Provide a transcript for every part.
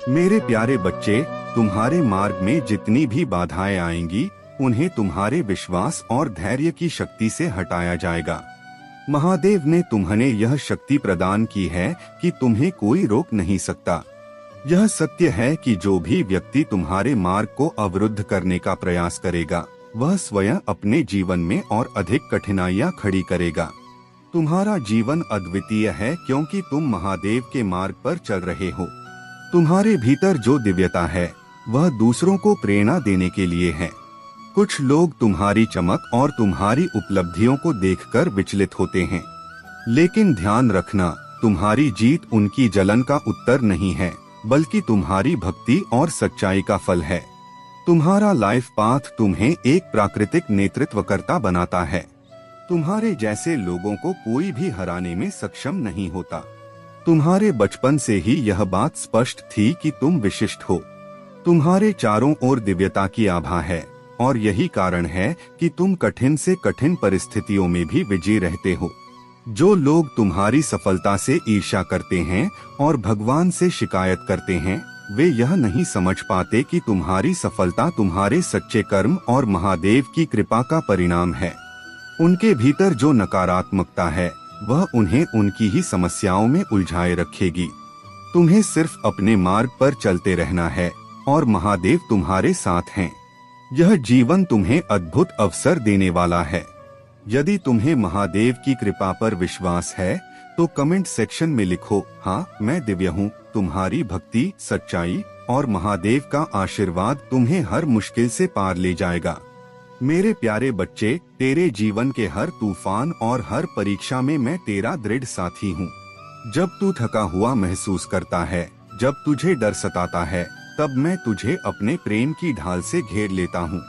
मेरे प्यारे बच्चे, तुम्हारे मार्ग में जितनी भी बाधाएं आएंगी, उन्हें तुम्हारे विश्वास और धैर्य की शक्ति से हटाया जाएगा। महादेव ने तुम्हें यह शक्ति प्रदान की है कि तुम्हें कोई रोक नहीं सकता। यह सत्य है कि जो भी व्यक्ति तुम्हारे मार्ग को अवरुद्ध करने का प्रयास करेगा, वह स्वयं अपने जीवन में और अधिक कठिनाइयां खड़ी करेगा। तुम्हारा जीवन अद्वितीय है क्योंकि तुम महादेव के मार्ग पर चल रहे हो। तुम्हारे भीतर जो दिव्यता है, वह दूसरों को प्रेरणा देने के लिए है। कुछ लोग तुम्हारी चमक और तुम्हारी उपलब्धियों को देखकर विचलित होते हैं, लेकिन ध्यान रखना, तुम्हारी जीत उनकी जलन का उत्तर नहीं है, बल्कि तुम्हारी भक्ति और सच्चाई का फल है। तुम्हारा लाइफ पाथ तुम्हें एक प्राकृतिक नेतृत्वकर्ता बनाता है। तुम्हारे जैसे लोगों को कोई भी हराने में सक्षम नहीं होता। तुम्हारे बचपन से ही यह बात स्पष्ट थी कि तुम विशिष्ट हो। तुम्हारे चारों ओर दिव्यता की आभा है, और यही कारण है कि तुम कठिन से कठिन परिस्थितियों में भी विजयी रहते हो। जो लोग तुम्हारी सफलता से ईर्ष्या करते हैं और भगवान से शिकायत करते हैं, वे यह नहीं समझ पाते कि तुम्हारी सफलता तुम्हारे सच्चे कर्म और महादेव की कृपा का परिणाम है। उनके भीतर जो नकारात्मकता है, वह उन्हें उनकी ही समस्याओं में उलझाए रखेगी। तुम्हें सिर्फ अपने मार्ग पर चलते रहना है, और महादेव तुम्हारे साथ हैं। यह जीवन तुम्हें अद्भुत अवसर देने वाला है। यदि तुम्हें महादेव की कृपा पर विश्वास है, तो कमेंट सेक्शन में लिखो, हाँ, मैं दिव्य हूँ। तुम्हारी भक्ति, सच्चाई और महादेव का आशीर्वाद तुम्हें हर मुश्किल से पार ले जाएगा। मेरे प्यारे बच्चे, तेरे जीवन के हर तूफान और हर परीक्षा में मैं तेरा दृढ़ साथी हूँ। जब तू थका हुआ महसूस करता है, जब तुझे डर सताता है, तब मैं तुझे अपने प्रेम की ढाल से घेर लेता हूँ।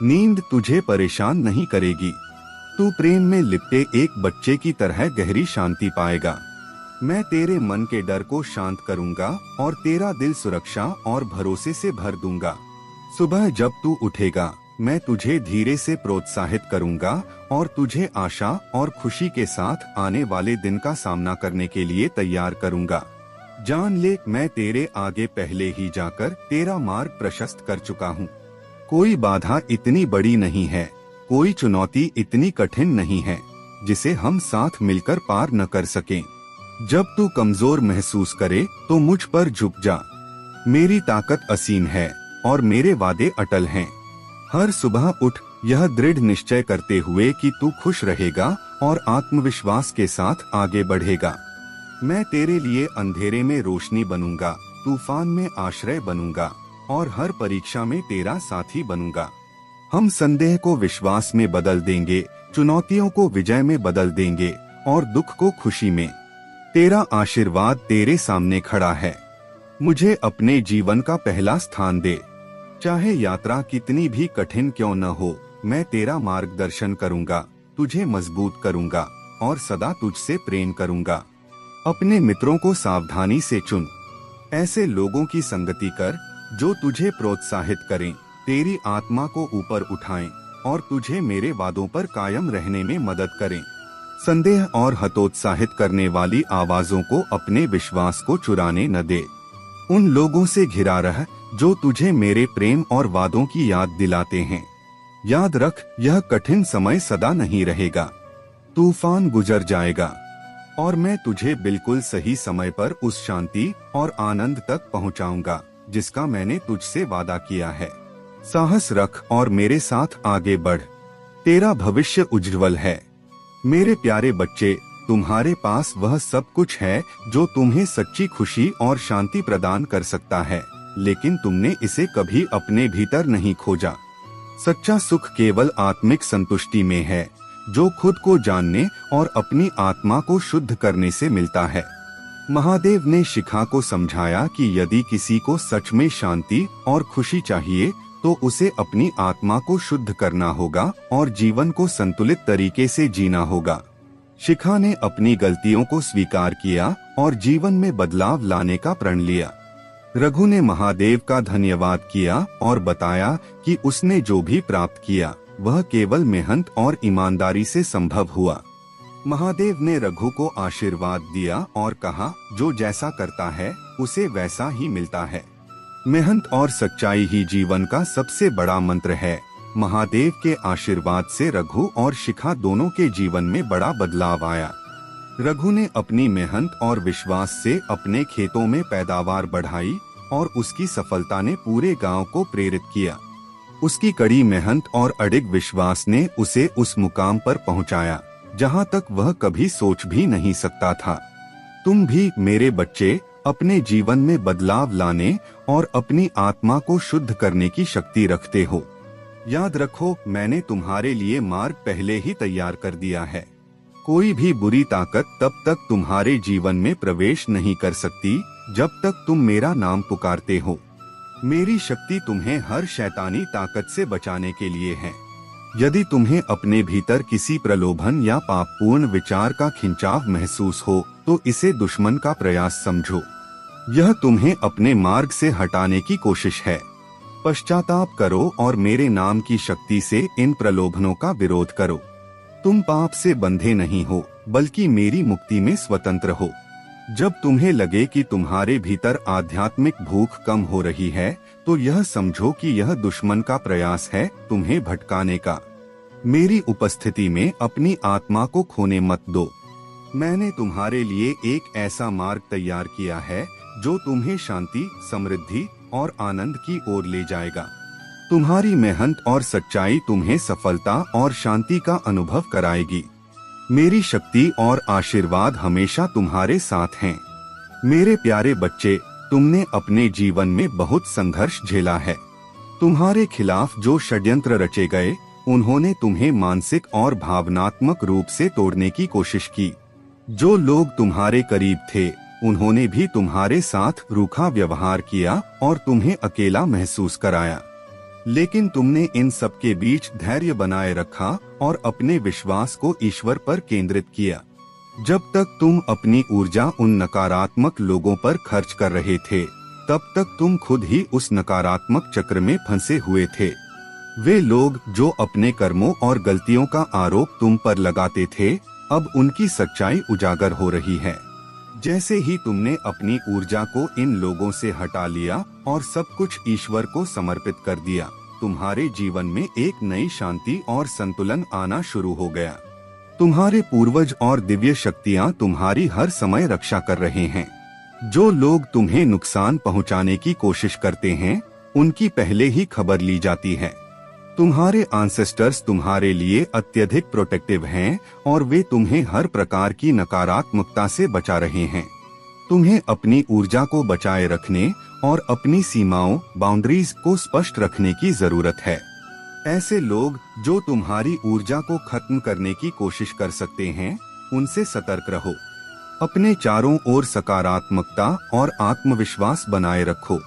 नींद तुझे परेशान नहीं करेगी। तू प्रेम में लिपटे एक बच्चे की तरह गहरी शांति पाएगा। मैं तेरे मन के डर को शांत करूंगा और तेरा दिल सुरक्षा और भरोसे से भर दूंगा। सुबह जब तू उठेगा, मैं तुझे धीरे से प्रोत्साहित करूंगा और तुझे आशा और खुशी के साथ आने वाले दिन का सामना करने के लिए तैयार करूंगा। जान ले, मैं तेरे आगे पहले ही जाकर तेरा मार्ग प्रशस्त कर चुका हूँ। कोई बाधा इतनी बड़ी नहीं है, कोई चुनौती इतनी कठिन नहीं है, जिसे हम साथ मिलकर पार न कर सकें। जब तू कमजोर महसूस करे, तो मुझ पर झुक जा। मेरी ताकत असीम है और मेरे वादे अटल हैं। हर सुबह उठ, यह दृढ़ निश्चय करते हुए कि तू खुश रहेगा और आत्मविश्वास के साथ आगे बढ़ेगा। मैं तेरे लिए अंधेरे में रोशनी बनूंगा, तूफान में आश्रय बनूंगा और हर परीक्षा में तेरा साथी बनूंगा। हम संदेह को विश्वास में बदल देंगे, चुनौतियों को विजय में बदल देंगे और दुख को खुशी में। तेरा आशीर्वाद तेरे सामने खड़ा है। मुझे अपने जीवन का पहला स्थान दे। चाहे यात्रा कितनी भी कठिन क्यों न हो, मैं तेरा मार्गदर्शन करूंगा, तुझे मजबूत करूंगा और सदा तुझसे प्रेम करूंगा। अपने मित्रों को सावधानी से चुन। ऐसे लोगों की संगति कर जो तुझे प्रोत्साहित करें, तेरी आत्मा को ऊपर उठाएं और तुझे मेरे वादों पर कायम रहने में मदद करें। संदेह और हतोत्साहित करने वाली आवाजों को अपने विश्वास को चुराने न दे। उन लोगों से घिरा रह जो तुझे मेरे प्रेम और वादों की याद दिलाते हैं। याद रख, यह कठिन समय सदा नहीं रहेगा। तूफान गुजर जाएगा और मैं तुझे बिल्कुल सही समय पर उस शांति और आनंद तक पहुंचाऊंगा जिसका मैंने तुझसे वादा किया है। साहस रख और मेरे साथ आगे बढ़। तेरा भविष्य उज्ज्वल है। मेरे प्यारे बच्चे, तुम्हारे पास वह सब कुछ है जो तुम्हें सच्ची खुशी और शांति प्रदान कर सकता है, लेकिन तुमने इसे कभी अपने भीतर नहीं खोजा। सच्चा सुख केवल आत्मिक संतुष्टि में है, जो खुद को जानने और अपनी आत्मा को शुद्ध करने से मिलता है। महादेव ने शिखा को समझाया कि यदि किसी को सच में शांति और खुशी चाहिए, तो उसे अपनी आत्मा को शुद्ध करना होगा और जीवन को संतुलित तरीके से जीना होगा। शिखा ने अपनी गलतियों को स्वीकार किया और जीवन में बदलाव लाने का प्रण लिया। रघु ने महादेव का धन्यवाद किया और बताया कि उसने जो भी प्राप्त किया, वह केवल मेहनत और ईमानदारी से संभव हुआ। महादेव ने रघु को आशीर्वाद दिया और कहा, जो जैसा करता है उसे वैसा ही मिलता है। मेहनत और सच्चाई ही जीवन का सबसे बड़ा मंत्र है। महादेव के आशीर्वाद से रघु और शिखा दोनों के जीवन में बड़ा बदलाव आया। रघु ने अपनी मेहनत और विश्वास से अपने खेतों में पैदावार बढ़ाई और उसकी सफलता ने पूरे गांव को प्रेरित किया। उसकी कड़ी मेहनत और अडिग विश्वास ने उसे उस मुकाम पर पहुंचाया जहां तक वह कभी सोच भी नहीं सकता था। तुम भी मेरे बच्चे अपने जीवन में बदलाव लाने और अपनी आत्मा को शुद्ध करने की शक्ति रखते हो। याद रखो, मैंने तुम्हारे लिए मार्ग पहले ही तैयार कर दिया है। कोई भी बुरी ताकत तब तक तुम्हारे जीवन में प्रवेश नहीं कर सकती जब तक तुम मेरा नाम पुकारते हो। मेरी शक्ति तुम्हें हर शैतानी ताकत से बचाने के लिए है। यदि तुम्हें अपने भीतर किसी प्रलोभन या पापपूर्ण विचार का खिंचाव महसूस हो तो इसे दुश्मन का प्रयास समझो। यह तुम्हें अपने मार्ग से हटाने की कोशिश है। पश्चाताप करो और मेरे नाम की शक्ति से इन प्रलोभनों का विरोध करो। तुम पाप से बंधे नहीं हो, बल्कि मेरी मुक्ति में स्वतंत्र हो। जब तुम्हें लगे कि तुम्हारे भीतर आध्यात्मिक भूख कम हो रही है, तो यह समझो कि यह दुश्मन का प्रयास है तुम्हें भटकाने का। मेरी उपस्थिति में अपनी आत्मा को खोने मत दो। मैंने तुम्हारे लिए एक ऐसा मार्ग तैयार किया है जो तुम्हें शांति, समृद्धि और आनंद की ओर ले जाएगा। तुम्हारी मेहनत और सच्चाई तुम्हें सफलता और शांति का अनुभव कराएगी। मेरी शक्ति और आशीर्वाद हमेशा तुम्हारे साथ हैं। मेरे प्यारे बच्चे, तुमने अपने जीवन में बहुत संघर्ष झेला है। तुम्हारे खिलाफ जो षड्यंत्र रचे गए, उन्होंने तुम्हें मानसिक और भावनात्मक रूप से तोड़ने की कोशिश की। जो लोग तुम्हारे करीब थे, उन्होंने भी तुम्हारे साथ रूखा व्यवहार किया और तुम्हें अकेला महसूस कराया। लेकिन तुमने इन सब के बीच धैर्य बनाए रखा और अपने विश्वास को ईश्वर पर केंद्रित किया। जब तक तुम अपनी ऊर्जा उन नकारात्मक लोगों पर खर्च कर रहे थे, तब तक तुम खुद ही उस नकारात्मक चक्र में फंसे हुए थे। वे लोग जो अपने कर्मों और गलतियों का आरोप तुम पर लगाते थे, अब उनकी सच्चाई उजागर हो रही है। जैसे ही तुमने अपनी ऊर्जा को इन लोगों से हटा लिया और सब कुछ ईश्वर को समर्पित कर दिया, तुम्हारे जीवन में एक नई शांति और संतुलन आना शुरू हो गया। तुम्हारे पूर्वज और दिव्य शक्तियाँ तुम्हारी हर समय रक्षा कर रहे हैं। जो लोग तुम्हें नुकसान पहुँचाने की कोशिश करते हैं, उनकी पहले ही खबर ली जाती है। तुम्हारे एंसेस्टर्स तुम्हारे लिए अत्यधिक प्रोटेक्टिव हैं और वे तुम्हें हर प्रकार की नकारात्मकता से बचा रहे हैं। तुम्हें अपनी ऊर्जा को बचाए रखने और अपनी सीमाओं, बाउंड्रीज को स्पष्ट रखने की जरूरत है। ऐसे लोग जो तुम्हारी ऊर्जा को खत्म करने की कोशिश कर सकते हैं, उनसे सतर्क रहो। अपने चारों ओर सकारात्मकता और आत्मविश्वास बनाए रखो।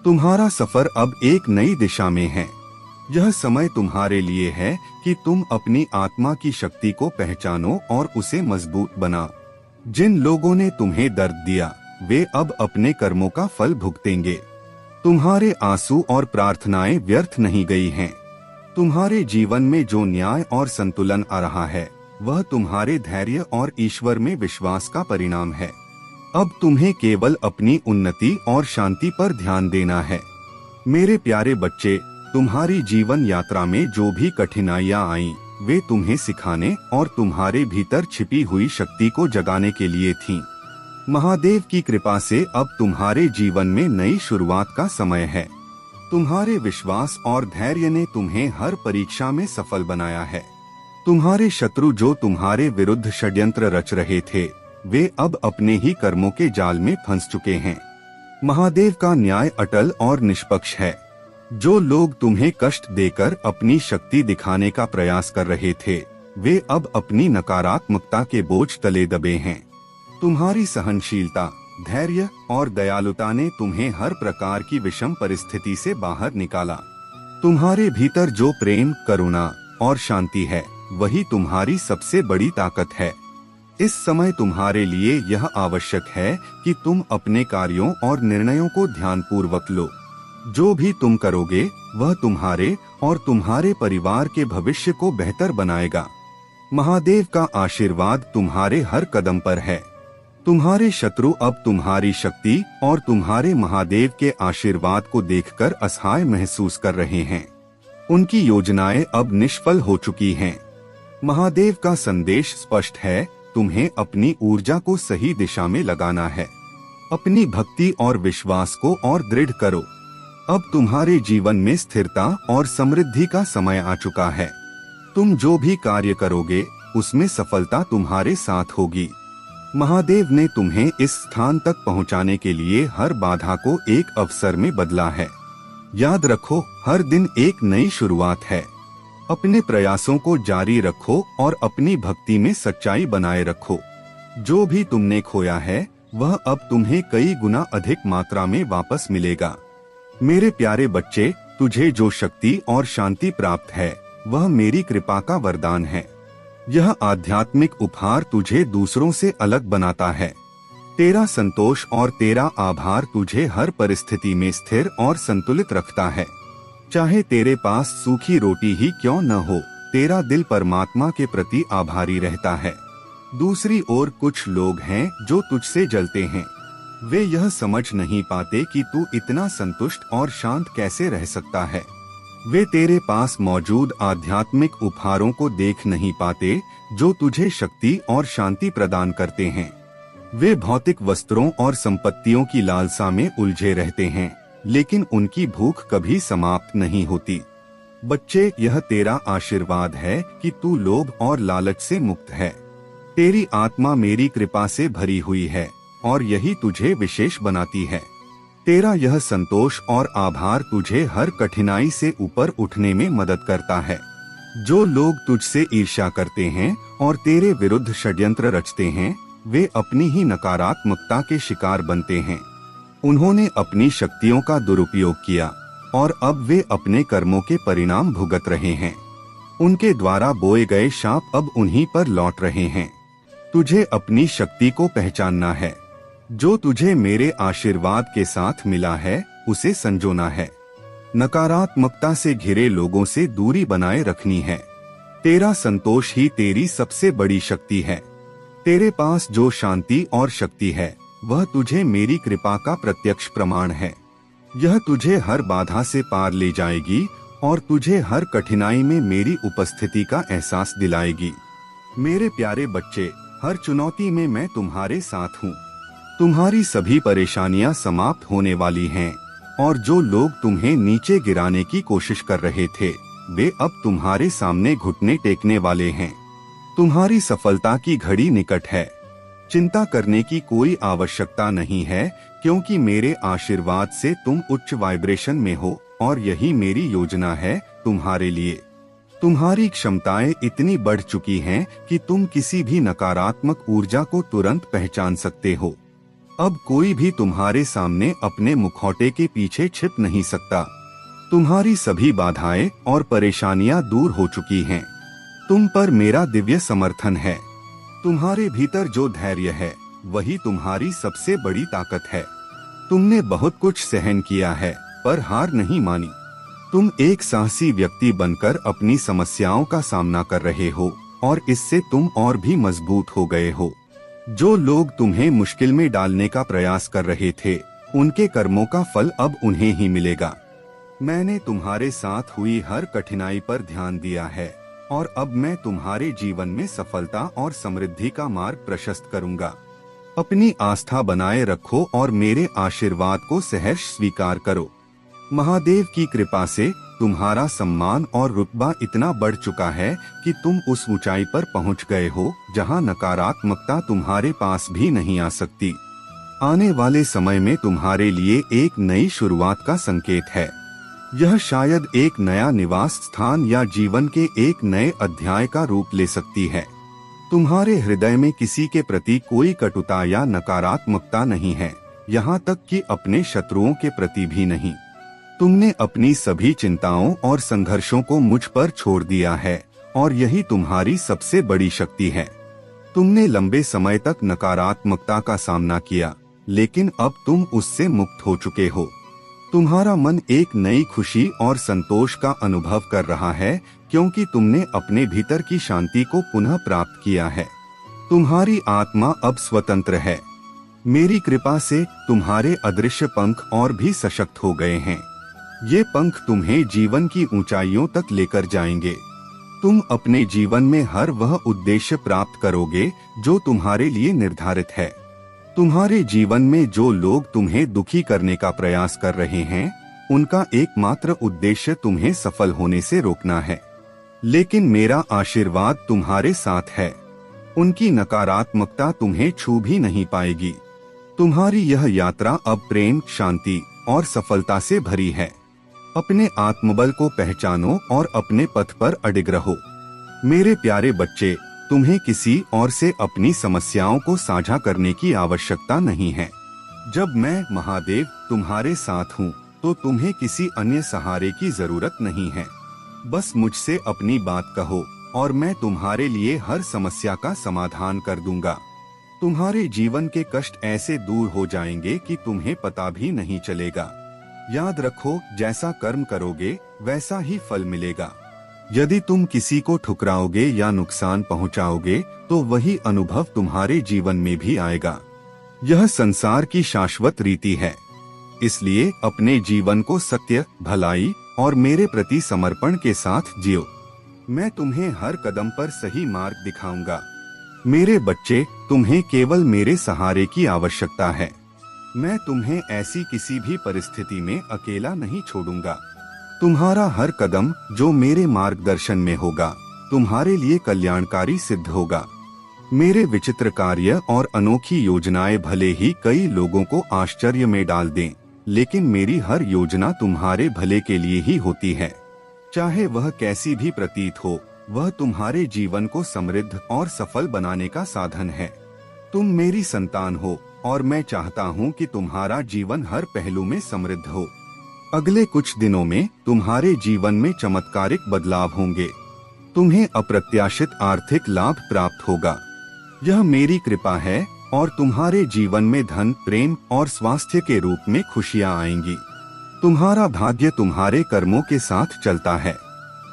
तुम्हारा सफर अब एक नई दिशा में है। यह समय तुम्हारे लिए है कि तुम अपनी आत्मा की शक्ति को पहचानो और उसे मजबूत बनाओ। जिन लोगों ने तुम्हें दर्द दिया, वे अब अपने कर्मों का फल भुगतेंगे। तुम्हारे आंसू और प्रार्थनाएं व्यर्थ नहीं गई हैं। तुम्हारे जीवन में जो न्याय और संतुलन आ रहा है, वह तुम्हारे धैर्य और ईश्वर में विश्वास का परिणाम है। अब तुम्हें केवल अपनी उन्नति और शांति पर ध्यान देना है। मेरे प्यारे बच्चे, तुम्हारी जीवन यात्रा में जो भी कठिनाइयाँ आईं, वे तुम्हें सिखाने और तुम्हारे भीतर छिपी हुई शक्ति को जगाने के लिए थीं। महादेव की कृपा से अब तुम्हारे जीवन में नई शुरुआत का समय है। तुम्हारे विश्वास और धैर्य ने तुम्हें हर परीक्षा में सफल बनाया है। तुम्हारे शत्रु जो तुम्हारे विरुद्ध षड्यंत्र रच रहे थे, वे अब अपने ही कर्मों के जाल में फंस चुके हैं। महादेव का न्याय अटल और निष्पक्ष है। जो लोग तुम्हें कष्ट देकर अपनी शक्ति दिखाने का प्रयास कर रहे थे, वे अब अपनी नकारात्मकता के बोझ तले दबे हैं। तुम्हारी सहनशीलता, धैर्य और दयालुता ने तुम्हें हर प्रकार की विषम परिस्थिति से बाहर निकाला। तुम्हारे भीतर जो प्रेम, करुणा और शांति है, वही तुम्हारी सबसे बड़ी ताकत है। इस समय तुम्हारे लिए यह आवश्यक है कि तुम अपने कार्यों और निर्णयों को ध्यानपूर्वक लो। जो भी तुम करोगे, वह तुम्हारे और तुम्हारे परिवार के भविष्य को बेहतर बनाएगा। महादेव का आशीर्वाद तुम्हारे हर कदम पर है। तुम्हारे शत्रु अब तुम्हारी शक्ति और तुम्हारे महादेव के आशीर्वाद को देखकर असहाय महसूस कर रहे हैं। उनकी योजनाएं अब निष्फल हो चुकी हैं। महादेव का संदेश स्पष्ट है, तुम्हें अपनी ऊर्जा को सही दिशा में लगाना है। अपनी भक्ति और विश्वास को और दृढ़ करो। अब तुम्हारे जीवन में स्थिरता और समृद्धि का समय आ चुका है। तुम जो भी कार्य करोगे उसमें सफलता तुम्हारे साथ होगी। महादेव ने तुम्हें इस स्थान तक पहुंचाने के लिए हर बाधा को एक अवसर में बदला है। याद रखो, हर दिन एक नई शुरुआत है। अपने प्रयासों को जारी रखो और अपनी भक्ति में सच्चाई बनाए रखो। जो भी तुमने खोया है वह अब तुम्हें कई गुना अधिक मात्रा में वापस मिलेगा। मेरे प्यारे बच्चे, तुझे जो शक्ति और शांति प्राप्त है वह मेरी कृपा का वरदान है। यह आध्यात्मिक उपहार तुझे दूसरों से अलग बनाता है। तेरा संतोष और तेरा आभार तुझे हर परिस्थिति में स्थिर और संतुलित रखता है। चाहे तेरे पास सूखी रोटी ही क्यों न हो, तेरा दिल परमात्मा के प्रति आभारी रहता है। दूसरी ओर कुछ लोग हैं जो तुझसे जलते हैं। वे यह समझ नहीं पाते कि तू इतना संतुष्ट और शांत कैसे रह सकता है। वे तेरे पास मौजूद आध्यात्मिक उपहारों को देख नहीं पाते जो तुझे शक्ति और शांति प्रदान करते हैं। वे भौतिक वस्त्रों और संपत्तियों की लालसा में उलझे रहते हैं, लेकिन उनकी भूख कभी समाप्त नहीं होती। बच्चे, यह तेरा आशीर्वाद है कि तू लोभ और लालच से मुक्त है। तेरी आत्मा मेरी कृपा से भरी हुई है और यही तुझे विशेष बनाती है। तेरा यह संतोष और आभार तुझे हर कठिनाई से ऊपर उठने में मदद करता है। जो लोग तुझसे ईर्ष्या करते हैं और तेरे विरुद्ध षड्यंत्र रचते हैं, वे अपनी ही नकारात्मकता के शिकार बनते हैं। उन्होंने अपनी शक्तियों का दुरुपयोग किया और अब वे अपने कर्मों के परिणाम भुगत रहे हैं। उनके द्वारा बोए गए शाप अब उन्हीं पर लौट रहे हैं। तुझे अपनी शक्ति को पहचानना है। जो तुझे मेरे आशीर्वाद के साथ मिला है उसे संजोना है। नकारात्मकता से घिरे लोगों से दूरी बनाए रखनी है। तेरा संतोष ही तेरी सबसे बड़ी शक्ति है। तेरे पास जो शांति और शक्ति है वह तुझे मेरी कृपा का प्रत्यक्ष प्रमाण है। यह तुझे हर बाधा से पार ले जाएगी और तुझे हर कठिनाई में मेरी उपस्थिति का एहसास दिलाएगी। मेरे प्यारे बच्चे, हर चुनौती में मैं तुम्हारे साथ हूँ। तुम्हारी सभी परेशानियाँ समाप्त होने वाली हैं और जो लोग तुम्हें नीचे गिराने की कोशिश कर रहे थे वे अब तुम्हारे सामने घुटने टेकने वाले हैं। तुम्हारी सफलता की घड़ी निकट है। चिंता करने की कोई आवश्यकता नहीं है, क्योंकि मेरे आशीर्वाद से तुम उच्च वाइब्रेशन में हो और यही मेरी योजना है तुम्हारे लिए। तुम्हारी क्षमताएं इतनी बढ़ चुकी हैं कि तुम किसी भी नकारात्मक ऊर्जा को तुरंत पहचान सकते हो। अब कोई भी तुम्हारे सामने अपने मुखौटे के पीछे छिप नहीं सकता। तुम्हारी सभी बाधाएं और परेशानियां दूर हो चुकी हैं। तुम पर मेरा दिव्य समर्थन है। तुम्हारे भीतर जो धैर्य है वही तुम्हारी सबसे बड़ी ताकत है। तुमने बहुत कुछ सहन किया है पर हार नहीं मानी। तुम एक साहसी व्यक्ति बनकर अपनी समस्याओं का सामना कर रहे हो और इससे तुम और भी मजबूत हो गए हो। जो लोग तुम्हें मुश्किल में डालने का प्रयास कर रहे थे, उनके कर्मों का फल अब उन्हें ही मिलेगा। मैंने तुम्हारे साथ हुई हर कठिनाई पर ध्यान दिया है और अब मैं तुम्हारे जीवन में सफलता और समृद्धि का मार्ग प्रशस्त करूंगा। अपनी आस्था बनाए रखो और मेरे आशीर्वाद को सहर्ष स्वीकार करो। महादेव की कृपा से तुम्हारा सम्मान और रुतबा इतना बढ़ चुका है कि तुम उस ऊंचाई पर पहुंच गए हो जहां नकारात्मकता तुम्हारे पास भी नहीं आ सकती। आने वाले समय में तुम्हारे लिए एक नई शुरुआत का संकेत है। यह शायद एक नया निवास स्थान या जीवन के एक नए अध्याय का रूप ले सकती है। तुम्हारे हृदय में किसी के प्रति कोई कटुता या नकारात्मकता नहीं है, यहाँ तक कि अपने शत्रुओं के प्रति भी नहीं। तुमने अपनी सभी चिंताओं और संघर्षों को मुझ पर छोड़ दिया है और यही तुम्हारी सबसे बड़ी शक्ति है। तुमने लंबे समय तक नकारात्मकता का सामना किया, लेकिन अब तुम उससे मुक्त हो चुके हो। तुम्हारा मन एक नई खुशी और संतोष का अनुभव कर रहा है, क्योंकि तुमने अपने भीतर की शांति को पुनः प्राप्त किया है। तुम्हारी आत्मा अब स्वतंत्र है। मेरी कृपा से तुम्हारे अदृश्य पंख और भी सशक्त हो गए हैं। ये पंख तुम्हें जीवन की ऊंचाइयों तक लेकर जाएंगे। तुम अपने जीवन में हर वह उद्देश्य प्राप्त करोगे जो तुम्हारे लिए निर्धारित है। तुम्हारे जीवन में जो लोग तुम्हें दुखी करने का प्रयास कर रहे हैं, उनका एकमात्र उद्देश्य तुम्हें सफल होने से रोकना है। लेकिन मेरा आशीर्वाद तुम्हारे साथ है। उनकी नकारात्मकता तुम्हें छू भी नहीं पाएगी। तुम्हारी यह यात्रा अब प्रेम, शांति और सफलता से भरी है। अपने आत्मबल को पहचानो और अपने पथ पर अडिग रहो। मेरे प्यारे बच्चे, तुम्हें किसी और से अपनी समस्याओं को साझा करने की आवश्यकता नहीं है। जब मैं महादेव तुम्हारे साथ हूँ, तो तुम्हें किसी अन्य सहारे की जरूरत नहीं है। बस मुझसे अपनी बात कहो और मैं तुम्हारे लिए हर समस्या का समाधान कर दूंगा। तुम्हारे जीवन के कष्ट ऐसे दूर हो जाएंगे कि तुम्हें पता भी नहीं चलेगा। याद रखो, जैसा कर्म करोगे वैसा ही फल मिलेगा। यदि तुम किसी को ठुकराओगे या नुकसान पहुंचाओगे, तो वही अनुभव तुम्हारे जीवन में भी आएगा। यह संसार की शाश्वत रीति है। इसलिए अपने जीवन को सत्य, भलाई और मेरे प्रति समर्पण के साथ जियो। मैं तुम्हें हर कदम पर सही मार्ग दिखाऊंगा। मेरे बच्चे, तुम्हें केवल मेरे सहारे की आवश्यकता है। मैं तुम्हें ऐसी किसी भी परिस्थिति में अकेला नहीं छोड़ूंगा। तुम्हारा हर कदम जो मेरे मार्गदर्शन में होगा, तुम्हारे लिए कल्याणकारी सिद्ध होगा। मेरे विचित्र कार्य और अनोखी योजनाएं भले ही कई लोगों को आश्चर्य में डाल दें, लेकिन मेरी हर योजना तुम्हारे भले के लिए ही होती है। चाहे वह कैसी भी प्रतीत हो, वह तुम्हारे जीवन को समृद्ध और सफल बनाने का साधन है। तुम मेरी संतान हो और मैं चाहता हूँ कि तुम्हारा जीवन हर पहलू में समृद्ध हो। अगले कुछ दिनों में तुम्हारे जीवन में चमत्कारिक बदलाव होंगे। तुम्हें अप्रत्याशित आर्थिक लाभ प्राप्त होगा। यह मेरी कृपा है और तुम्हारे जीवन में धन, प्रेम और स्वास्थ्य के रूप में खुशियाँ आएंगी। तुम्हारा भाग्य तुम्हारे कर्मों के साथ चलता है।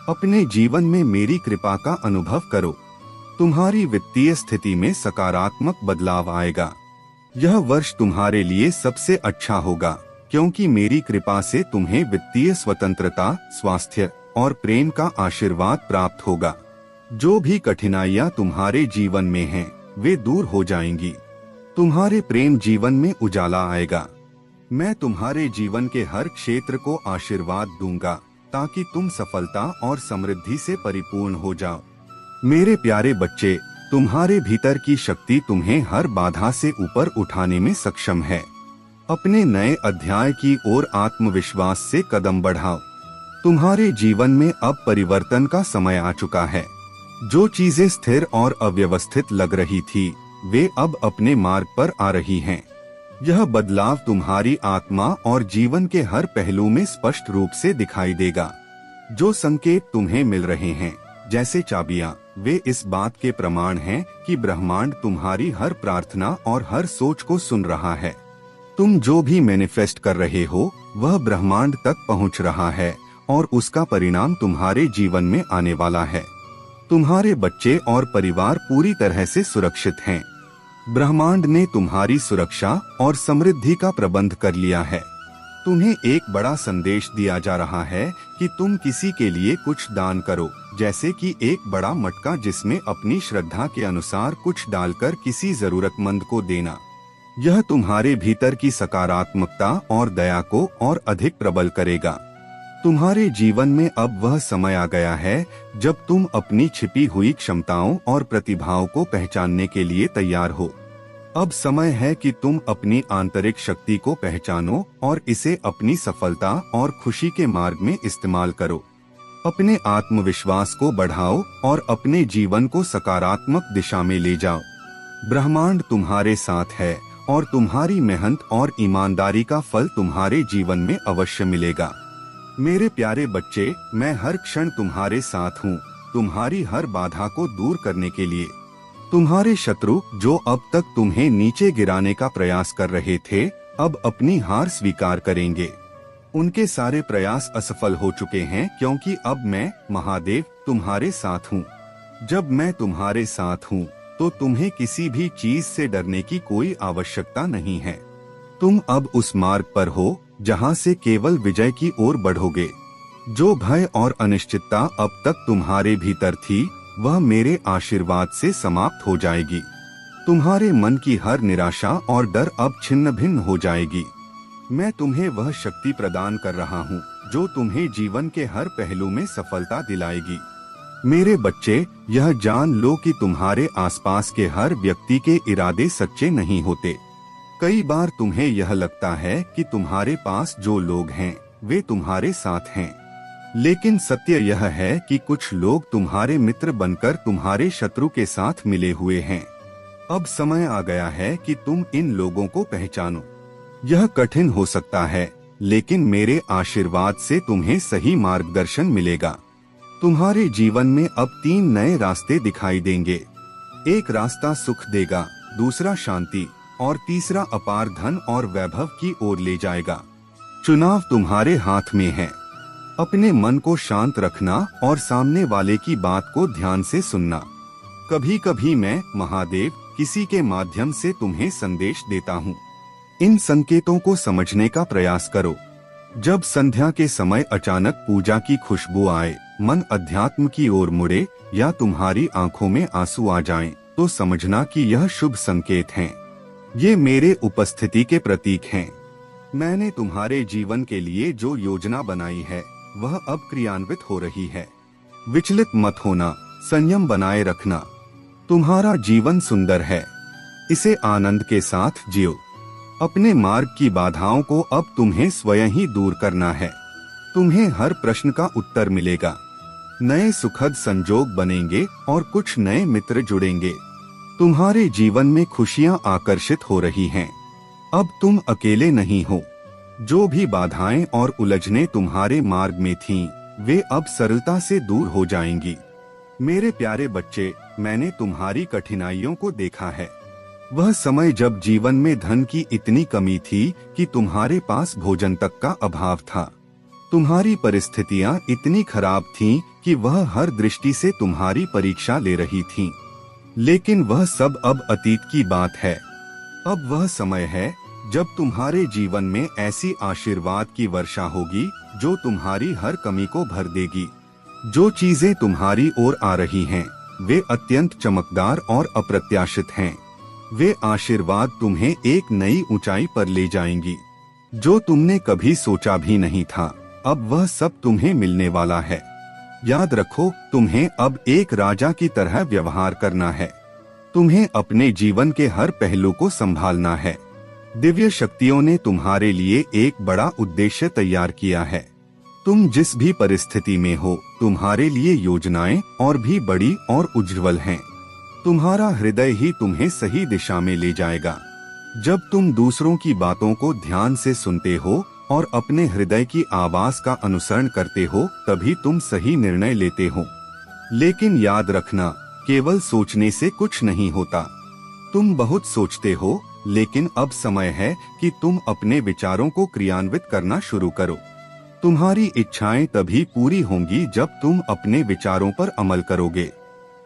अपने जीवन में मेरी कृपा का अनुभव करो। तुम्हारी वित्तीय स्थिति में सकारात्मक बदलाव आएगा। यह वर्ष तुम्हारे लिए सबसे अच्छा होगा, क्योंकि मेरी कृपा से तुम्हें वित्तीय स्वतंत्रता, स्वास्थ्य और प्रेम का आशीर्वाद प्राप्त होगा। जो भी कठिनाइयाँ तुम्हारे जीवन में हैं, वे दूर हो जाएंगी। तुम्हारे प्रेम जीवन में उजाला आएगा। मैं तुम्हारे जीवन के हर क्षेत्र को आशीर्वाद दूंगा, ताकि तुम सफलता और समृद्धि से परिपूर्ण हो जाओ। मेरे प्यारे बच्चे, तुम्हारे भीतर की शक्ति तुम्हें हर बाधा से ऊपर उठाने में सक्षम है। अपने नए अध्याय की ओर आत्मविश्वास से कदम बढ़ाओ। तुम्हारे जीवन में अब परिवर्तन का समय आ चुका है। जो चीजें स्थिर और अव्यवस्थित लग रही थी, वे अब अपने मार्ग पर आ रही हैं। यह बदलाव तुम्हारी आत्मा और जीवन के हर पहलू में स्पष्ट रूप से दिखाई देगा। जो संकेत तुम्हें मिल रहे हैं, जैसे चाबियां, वे इस बात के प्रमाण हैं कि ब्रह्मांड तुम्हारी हर प्रार्थना और हर सोच को सुन रहा है। तुम जो भी मैनिफेस्ट कर रहे हो, वह ब्रह्मांड तक पहुंच रहा है और उसका परिणाम तुम्हारे जीवन में आने वाला है। तुम्हारे बच्चे और परिवार पूरी तरह से सुरक्षित हैं। ब्रह्मांड ने तुम्हारी सुरक्षा और समृद्धि का प्रबंध कर लिया है। तुम्हें एक बड़ा संदेश दिया जा रहा है कि तुम किसी के लिए कुछ दान करो, जैसे कि एक बड़ा मटका जिसमें अपनी श्रद्धा के अनुसार कुछ डालकर किसी जरूरतमंद को देना। यह तुम्हारे भीतर की सकारात्मकता और दया को और अधिक प्रबल करेगा। तुम्हारे जीवन में अब वह समय आ गया है जब तुम अपनी छिपी हुई क्षमताओं और प्रतिभाओं को पहचानने के लिए तैयार हो। अब समय है कि तुम अपनी आंतरिक शक्ति को पहचानो और इसे अपनी सफलता और खुशी के मार्ग में इस्तेमाल करो। अपने आत्मविश्वास को बढ़ाओ और अपने जीवन को सकारात्मक दिशा में ले जाओ। ब्रह्मांड तुम्हारे साथ है और तुम्हारी मेहनत और ईमानदारी का फल तुम्हारे जीवन में अवश्य मिलेगा। मेरे प्यारे बच्चे, मैं हर क्षण तुम्हारे साथ हूँ, तुम्हारी हर बाधा को दूर करने के लिए। तुम्हारे शत्रु जो अब तक तुम्हें नीचे गिराने का प्रयास कर रहे थे, अब अपनी हार स्वीकार करेंगे। उनके सारे प्रयास असफल हो चुके हैं, क्योंकि अब मैं महादेव तुम्हारे साथ हूँ। जब मैं तुम्हारे साथ हूँ तो तुम्हें किसी भी चीज से डरने की कोई आवश्यकता नहीं है। तुम अब उस मार्ग पर हो जहाँ से केवल विजय की ओर बढ़ोगे। जो भय और अनिश्चितता अब तक तुम्हारे भीतर थी, वह मेरे आशीर्वाद से समाप्त हो जाएगी। तुम्हारे मन की हर निराशा और डर अब छिन्न भिन्न हो जाएगी। मैं तुम्हें वह शक्ति प्रदान कर रहा हूँ जो तुम्हें जीवन के हर पहलू में सफलता दिलाएगी। मेरे बच्चे, यह जान लो कि तुम्हारे आसपास के हर व्यक्ति के इरादे सच्चे नहीं होते। कई बार तुम्हें यह लगता है कि तुम्हारे पास जो लोग हैं वे तुम्हारे साथ हैं, लेकिन सत्य यह है कि कुछ लोग तुम्हारे मित्र बनकर तुम्हारे शत्रु के साथ मिले हुए हैं। अब समय आ गया है कि तुम इन लोगों को पहचानो। यह कठिन हो सकता है, लेकिन मेरे आशीर्वाद से तुम्हें सही मार्गदर्शन मिलेगा। तुम्हारे जीवन में अब 3 नए रास्ते दिखाई देंगे। एक रास्ता सुख देगा, दूसरा शांति और तीसरा अपार धन और वैभव की ओर ले जाएगा। चुनाव तुम्हारे हाथ में है। अपने मन को शांत रखना और सामने वाले की बात को ध्यान से सुनना। कभी कभी मैं महादेव किसी के माध्यम से तुम्हें संदेश देता हूँ। इन संकेतों को समझने का प्रयास करो। जब संध्या के समय अचानक पूजा की खुशबू आए, मन अध्यात्म की ओर मुड़े या तुम्हारी आंखों में आंसू आ जाएं, तो समझना कि यह शुभ संकेत हैं। ये मेरे उपस्थिति के प्रतीक हैं। मैंने तुम्हारे जीवन के लिए जो योजना बनाई है वह अब क्रियान्वित हो रही है। विचलित मत होना, संयम बनाए रखना। तुम्हारा जीवन सुंदर है, इसे आनंद के साथ जियो। अपने मार्ग की बाधाओं को अब तुम्हें स्वयं ही दूर करना है। तुम्हें हर प्रश्न का उत्तर मिलेगा। नए सुखद संजोग बनेंगे और कुछ नए मित्र जुड़ेंगे। तुम्हारे जीवन में खुशियां आकर्षित हो रही हैं। अब तुम अकेले नहीं हो। जो भी बाधाएं और उलझनें तुम्हारे मार्ग में थीं, वे अब सरलता से दूर हो जाएंगी। मेरे प्यारे बच्चे, मैंने तुम्हारी कठिनाइयों को देखा है। वह समय जब जीवन में धन की इतनी कमी थी कि तुम्हारे पास भोजन तक का अभाव था। तुम्हारी परिस्थितियां इतनी खराब थीं कि वह हर दृष्टि से तुम्हारी परीक्षा ले रही थीं। लेकिन वह सब अब अतीत की बात है। अब वह समय है जब तुम्हारे जीवन में ऐसी आशीर्वाद की वर्षा होगी जो तुम्हारी हर कमी को भर देगी। जो चीजें तुम्हारी ओर आ रही हैं, वे अत्यंत चमकदार और अप्रत्याशित हैं। वे आशीर्वाद तुम्हें एक नई ऊंचाई पर ले जाएंगी। जो तुमने कभी सोचा भी नहीं था, अब वह सब तुम्हें मिलने वाला है। याद रखो, तुम्हें अब एक राजा की तरह व्यवहार करना है। तुम्हें अपने जीवन के हर पहलू को संभालना है। दिव्य शक्तियों ने तुम्हारे लिए एक बड़ा उद्देश्य तैयार किया है। तुम जिस भी परिस्थिति में हो, तुम्हारे लिए योजनाएं और भी बड़ी और उज्जवल हैं। तुम्हारा हृदय ही तुम्हें सही दिशा में ले जाएगा। जब तुम दूसरों की बातों को ध्यान से सुनते हो और अपने हृदय की आवाज का अनुसरण करते हो, तभी तुम सही निर्णय लेते हो। लेकिन याद रखना, केवल सोचने से कुछ नहीं होता। तुम बहुत सोचते हो, लेकिन अब समय है कि तुम अपने विचारों को क्रियान्वित करना शुरू करो। तुम्हारी इच्छाएं तभी पूरी होंगी जब तुम अपने विचारों पर अमल करोगे।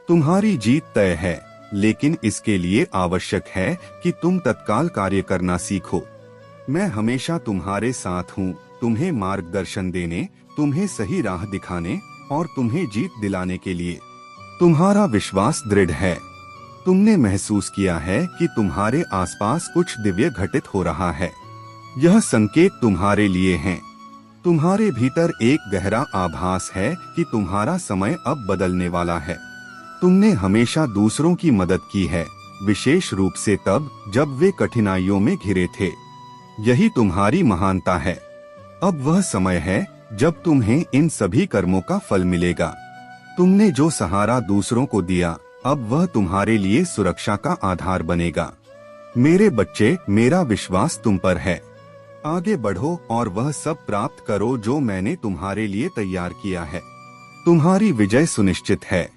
तुम्हारी जीत तय है, लेकिन इसके लिए आवश्यक है कि तुम तत्काल कार्य करना सीखो। मैं हमेशा तुम्हारे साथ हूँ, तुम्हें मार्गदर्शन देने, तुम्हें सही राह दिखाने और तुम्हें जीत दिलाने के लिए। तुम्हारा विश्वास दृढ़ है। तुमने महसूस किया है कि तुम्हारे आसपास कुछ दिव्य घटित हो रहा है। यह संकेत तुम्हारे लिए हैं। तुम्हारे भीतर एक गहरा आभास है कि तुम्हारा समय अब बदलने वाला है। तुमने हमेशा दूसरों की मदद की है, विशेष रूप से तब जब वे कठिनाइयों में घिरे थे। यही तुम्हारी महानता है। अब वह समय है जब तुम्हें इन सभी कर्मों का फल मिलेगा। तुमने जो सहारा दूसरों को दिया, अब वह तुम्हारे लिए सुरक्षा का आधार बनेगा। मेरे बच्चे, मेरा विश्वास तुम पर है। आगे बढ़ो और वह सब प्राप्त करो जो मैंने तुम्हारे लिए तैयार किया है। तुम्हारी विजय सुनिश्चित है।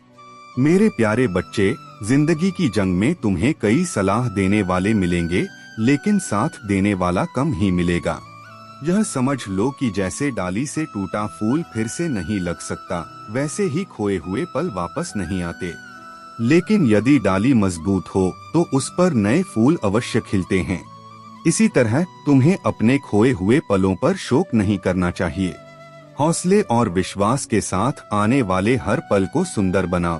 मेरे प्यारे बच्चे, जिंदगी की जंग में तुम्हें कई सलाह देने वाले मिलेंगे, लेकिन साथ देने वाला कम ही मिलेगा। यह समझ लो कि जैसे डाली से टूटा फूल फिर से नहीं लग सकता, वैसे ही खोए हुए पल वापस नहीं आते। लेकिन यदि डाली मजबूत हो तो उस पर नए फूल अवश्य खिलते हैं। इसी तरह तुम्हें अपने खोए हुए पलों पर शोक नहीं करना चाहिए। हौसले और विश्वास के साथ आने वाले हर पल को सुंदर बनाओ।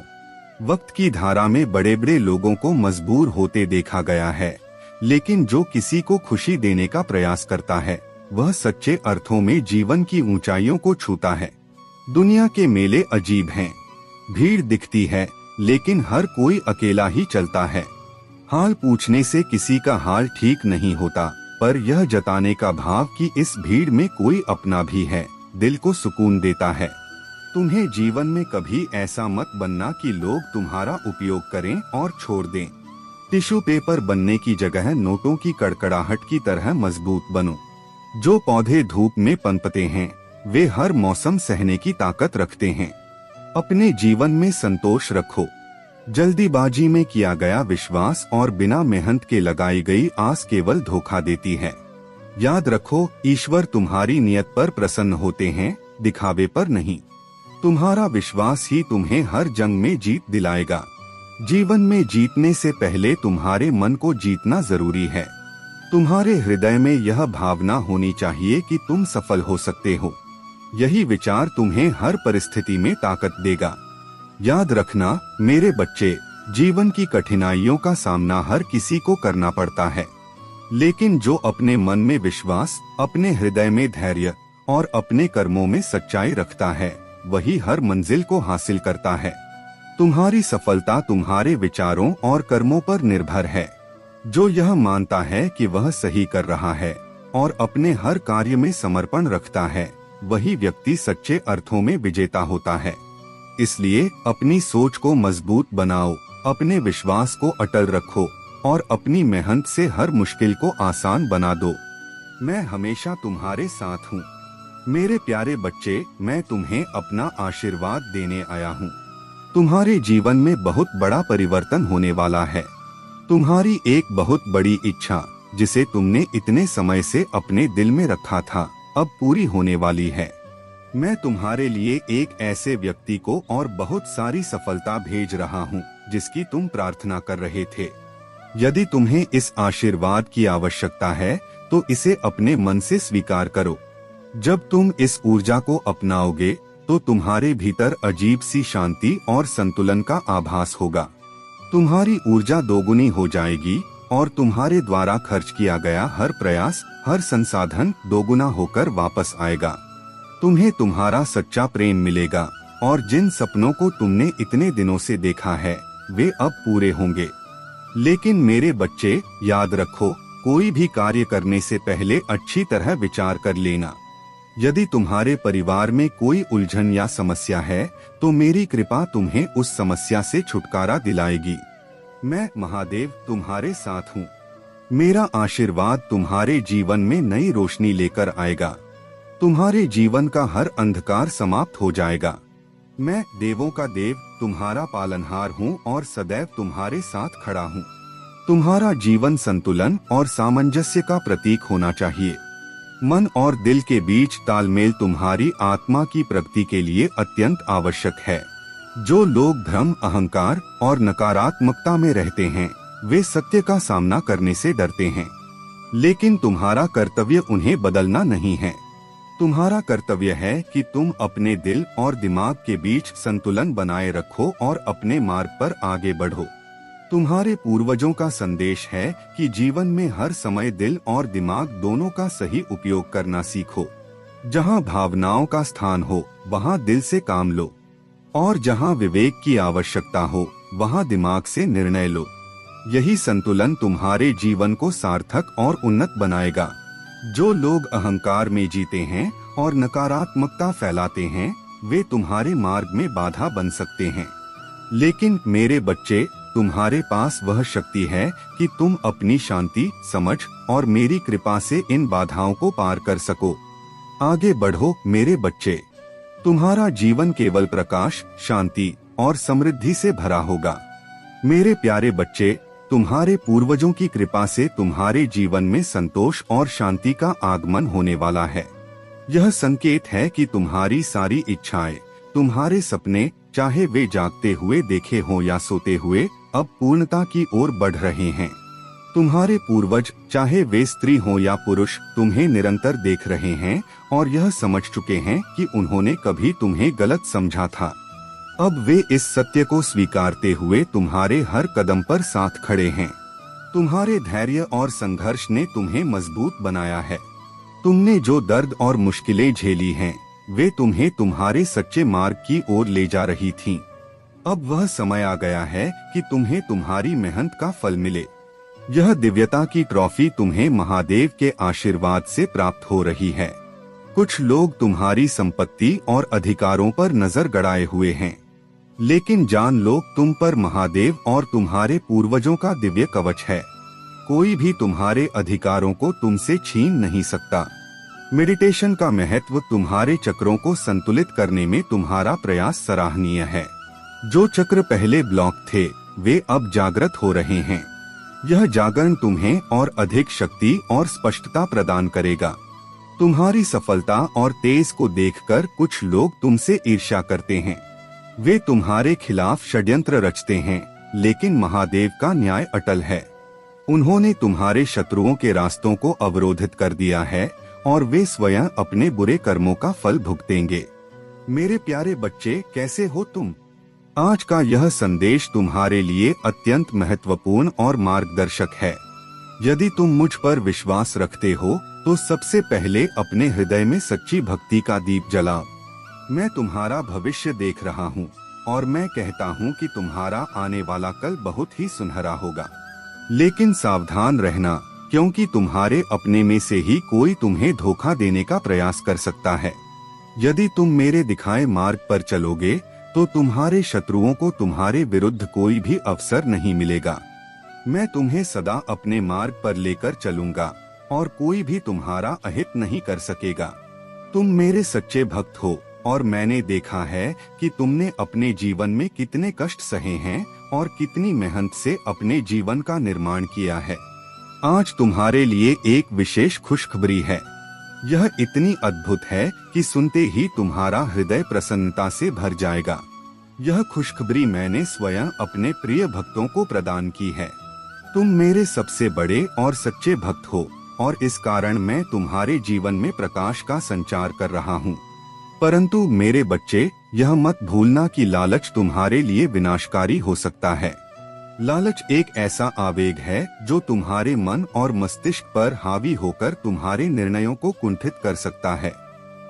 वक्त की धारा में बड़े बड़े लोगों को मजबूर होते देखा गया है, लेकिन जो किसी को खुशी देने का प्रयास करता है वह सच्चे अर्थों में जीवन की ऊंचाइयों को छूता है। दुनिया के मेले अजीब हैं। भीड़ दिखती है लेकिन हर कोई अकेला ही चलता है। हाल पूछने से किसी का हाल ठीक नहीं होता, पर यह जताने का भाव कि इस भीड़ में कोई अपना भी है, दिल को सुकून देता है। तुम्हें जीवन में कभी ऐसा मत बनना कि लोग तुम्हारा उपयोग करें और छोड़ दें। टिश्यू पेपर बनने की जगह नोटों की कड़कड़ाहट की तरह मजबूत बनो। जो पौधे धूप में पनपते हैं वे हर मौसम सहने की ताकत रखते हैं। अपने जीवन में संतोष रखो। जल्दीबाजी में किया गया विश्वास और बिना मेहनत के लगाई गई आस केवल धोखा देती है। याद रखो, ईश्वर तुम्हारी नियत पर प्रसन्न होते हैं, दिखावे पर नहीं। तुम्हारा विश्वास ही तुम्हें हर जंग में जीत दिलाएगा। जीवन में जीतने से पहले तुम्हारे मन को जीतना जरूरी है। तुम्हारे हृदय में यह भावना होनी चाहिए कि तुम सफल हो सकते हो। यही विचार तुम्हें हर परिस्थिति में ताकत देगा। याद रखना मेरे बच्चे, जीवन की कठिनाइयों का सामना हर किसी को करना पड़ता है, लेकिन जो अपने मन में विश्वास, अपने हृदय में धैर्य और अपने कर्मों में सच्चाई रखता है वही हर मंजिल को हासिल करता है। तुम्हारी सफलता तुम्हारे विचारों और कर्मों पर निर्भर है। जो यह मानता है कि वह सही कर रहा है और अपने हर कार्य में समर्पण रखता है वही व्यक्ति सच्चे अर्थों में विजेता होता है। इसलिए अपनी सोच को मजबूत बनाओ, अपने विश्वास को अटल रखो और अपनी मेहनत से हर मुश्किल को आसान बना दो। मैं हमेशा तुम्हारे साथ हूँ। मेरे प्यारे बच्चे, मैं तुम्हें अपना आशीर्वाद देने आया हूँ। तुम्हारे जीवन में बहुत बड़ा परिवर्तन होने वाला है। तुम्हारी एक बहुत बड़ी इच्छा जिसे तुमने इतने समय से अपने दिल में रखा था अब पूरी होने वाली है। मैं तुम्हारे लिए एक ऐसे व्यक्ति को और बहुत सारी सफलता भेज रहा हूँ जिसकी तुम प्रार्थना कर रहे थे। यदि तुम्हें इस आशीर्वाद की आवश्यकता है तो इसे अपने मन से स्वीकार करो। जब तुम इस ऊर्जा को अपनाओगे तो तुम्हारे भीतर अजीब सी शांति और संतुलन का आभास होगा। तुम्हारी ऊर्जा दोगुनी हो जाएगी और तुम्हारे द्वारा खर्च किया गया हर प्रयास, हर संसाधन दोगुना होकर वापस आएगा। तुम्हें तुम्हारा सच्चा प्रेम मिलेगा और जिन सपनों को तुमने इतने दिनों से देखा है वे अब पूरे होंगे। लेकिन मेरे बच्चे, याद रखो, कोई भी कार्य करने से पहले अच्छी तरह विचार कर लेना। यदि तुम्हारे परिवार में कोई उलझन या समस्या है तो मेरी कृपा तुम्हें उस समस्या से छुटकारा दिलाएगी। मैं महादेव तुम्हारे साथ हूँ। मेरा आशीर्वाद तुम्हारे जीवन में नई रोशनी लेकर आएगा। तुम्हारे जीवन का हर अंधकार समाप्त हो जाएगा। मैं देवों का देव, तुम्हारा पालनहार हूँ और सदैव तुम्हारे साथ खड़ा हूँ। तुम्हारा जीवन संतुलन और सामंजस्य का प्रतीक होना चाहिए। मन और दिल के बीच तालमेल तुम्हारी आत्मा की प्रगति के लिए अत्यंत आवश्यक है। जो लोग भ्रम, अहंकार और नकारात्मकता में रहते हैं वे सत्य का सामना करने से डरते हैं, लेकिन तुम्हारा कर्तव्य उन्हें बदलना नहीं है। तुम्हारा कर्तव्य है कि तुम अपने दिल और दिमाग के बीच संतुलन बनाए रखो और अपने मार्ग पर आगे बढ़ो। तुम्हारे पूर्वजों का संदेश है कि जीवन में हर समय दिल और दिमाग दोनों का सही उपयोग करना सीखो। जहां भावनाओं का स्थान हो वहां दिल से काम लो और जहां विवेक की आवश्यकता हो वहां दिमाग से निर्णय लो। यही संतुलन तुम्हारे जीवन को सार्थक और उन्नत बनाएगा। जो लोग अहंकार में जीते हैं और नकारात्मकता फैलाते हैं वे तुम्हारे मार्ग में बाधा बन सकते हैं, लेकिन मेरे बच्चे, तुम्हारे पास वह शक्ति है कि तुम अपनी शांति, समझ और मेरी कृपा से इन बाधाओं को पार कर सको। आगे बढ़ो मेरे बच्चे। तुम्हारा जीवन केवल प्रकाश, शांति और समृद्धि से भरा होगा। मेरे प्यारे बच्चे, तुम्हारे पूर्वजों की कृपा से तुम्हारे जीवन में संतोष और शांति का आगमन होने वाला है। यह संकेत है कि तुम्हारी सारी इच्छाएं, तुम्हारे सपने, चाहे वे जागते हुए देखे हों या सोते हुए, अब पूर्णता की ओर बढ़ रहे हैं। तुम्हारे पूर्वज, चाहे वे स्त्री हो या पुरुष, तुम्हें निरंतर देख रहे हैं और यह समझ चुके हैं कि उन्होंने कभी तुम्हें गलत समझा था। अब वे इस सत्य को स्वीकारते हुए तुम्हारे हर कदम पर साथ खड़े हैं। तुम्हारे धैर्य और संघर्ष ने तुम्हें मजबूत बनाया है। तुमने जो दर्द और मुश्किलें झेली हैं, वे तुम्हें तुम्हारे सच्चे मार्ग की ओर ले जा रही थीं। अब वह समय आ गया है कि तुम्हें तुम्हारी मेहनत का फल मिले। यह दिव्यता की ट्रॉफी तुम्हें महादेव के आशीर्वाद से प्राप्त हो रही है। कुछ लोग तुम्हारी संपत्ति और अधिकारों पर नजर गड़ाए हुए हैं, लेकिन जान लो, तुम पर महादेव और तुम्हारे पूर्वजों का दिव्य कवच है। कोई भी तुम्हारे अधिकारों को तुमसे छीन नहीं सकता। मेडिटेशन का महत्व तुम्हारे चक्रों को संतुलित करने में तुम्हारा प्रयास सराहनीय है। जो चक्र पहले ब्लॉक थे, वे अब जागृत हो रहे हैं। यह जागरण तुम्हें और अधिक शक्ति और स्पष्टता प्रदान करेगा। तुम्हारी सफलता और तेज को देखकर कुछ लोग तुमसे ईर्ष्या करते हैं। वे तुम्हारे खिलाफ षड्यंत्र रचते हैं, लेकिन महादेव का न्याय अटल है। उन्होंने तुम्हारे शत्रुओं के रास्तों को अवरोधित कर दिया है और वे स्वयं अपने बुरे कर्मों का फल भुगतेंगे। मेरे प्यारे बच्चे, कैसे हो तुम? आज का यह संदेश तुम्हारे लिए अत्यंत महत्वपूर्ण और मार्गदर्शक है। यदि तुम मुझ पर विश्वास रखते हो, तो सबसे पहले अपने हृदय में सच्ची भक्ति का दीप जलाओ। मैं तुम्हारा भविष्य देख रहा हूँ और मैं कहता हूँ कि तुम्हारा आने वाला कल बहुत ही सुनहरा होगा। लेकिन सावधान रहना, क्योंकि तुम्हारे अपने में से ही कोई तुम्हें धोखा देने का प्रयास कर सकता है। यदि तुम मेरे दिखाए मार्ग पर चलोगे, तो तुम्हारे शत्रुओं को तुम्हारे विरुद्ध कोई भी अवसर नहीं मिलेगा। मैं तुम्हें सदा अपने मार्ग पर लेकर चलूंगा और कोई भी तुम्हारा अहित नहीं कर सकेगा। तुम मेरे सच्चे भक्त हो और मैंने देखा है कि तुमने अपने जीवन में कितने कष्ट सहे हैं और कितनी मेहनत से अपने जीवन का निर्माण किया है। आज तुम्हारे लिए एक विशेष खुशखबरी है। यह इतनी अद्भुत है कि सुनते ही तुम्हारा हृदय प्रसन्नता से भर जाएगा। यह खुशखबरी मैंने स्वयं अपने प्रिय भक्तों को प्रदान की है। तुम मेरे सबसे बड़े और सच्चे भक्त हो और इस कारण मैं तुम्हारे जीवन में प्रकाश का संचार कर रहा हूँ। परंतु मेरे बच्चे, यह मत भूलना कि लालच तुम्हारे लिए विनाशकारी हो सकता है। लालच एक ऐसा आवेग है जो तुम्हारे मन और मस्तिष्क पर हावी होकर तुम्हारे निर्णयों को कुंठित कर सकता है।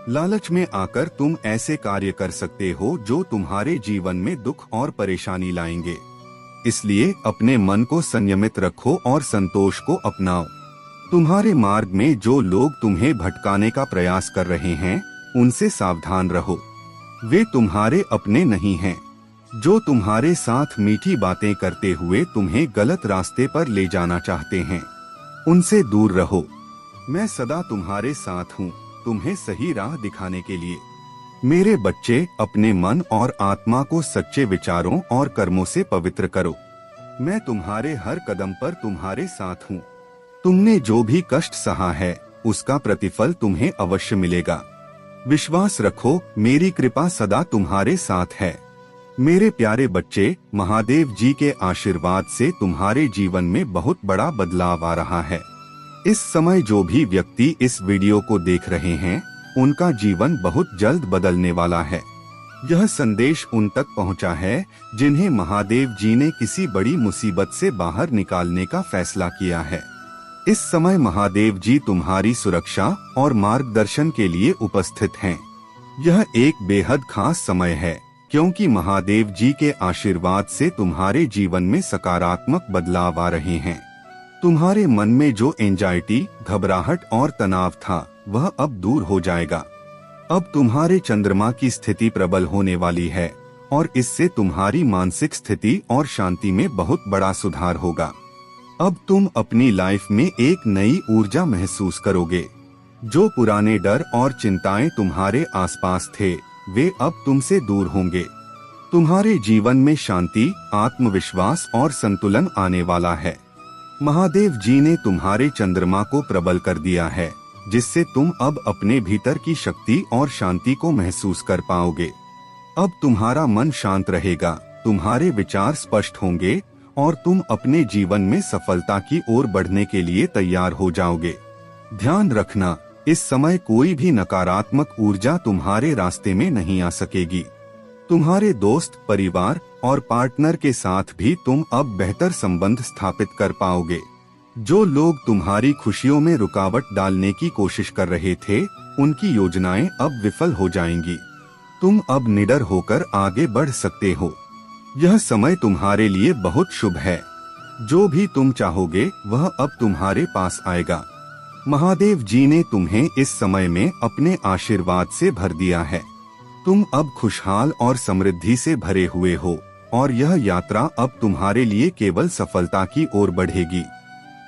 लालच में आकर तुम ऐसे कार्य कर सकते हो जो तुम्हारे जीवन में दुख और परेशानी लाएंगे। इसलिए अपने मन को संयमित रखो और संतोष को अपनाओ। तुम्हारे मार्ग में जो लोग तुम्हें भटकाने का प्रयास कर रहे हैं, उनसे सावधान रहो। वे तुम्हारे अपने नहीं हैं। जो तुम्हारे साथ मीठी बातें करते हुए तुम्हें गलत रास्ते पर ले जाना चाहते हैं, उनसे दूर रहो। मैं सदा तुम्हारे साथ हूँ, तुम्हें सही राह दिखाने के लिए। मेरे बच्चे, अपने मन और आत्मा को सच्चे विचारों और कर्मों से पवित्र करो। मैं तुम्हारे हर कदम पर तुम्हारे साथ हूँ। तुमने जो भी कष्ट सहा है, उसका प्रतिफल तुम्हें अवश्य मिलेगा। विश्वास रखो, मेरी कृपा सदा तुम्हारे साथ है। मेरे प्यारे बच्चे, महादेव जी के आशीर्वाद से तुम्हारे जीवन में बहुत बड़ा बदलाव आ रहा है। इस समय जो भी व्यक्ति इस वीडियो को देख रहे हैं, उनका जीवन बहुत जल्द बदलने वाला है। यह संदेश उन तक पहुंचा है जिन्हें महादेव जी ने किसी बड़ी मुसीबत से बाहर निकालने का फैसला किया है। इस समय महादेव जी तुम्हारी सुरक्षा और मार्गदर्शन के लिए उपस्थित हैं। यह एक बेहद खास समय है, क्योंकि महादेव जी के आशीर्वाद से तुम्हारे जीवन में सकारात्मक बदलाव आ रहे हैं। तुम्हारे मन में जो एंजाइटी, घबराहट और तनाव था, वह अब दूर हो जाएगा। अब तुम्हारे चंद्रमा की स्थिति प्रबल होने वाली है और इससे तुम्हारी मानसिक स्थिति और शांति में बहुत बड़ा सुधार होगा। अब तुम अपनी लाइफ में एक नई ऊर्जा महसूस करोगे। जो पुराने डर और चिंताएं तुम्हारे आसपास थे, वे अब तुमसे दूर होंगे। तुम्हारे जीवन में शांति, आत्मविश्वास और संतुलन आने वाला है। महादेव जी ने तुम्हारे चंद्रमा को प्रबल कर दिया है, जिससे तुम अब अपने भीतर की शक्ति और शांति को महसूस कर पाओगे। अब तुम्हारा मन शांत रहेगा, तुम्हारे विचार स्पष्ट होंगे और तुम अपने जीवन में सफलता की ओर बढ़ने के लिए तैयार हो जाओगे। ध्यान रखना, इस समय कोई भी नकारात्मक ऊर्जा तुम्हारे रास्ते में नहीं आ सकेगी। तुम्हारे दोस्त, परिवार और पार्टनर के साथ भी तुम अब बेहतर संबंध स्थापित कर पाओगे। जो लोग तुम्हारी खुशियों में रुकावट डालने की कोशिश कर रहे थे, उनकी योजनाएं अब विफल हो जाएंगी। तुम अब निडर होकर आगे बढ़ सकते हो। यह समय तुम्हारे लिए बहुत शुभ है। जो भी तुम चाहोगे वह अब तुम्हारे पास आएगा। महादेव जी ने तुम्हें इस समय में अपने आशीर्वाद से भर दिया है। तुम अब खुशहाल और समृद्धि से भरे हुए हो और यह यात्रा अब तुम्हारे लिए केवल सफलता की ओर बढ़ेगी।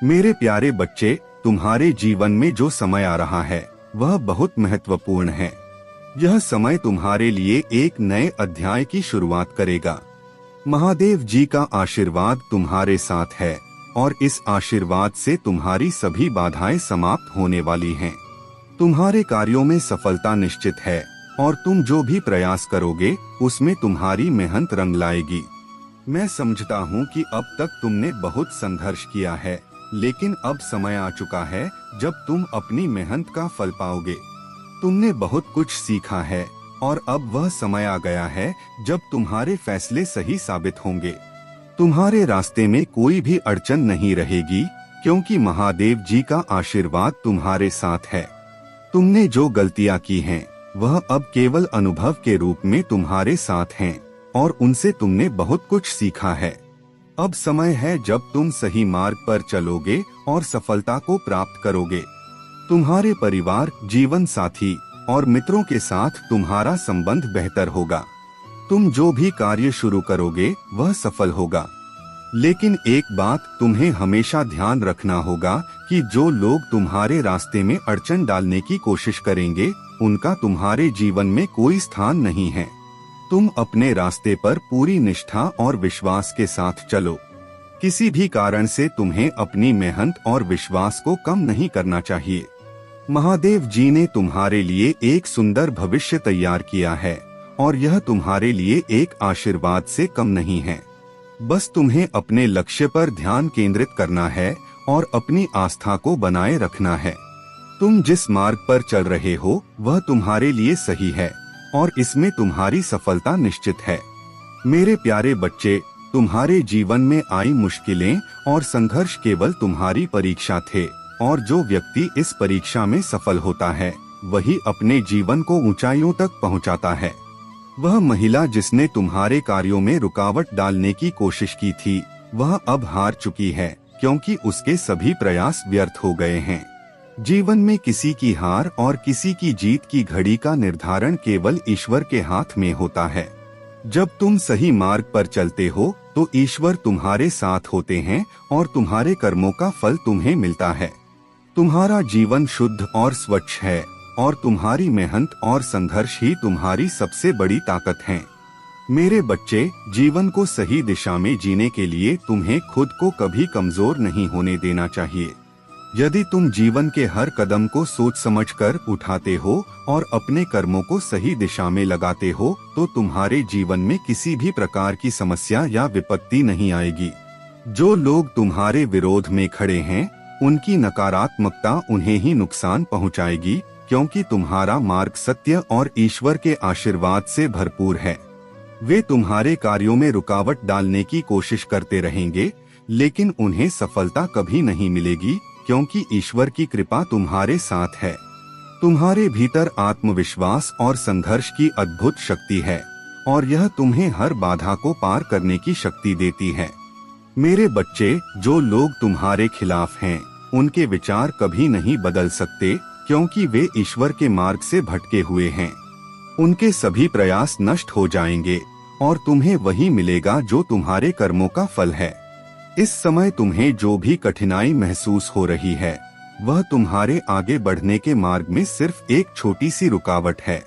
मेरे प्यारे बच्चे, तुम्हारे जीवन में जो समय आ रहा है वह बहुत महत्वपूर्ण है। यह समय तुम्हारे लिए एक नए अध्याय की शुरुआत करेगा। महादेव जी का आशीर्वाद तुम्हारे साथ है और इस आशीर्वाद से तुम्हारी सभी बाधाएं समाप्त होने वाली हैं। तुम्हारे कार्यों में सफलता निश्चित है और तुम जो भी प्रयास करोगे उसमें तुम्हारी मेहनत रंग लाएगी। मैं समझता हूँ कि अब तक तुमने बहुत संघर्ष किया है, लेकिन अब समय आ चुका है जब तुम अपनी मेहनत का फल पाओगे। तुमने बहुत कुछ सीखा है और अब वह समय आ गया है जब तुम्हारे फैसले सही साबित होंगे। तुम्हारे रास्ते में कोई भी अड़चन नहीं रहेगी, क्योंकि महादेव जी का आशीर्वाद तुम्हारे साथ है। तुमने जो गलतियाँ की हैं, वह अब केवल अनुभव के रूप में तुम्हारे साथ हैं और उनसे तुमने बहुत कुछ सीखा है। अब समय है जब तुम सही मार्ग पर चलोगे और सफलता को प्राप्त करोगे। तुम्हारे परिवार, जीवन साथी और मित्रों के साथ तुम्हारा संबंध बेहतर होगा। तुम जो भी कार्य शुरू करोगे वह सफल होगा। लेकिन एक बात तुम्हें हमेशा ध्यान रखना होगा कि जो लोग तुम्हारे रास्ते में अड़चन डालने की कोशिश करेंगे, उनका तुम्हारे जीवन में कोई स्थान नहीं है। तुम अपने रास्ते पर पूरी निष्ठा और विश्वास के साथ चलो। किसी भी कारण से तुम्हें अपनी मेहनत और विश्वास को कम नहीं करना चाहिए। महादेव जी ने तुम्हारे लिए एक सुंदर भविष्य तैयार किया है और यह तुम्हारे लिए एक आशीर्वाद से कम नहीं है। बस तुम्हें अपने लक्ष्य पर ध्यान केंद्रित करना है और अपनी आस्था को बनाए रखना है। तुम जिस मार्ग पर चल रहे हो वह तुम्हारे लिए सही है और इसमें तुम्हारी सफलता निश्चित है। मेरे प्यारे बच्चे, तुम्हारे जीवन में आई मुश्किलें और संघर्ष केवल तुम्हारी परीक्षा थे और जो व्यक्ति इस परीक्षा में सफल होता है वही अपने जीवन को ऊंचाइयों तक पहुंचाता है। वह महिला जिसने तुम्हारे कार्यों में रुकावट डालने की कोशिश की थी, वह अब हार चुकी है, क्योंकि उसके सभी प्रयास व्यर्थ हो गए हैं। जीवन में किसी की हार और किसी की जीत की घड़ी का निर्धारण केवल ईश्वर के हाथ में होता है। जब तुम सही मार्ग पर चलते हो तो ईश्वर तुम्हारे साथ होते हैं और तुम्हारे कर्मों का फल तुम्हें मिलता है। तुम्हारा जीवन शुद्ध और स्वच्छ है और तुम्हारी मेहनत और संघर्ष ही तुम्हारी सबसे बड़ी ताकत है। मेरे बच्चे, जीवन को सही दिशा में जीने के लिए तुम्हें खुद को कभी कमजोर नहीं होने देना चाहिए। यदि तुम जीवन के हर कदम को सोच समझकर उठाते हो और अपने कर्मों को सही दिशा में लगाते हो, तो तुम्हारे जीवन में किसी भी प्रकार की समस्या या विपत्ति नहीं आएगी। जो लोग तुम्हारे विरोध में खड़े हैं, उनकी नकारात्मकता उन्हें ही नुकसान पहुंचाएगी, क्योंकि तुम्हारा मार्ग सत्य और ईश्वर के आशीर्वाद से भरपूर है। वे तुम्हारे कार्यों में रुकावट डालने की कोशिश करते रहेंगे, लेकिन उन्हें सफलता कभी नहीं मिलेगी, क्योंकि ईश्वर की कृपा तुम्हारे साथ है। तुम्हारे भीतर आत्मविश्वास और संघर्ष की अद्भुत शक्ति है और यह तुम्हें हर बाधा को पार करने की शक्ति देती है। मेरे बच्चे, जो लोग तुम्हारे खिलाफ हैं, उनके विचार कभी नहीं बदल सकते, क्योंकि वे ईश्वर के मार्ग से भटके हुए हैं। उनके सभी प्रयास नष्ट हो जाएंगे और तुम्हें वही मिलेगा जो तुम्हारे कर्मों का फल है। इस समय तुम्हें जो भी कठिनाई महसूस हो रही है, वह तुम्हारे आगे बढ़ने के मार्ग में सिर्फ एक छोटी सी रुकावट है।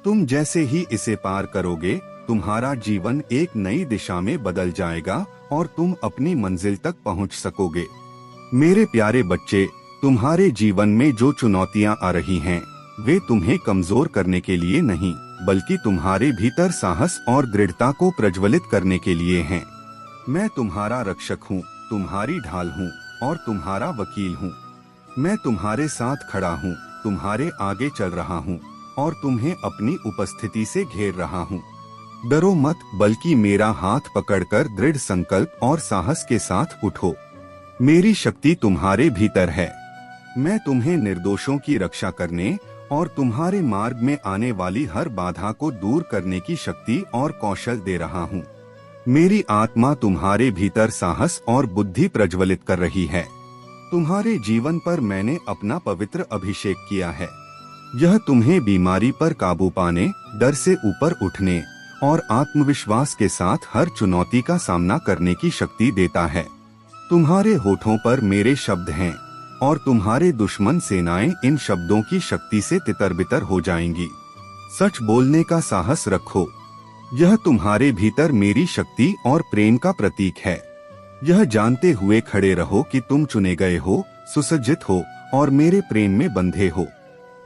तुम जैसे ही इसे पार करोगे, तुम्हारा जीवन एक नई दिशा में बदल जाएगा और तुम अपनी मंजिल तक पहुंच सकोगे। मेरे प्यारे बच्चे, तुम्हारे जीवन में जो चुनौतियां आ रही हैं, वे तुम्हें कमजोर करने के लिए नहीं, बल्कि तुम्हारे भीतर साहस और दृढ़ता को प्रज्वलित करने के लिए हैं। मैं तुम्हारा रक्षक हूँ, तुम्हारी ढाल हूँ और तुम्हारा वकील हूँ। मैं तुम्हारे साथ खड़ा हूँ, तुम्हारे आगे चल रहा हूँ और तुम्हें अपनी उपस्थिति से घेर रहा हूँ। डरो मत, बल्कि मेरा हाथ पकड़कर दृढ़ संकल्प और साहस के साथ उठो। मेरी शक्ति तुम्हारे भीतर है। मैं तुम्हें निर्दोषों की रक्षा करने और तुम्हारे मार्ग में आने वाली हर बाधा को दूर करने की शक्ति और कौशल दे रहा हूँ। मेरी आत्मा तुम्हारे भीतर साहस और बुद्धि प्रज्वलित कर रही है। तुम्हारे जीवन पर मैंने अपना पवित्र अभिषेक किया है। यह तुम्हें बीमारी पर काबू पाने, डर से ऊपर उठने और आत्मविश्वास के साथ हर चुनौती का सामना करने की शक्ति देता है। तुम्हारे होठों पर मेरे शब्द हैं और तुम्हारे दुश्मन सेनाएं इन शब्दों की शक्ति से तितर-बितर हो जाएंगी। सच बोलने का साहस रखो। यह तुम्हारे भीतर मेरी शक्ति और प्रेम का प्रतीक है। यह जानते हुए खड़े रहो कि तुम चुने गए हो, सुसज्जित हो और मेरे प्रेम में बंधे हो।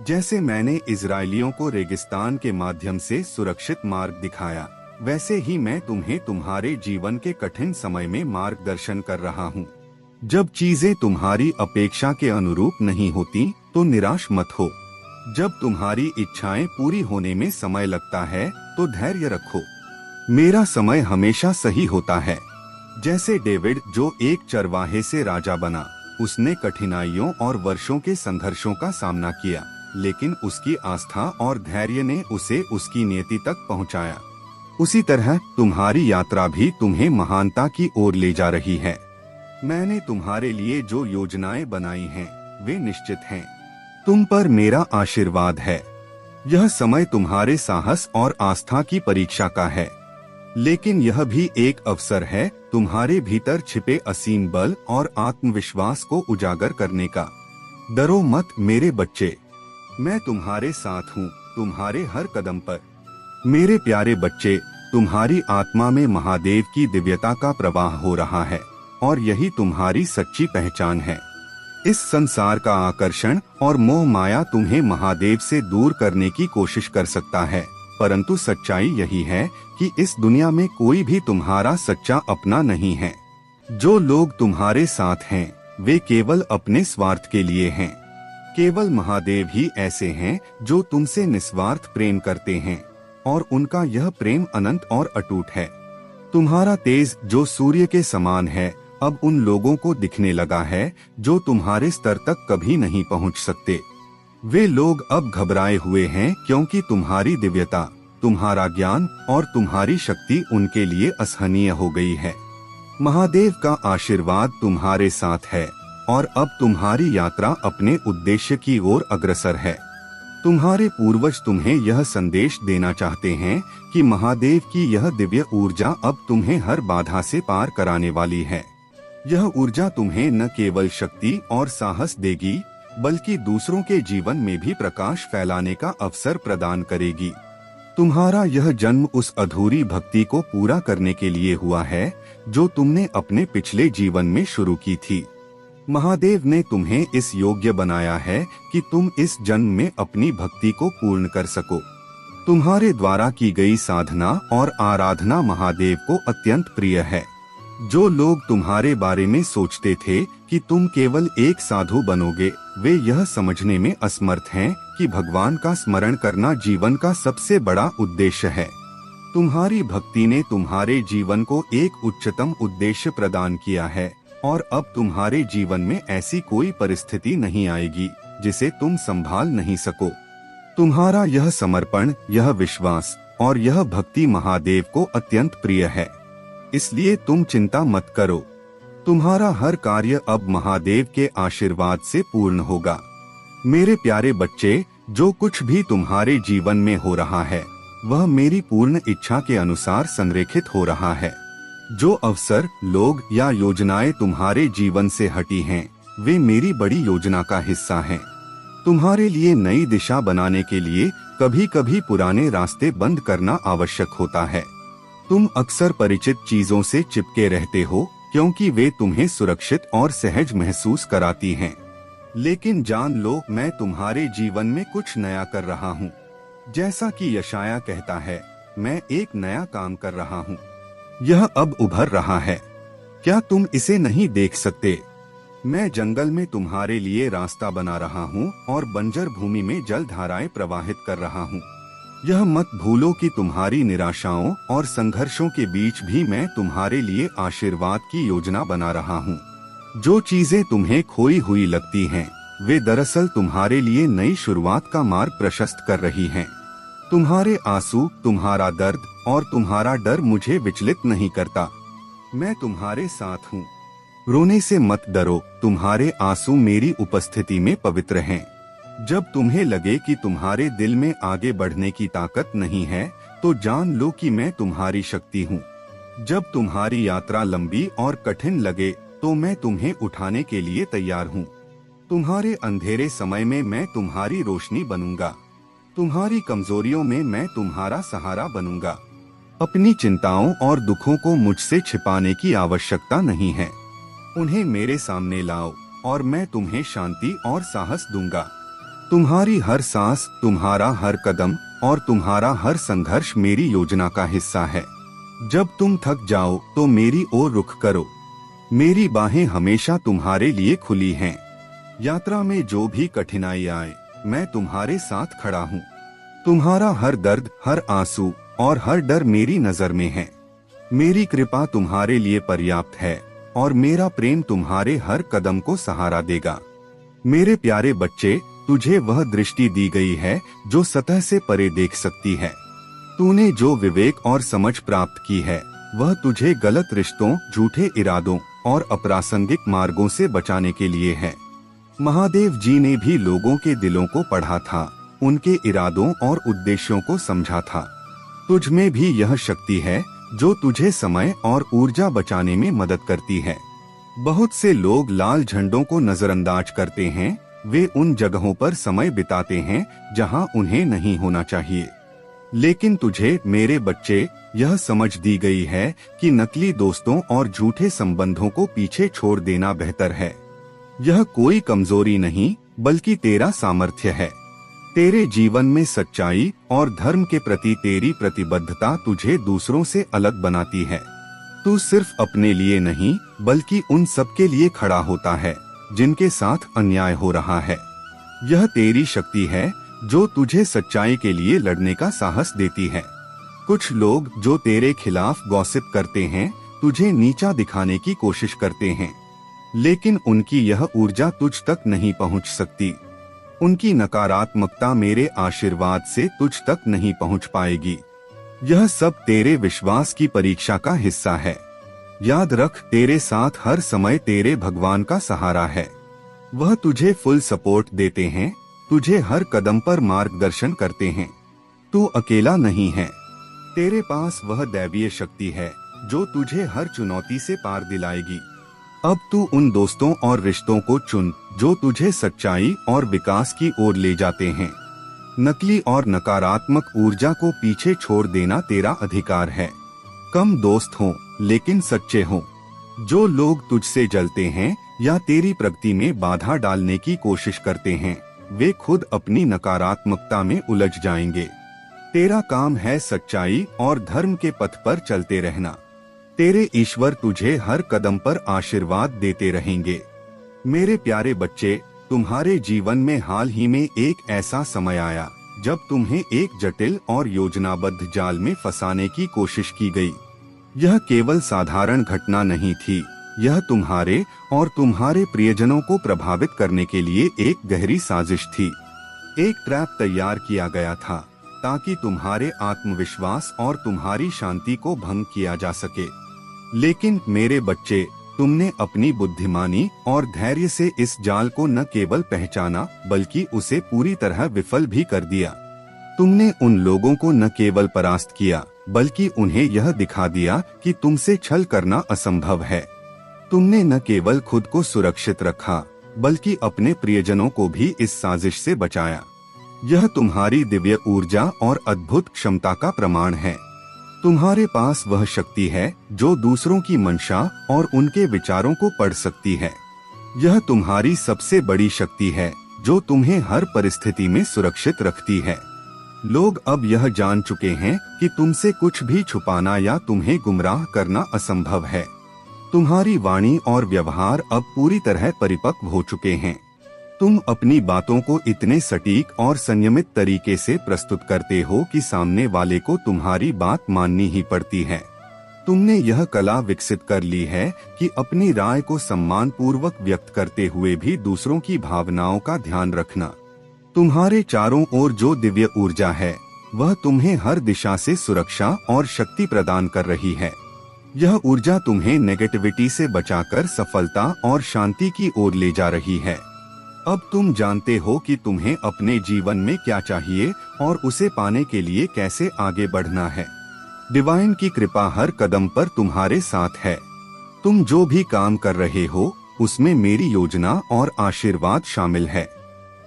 जैसे मैंने इजरायलियों को रेगिस्तान के माध्यम से सुरक्षित मार्ग दिखाया, वैसे ही मैं तुम्हें तुम्हारे जीवन के कठिन समय में मार्गदर्शन कर रहा हूँ। जब चीजें तुम्हारी अपेक्षा के अनुरूप नहीं होती, तो निराश मत हो। जब तुम्हारी इच्छाएं पूरी होने में समय लगता है, तो धैर्य रखो। मेरा समय हमेशा सही होता है। जैसे डेविड, जो एक चरवाहे से राजा बना, उसने कठिनाइयों और वर्षों के संघर्षों का सामना किया, लेकिन उसकी आस्था और धैर्य ने उसे उसकी नियति तक पहुंचाया। उसी तरह तुम्हारी यात्रा भी तुम्हें महानता की ओर ले जा रही है। मैंने तुम्हारे लिए जो योजनाएं बनाई हैं, वे निश्चित हैं। तुम पर मेरा आशीर्वाद है। यह समय तुम्हारे साहस और आस्था की परीक्षा का है, लेकिन यह भी एक अवसर है तुम्हारे भीतर छिपे असीम बल और आत्मविश्वास को उजागर करने का। डरो मत मेरे बच्चे, मैं तुम्हारे साथ हूँ, तुम्हारे हर कदम पर। मेरे प्यारे बच्चे, तुम्हारी आत्मा में महादेव की दिव्यता का प्रवाह हो रहा है और यही तुम्हारी सच्ची पहचान है। इस संसार का आकर्षण और मोह माया तुम्हें महादेव से दूर करने की कोशिश कर सकता है, परंतु सच्चाई यही है कि इस दुनिया में कोई भी तुम्हारा सच्चा अपना नहीं है। जो लोग तुम्हारे साथ हैं, वे केवल अपने स्वार्थ के लिए हैं। केवल महादेव ही ऐसे हैं जो तुमसे निस्वार्थ प्रेम करते हैं और उनका यह प्रेम अनंत और अटूट है। तुम्हारा तेज जो सूर्य के समान है, अब उन लोगों को दिखने लगा है जो तुम्हारे स्तर तक कभी नहीं पहुंच सकते। वे लोग अब घबराए हुए हैं, क्योंकि तुम्हारी दिव्यता, तुम्हारा ज्ञान और तुम्हारी शक्ति उनके लिए असहनीय हो गई है। महादेव का आशीर्वाद तुम्हारे साथ है और अब तुम्हारी यात्रा अपने उद्देश्य की ओर अग्रसर है। तुम्हारे पूर्वज तुम्हें यह संदेश देना चाहते हैं कि महादेव की यह दिव्य ऊर्जा अब तुम्हें हर बाधा से पार कराने वाली है। यह ऊर्जा तुम्हें न केवल शक्ति और साहस देगी, बल्कि दूसरों के जीवन में भी प्रकाश फैलाने का अवसर प्रदान करेगी। तुम्हारा यह जन्म उस अधूरी भक्ति को पूरा करने के लिए हुआ है जो तुमने अपने पिछले जीवन में शुरू की थी। महादेव ने तुम्हें इस योग्य बनाया है कि तुम इस जन्म में अपनी भक्ति को पूर्ण कर सको। तुम्हारे द्वारा की गई साधना और आराधना महादेव को अत्यंत प्रिय है। जो लोग तुम्हारे बारे में सोचते थे कि तुम केवल एक साधु बनोगे, वे यह समझने में असमर्थ हैं कि भगवान का स्मरण करना जीवन का सबसे बड़ा उद्देश्य है। तुम्हारी भक्ति ने तुम्हारे जीवन को एक उच्चतम उद्देश्य प्रदान किया है और अब तुम्हारे जीवन में ऐसी कोई परिस्थिति नहीं आएगी जिसे तुम संभाल नहीं सको। तुम्हारा यह समर्पण, यह विश्वास और यह भक्ति महादेव को अत्यंत प्रिय है, इसलिए तुम चिंता मत करो। तुम्हारा हर कार्य अब महादेव के आशीर्वाद से पूर्ण होगा। मेरे प्यारे बच्चे, जो कुछ भी तुम्हारे जीवन में हो रहा है, वह मेरी पूर्ण इच्छा के अनुसार संरेखित हो रहा है। जो अवसर, लोग या योजनाएं तुम्हारे जीवन से हटी हैं, वे मेरी बड़ी योजना का हिस्सा हैं। तुम्हारे लिए नई दिशा बनाने के लिए कभी कभी पुराने रास्ते बंद करना आवश्यक होता है। तुम अक्सर परिचित चीजों से चिपके रहते हो क्योंकि वे तुम्हें सुरक्षित और सहज महसूस कराती हैं। लेकिन जान लो, मैं तुम्हारे जीवन में कुछ नया कर रहा हूँ। जैसा कि यशाया कहता है, मैं एक नया काम कर रहा हूँ, यह अब उभर रहा है। क्या तुम इसे नहीं देख सकते? मैं जंगल में तुम्हारे लिए रास्ता बना रहा हूँ और बंजर भूमि में जल धाराएं प्रवाहित कर रहा हूँ। यह मत भूलो कि तुम्हारी निराशाओं और संघर्षों के बीच भी मैं तुम्हारे लिए आशीर्वाद की योजना बना रहा हूँ। जो चीजें तुम्हें खोई हुई लगती हैं, वे दरअसल तुम्हारे लिए नई शुरुआत का मार्ग प्रशस्त कर रही हैं। तुम्हारे आंसू, तुम्हारा दर्द और तुम्हारा डर मुझे विचलित नहीं करता। मैं तुम्हारे साथ हूँ। रोने से मत डरो, तुम्हारे आंसू मेरी उपस्थिति में पवित्र हैं। जब तुम्हें लगे कि तुम्हारे दिल में आगे बढ़ने की ताकत नहीं है, तो जान लो कि मैं तुम्हारी शक्ति हूँ। जब तुम्हारी यात्रा लंबी और कठिन लगे, तो मैं तुम्हें उठाने के लिए तैयार हूँ। तुम्हारे अंधेरे समय में मैं तुम्हारी रोशनी बनूंगा। तुम्हारी कमजोरियों में मैं तुम्हारा सहारा बनूंगा। अपनी चिंताओं और दुखों को मुझसे छिपाने की आवश्यकता नहीं है। उन्हें मेरे सामने लाओ और मैं तुम्हें शांति और साहस दूंगा। तुम्हारी हर सांस, तुम्हारा हर कदम और तुम्हारा हर संघर्ष मेरी योजना का हिस्सा है। जब तुम थक जाओ तो मेरी ओर रुख करो। मेरी बाहें हमेशा तुम्हारे लिए खुली हैं। यात्रा में जो भी कठिनाई आए, मैं तुम्हारे साथ खड़ा हूँ। तुम्हारा हर दर्द, हर आंसू और हर डर मेरी नजर में है। मेरी कृपा तुम्हारे लिए पर्याप्त है और मेरा प्रेम तुम्हारे हर कदम को सहारा देगा। मेरे प्यारे बच्चे, तुझे वह दृष्टि दी गई है जो सतह से परे देख सकती है। तूने जो विवेक और समझ प्राप्त की है, वह तुझे गलत रिश्तों, झूठे इरादों और अप्रासंगिक मार्गों से बचाने के लिए है। महादेव जी ने भी लोगों के दिलों को पढ़ा था, उनके इरादों और उद्देश्यों को समझा था। तुझ में भी यह शक्ति है जो तुझे समय और ऊर्जा बचाने में मदद करती है। बहुत से लोग लाल झंडों को नजरअंदाज करते हैं। वे उन जगहों पर समय बिताते हैं जहां उन्हें नहीं होना चाहिए। लेकिन तुझे, मेरे बच्चे, यह समझ दी गई है कि नकली दोस्तों और झूठे संबंधों को पीछे छोड़ देना बेहतर है। यह कोई कमजोरी नहीं, बल्कि तेरा सामर्थ्य है। तेरे जीवन में सच्चाई और धर्म के प्रति तेरी प्रतिबद्धता तुझे दूसरों से अलग बनाती है। तू सिर्फ अपने लिए नहीं, बल्कि उन सबके लिए खड़ा होता है जिनके साथ अन्याय हो रहा है। यह तेरी शक्ति है जो तुझे सच्चाई के लिए लड़ने का साहस देती है। कुछ लोग जो तेरे खिलाफ गॉसिप करते हैं, तुझे नीचा दिखाने की कोशिश करते हैं, लेकिन उनकी यह ऊर्जा तुझ तक नहीं पहुंच सकती। उनकी नकारात्मकता मेरे आशीर्वाद से तुझ तक नहीं पहुंच पाएगी। यह सब तेरे विश्वास की परीक्षा का हिस्सा है। याद रख, तेरे साथ हर समय तेरे भगवान का सहारा है। वह तुझे फुल सपोर्ट देते हैं, तुझे हर कदम पर मार्गदर्शन करते हैं। तू अकेला नहीं है। तेरे पास वह दैवीय शक्ति है जो तुझे हर चुनौती से पार दिलाएगी। अब तू उन दोस्तों और रिश्तों को चुन जो तुझे सच्चाई और विकास की ओर ले जाते हैं। नकली और नकारात्मक ऊर्जा को पीछे छोड़ देना तेरा अधिकार है। कम दोस्त हों, लेकिन सच्चे हों। जो लोग तुझसे जलते हैं या तेरी प्रगति में बाधा डालने की कोशिश करते हैं, वे खुद अपनी नकारात्मकता में उलझ जाएंगे। तेरा काम है सच्चाई और धर्म के पथ पर चलते रहना। तेरे ईश्वर तुझे हर कदम पर आशीर्वाद देते रहेंगे। मेरे प्यारे बच्चे, तुम्हारे जीवन में हाल ही में एक ऐसा समय आया जब तुम्हें एक जटिल और योजनाबद्ध जाल में फंसाने की कोशिश की गई। यह केवल साधारण घटना नहीं थी, यह तुम्हारे और तुम्हारे प्रियजनों को प्रभावित करने के लिए एक गहरी साजिश थी। एक ट्रैप तैयार किया गया था ताकि तुम्हारे आत्मविश्वास और तुम्हारी शांति को भंग किया जा सके। लेकिन मेरे बच्चे, तुमने अपनी बुद्धिमानी और धैर्य से इस जाल को न केवल पहचाना, बल्कि उसे पूरी तरह विफल भी कर दिया। तुमने उन लोगों को न केवल परास्त किया, बल्कि उन्हें यह दिखा दिया कि तुमसे छल करना असंभव है। तुमने न केवल खुद को सुरक्षित रखा, बल्कि अपने प्रियजनों को भी इस साजिश से बचाया। यह तुम्हारी दिव्य ऊर्जा और अद्भुत क्षमता का प्रमाण है। तुम्हारे पास वह शक्ति है जो दूसरों की मंशा और उनके विचारों को पढ़ सकती है। यह तुम्हारी सबसे बड़ी शक्ति है जो तुम्हें हर परिस्थिति में सुरक्षित रखती है। लोग अब यह जान चुके हैं कि तुमसे कुछ भी छुपाना या तुम्हें गुमराह करना असंभव है। तुम्हारी वाणी और व्यवहार अब पूरी तरह परिपक्व हो चुके हैं। तुम अपनी बातों को इतने सटीक और संयमित तरीके से प्रस्तुत करते हो कि सामने वाले को तुम्हारी बात माननी ही पड़ती है। तुमने यह कला विकसित कर ली है कि अपनी राय को सम्मान पूर्वक व्यक्त करते हुए भी दूसरों की भावनाओं का ध्यान रखना। तुम्हारे चारों ओर जो दिव्य ऊर्जा है वह तुम्हें हर दिशा से सुरक्षा और शक्ति प्रदान कर रही है। यह ऊर्जा तुम्हें नेगेटिविटी से बचाकर सफलता और शांति की ओर ले जा रही है। अब तुम जानते हो कि तुम्हें अपने जीवन में क्या चाहिए और उसे पाने के लिए कैसे आगे बढ़ना है। डिवाइन की कृपा हर कदम पर तुम्हारे साथ है। तुम जो भी काम कर रहे हो उसमें मेरी योजना और आशीर्वाद शामिल है।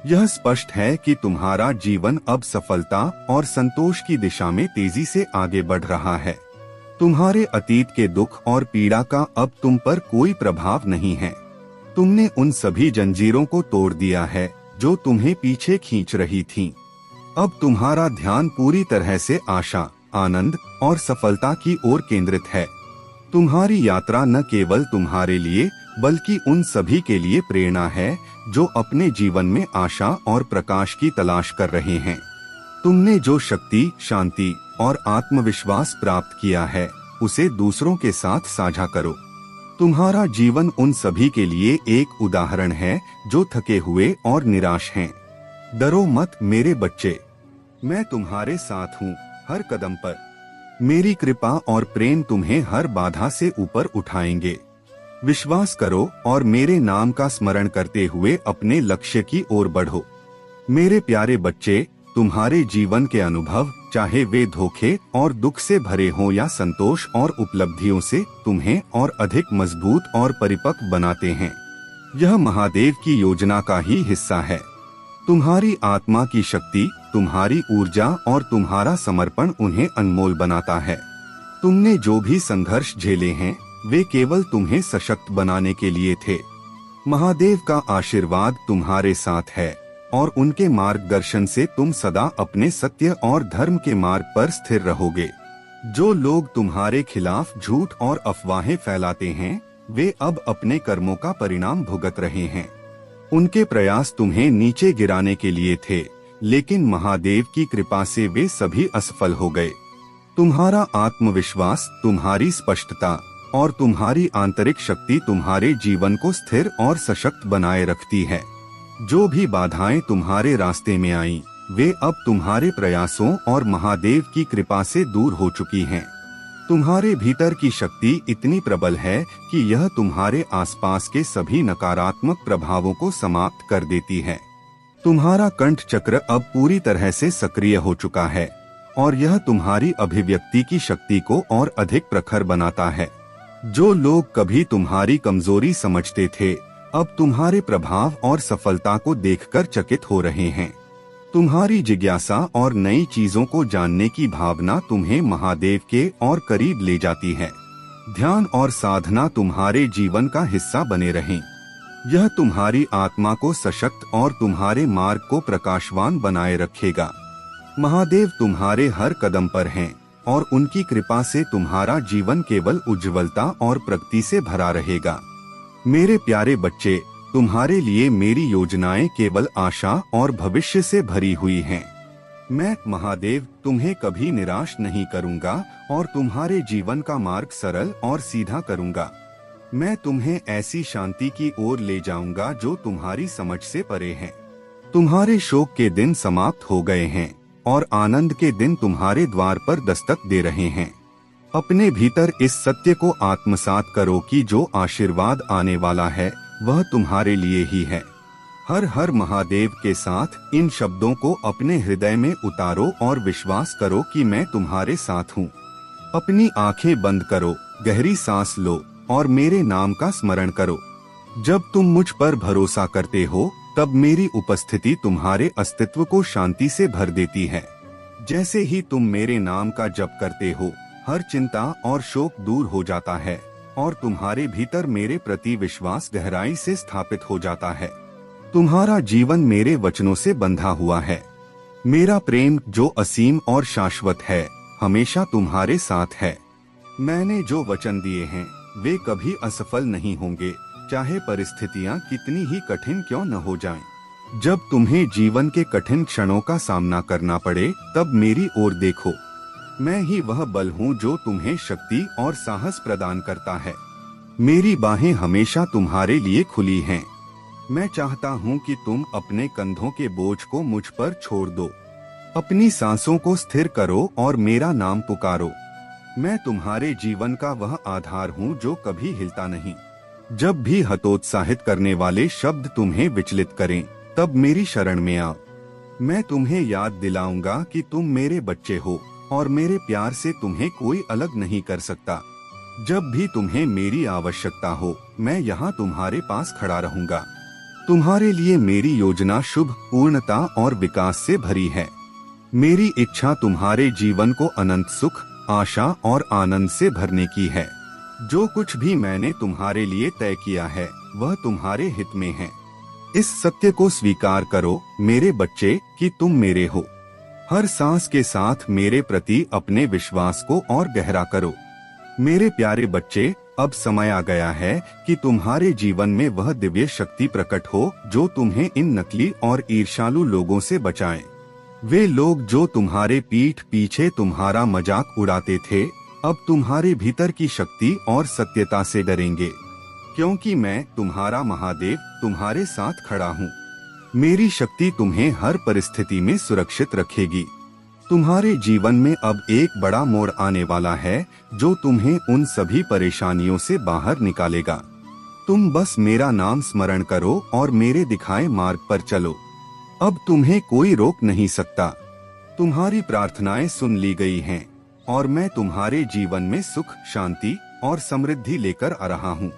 यह स्पष्ट है कि तुम्हारा जीवन अब सफलता और संतोष की दिशा में तेजी से आगे बढ़ रहा है। तुम्हारे अतीत के दुख और पीड़ा का अब तुम पर कोई प्रभाव नहीं है। तुमने उन सभी जंजीरों को तोड़ दिया है जो तुम्हें पीछे खींच रही थीं। अब तुम्हारा ध्यान पूरी तरह से आशा, आनंद और सफलता की ओर केंद्रित है। तुम्हारी यात्रा न केवल तुम्हारे लिए बल्कि उन सभी के लिए प्रेरणा है जो अपने जीवन में आशा और प्रकाश की तलाश कर रहे हैं। तुमने जो शक्ति, शांति और आत्मविश्वास प्राप्त किया है उसे दूसरों के साथ साझा करो। तुम्हारा जीवन उन सभी के लिए एक उदाहरण है जो थके हुए और निराश हैं। डरो मत मेरे बच्चे, मैं तुम्हारे साथ हूँ हर कदम पर। मेरी कृपा और प्रेम तुम्हें हर बाधा से ऊपर उठाएंगे। विश्वास करो और मेरे नाम का स्मरण करते हुए अपने लक्ष्य की ओर बढ़ो। मेरे प्यारे बच्चे, तुम्हारे जीवन के अनुभव, चाहे वे धोखे और दुख से भरे हों या संतोष और उपलब्धियों से, तुम्हें और अधिक मजबूत और परिपक्व बनाते हैं। यह महादेव की योजना का ही हिस्सा है। तुम्हारी आत्मा की शक्ति, तुम्हारी ऊर्जा और तुम्हारा समर्पण उन्हें अनमोल बनाता है। तुमने जो भी संघर्ष झेले हैं वे केवल तुम्हें सशक्त बनाने के लिए थे। महादेव का आशीर्वाद तुम्हारे साथ है और उनके मार्गदर्शन से तुम सदा अपने सत्य और धर्म के मार्ग पर स्थिर रहोगे। जो लोग तुम्हारे खिलाफ झूठ और अफवाहें फैलाते हैं वे अब अपने कर्मों का परिणाम भुगत रहे हैं। उनके प्रयास तुम्हें नीचे गिराने के लिए थे, लेकिन महादेव की कृपा से वे सभी असफल हो गए। तुम्हारा आत्मविश्वास, तुम्हारी स्पष्टता और तुम्हारी आंतरिक शक्ति तुम्हारे जीवन को स्थिर और सशक्त बनाए रखती है। जो भी बाधाएं तुम्हारे रास्ते में आईं, वे अब तुम्हारे प्रयासों और महादेव की कृपा से दूर हो चुकी हैं। तुम्हारे भीतर की शक्ति इतनी प्रबल है कि यह तुम्हारे आसपास के सभी नकारात्मक प्रभावों को समाप्त कर देती है। तुम्हारा कंठ चक्र अब पूरी तरह से सक्रिय हो चुका है और यह तुम्हारी अभिव्यक्ति की शक्ति को और अधिक प्रखर बनाता है। जो लोग कभी तुम्हारी कमजोरी समझते थे, अब तुम्हारे प्रभाव और सफलता को देखकर चकित हो रहे हैं। तुम्हारी जिज्ञासा और नई चीजों को जानने की भावना तुम्हें महादेव के और करीब ले जाती है। ध्यान और साधना तुम्हारे जीवन का हिस्सा बने रहें। यह तुम्हारी आत्मा को सशक्त और तुम्हारे मार्ग को प्रकाशवान बनाए रखेगा। महादेव तुम्हारे हर कदम पर हैं और उनकी कृपा से तुम्हारा जीवन केवल उज्ज्वलता और प्रगति से भरा रहेगा। मेरे प्यारे बच्चे, तुम्हारे लिए मेरी योजनाएं केवल आशा और भविष्य से भरी हुई हैं। मैं महादेव तुम्हें कभी निराश नहीं करूंगा और तुम्हारे जीवन का मार्ग सरल और सीधा करूंगा। मैं तुम्हें ऐसी शांति की ओर ले जाऊंगा जो तुम्हारी समझ से परे है। तुम्हारे शोक के दिन समाप्त हो गए हैं और आनंद के दिन तुम्हारे द्वार पर दस्तक दे रहे हैं। अपने भीतर इस सत्य को आत्मसात करो कि जो आशीर्वाद आने वाला है वह तुम्हारे लिए ही है। हर हर महादेव के साथ इन शब्दों को अपने हृदय में उतारो और विश्वास करो कि मैं तुम्हारे साथ हूँ। अपनी आंखें बंद करो, गहरी सांस लो और मेरे नाम का स्मरण करो। जब तुम मुझ पर भरोसा करते हो तब मेरी उपस्थिति तुम्हारे अस्तित्व को शांति से भर देती है। जैसे ही तुम मेरे नाम का जप करते हो, हर चिंता और शोक दूर हो जाता है और तुम्हारे भीतर मेरे प्रति विश्वास गहराई से स्थापित हो जाता है। तुम्हारा जीवन मेरे वचनों से बंधा हुआ है। मेरा प्रेम जो असीम और शाश्वत है, हमेशा तुम्हारे साथ है। मैंने जो वचन दिए हैं वे कभी असफल नहीं होंगे, चाहे परिस्थितियां कितनी ही कठिन क्यों न हो जाएं। जब तुम्हें जीवन के कठिन क्षणों का सामना करना पड़े तब मेरी ओर देखो। मैं ही वह बल हूँ जो तुम्हें शक्ति और साहस प्रदान करता है। मेरी बाहें हमेशा तुम्हारे लिए खुली हैं। मैं चाहता हूँ कि तुम अपने कंधों के बोझ को मुझ पर छोड़ दो, अपनी सांसों को स्थिर करो और मेरा नाम पुकारो। मैं तुम्हारे जीवन का वह आधार हूँ जो कभी हिलता नहीं। जब भी हतोत्साहित करने वाले शब्द तुम्हें विचलित करें, तब मेरी शरण में आओ। मैं तुम्हें याद दिलाऊंगा कि तुम मेरे बच्चे हो और मेरे प्यार से तुम्हें कोई अलग नहीं कर सकता। जब भी तुम्हें मेरी आवश्यकता हो, मैं यहाँ तुम्हारे पास खड़ा रहूंगा। तुम्हारे लिए मेरी योजना शुभ, पूर्णता और विकास से भरी है। मेरी इच्छा तुम्हारे जीवन को अनंत सुख, आशा और आनंद से भरने की है। जो कुछ भी मैंने तुम्हारे लिए तय किया है वह तुम्हारे हित में है। इस सत्य को स्वीकार करो मेरे बच्चे कि तुम मेरे हो। हर सांस के साथ मेरे प्रति अपने विश्वास को और गहरा करो। मेरे प्यारे बच्चे, अब समय आ गया है कि तुम्हारे जीवन में वह दिव्य शक्ति प्रकट हो जो तुम्हें इन नकली और ईर्ष्यालु लोगों से बचाए। वे लोग जो तुम्हारे पीठ पीछे तुम्हारा मजाक उड़ाते थे, अब तुम्हारे भीतर की शक्ति और सत्यता से डरेंगे, क्योंकि मैं तुम्हारा महादेव तुम्हारे साथ खड़ा हूँ। मेरी शक्ति तुम्हें हर परिस्थिति में सुरक्षित रखेगी। तुम्हारे जीवन में अब एक बड़ा मोड़ आने वाला है जो तुम्हें उन सभी परेशानियों से बाहर निकालेगा। तुम बस मेरा नाम स्मरण करो और मेरे दिखाए मार्ग पर चलो। अब तुम्हें कोई रोक नहीं सकता। तुम्हारी प्रार्थनाएं सुन ली गई हैं और मैं तुम्हारे जीवन में सुख, शांति और समृद्धि लेकर आ रहा हूँ।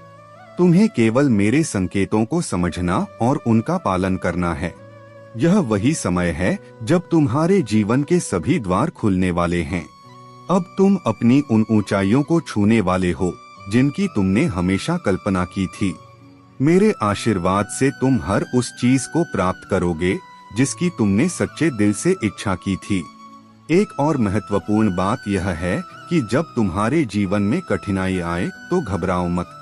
तुम्हें केवल मेरे संकेतों को समझना और उनका पालन करना है। यह वही समय है जब तुम्हारे जीवन के सभी द्वार खुलने वाले हैं। अब तुम अपनी उन ऊंचाइयों को छूने वाले हो जिनकी तुमने हमेशा कल्पना की थी। मेरे आशीर्वाद से तुम हर उस चीज को प्राप्त करोगे जिसकी तुमने सच्चे दिल से इच्छा की थी। एक और महत्वपूर्ण बात यह है कि जब तुम्हारे जीवन में कठिनाई आए तो घबराओ मत।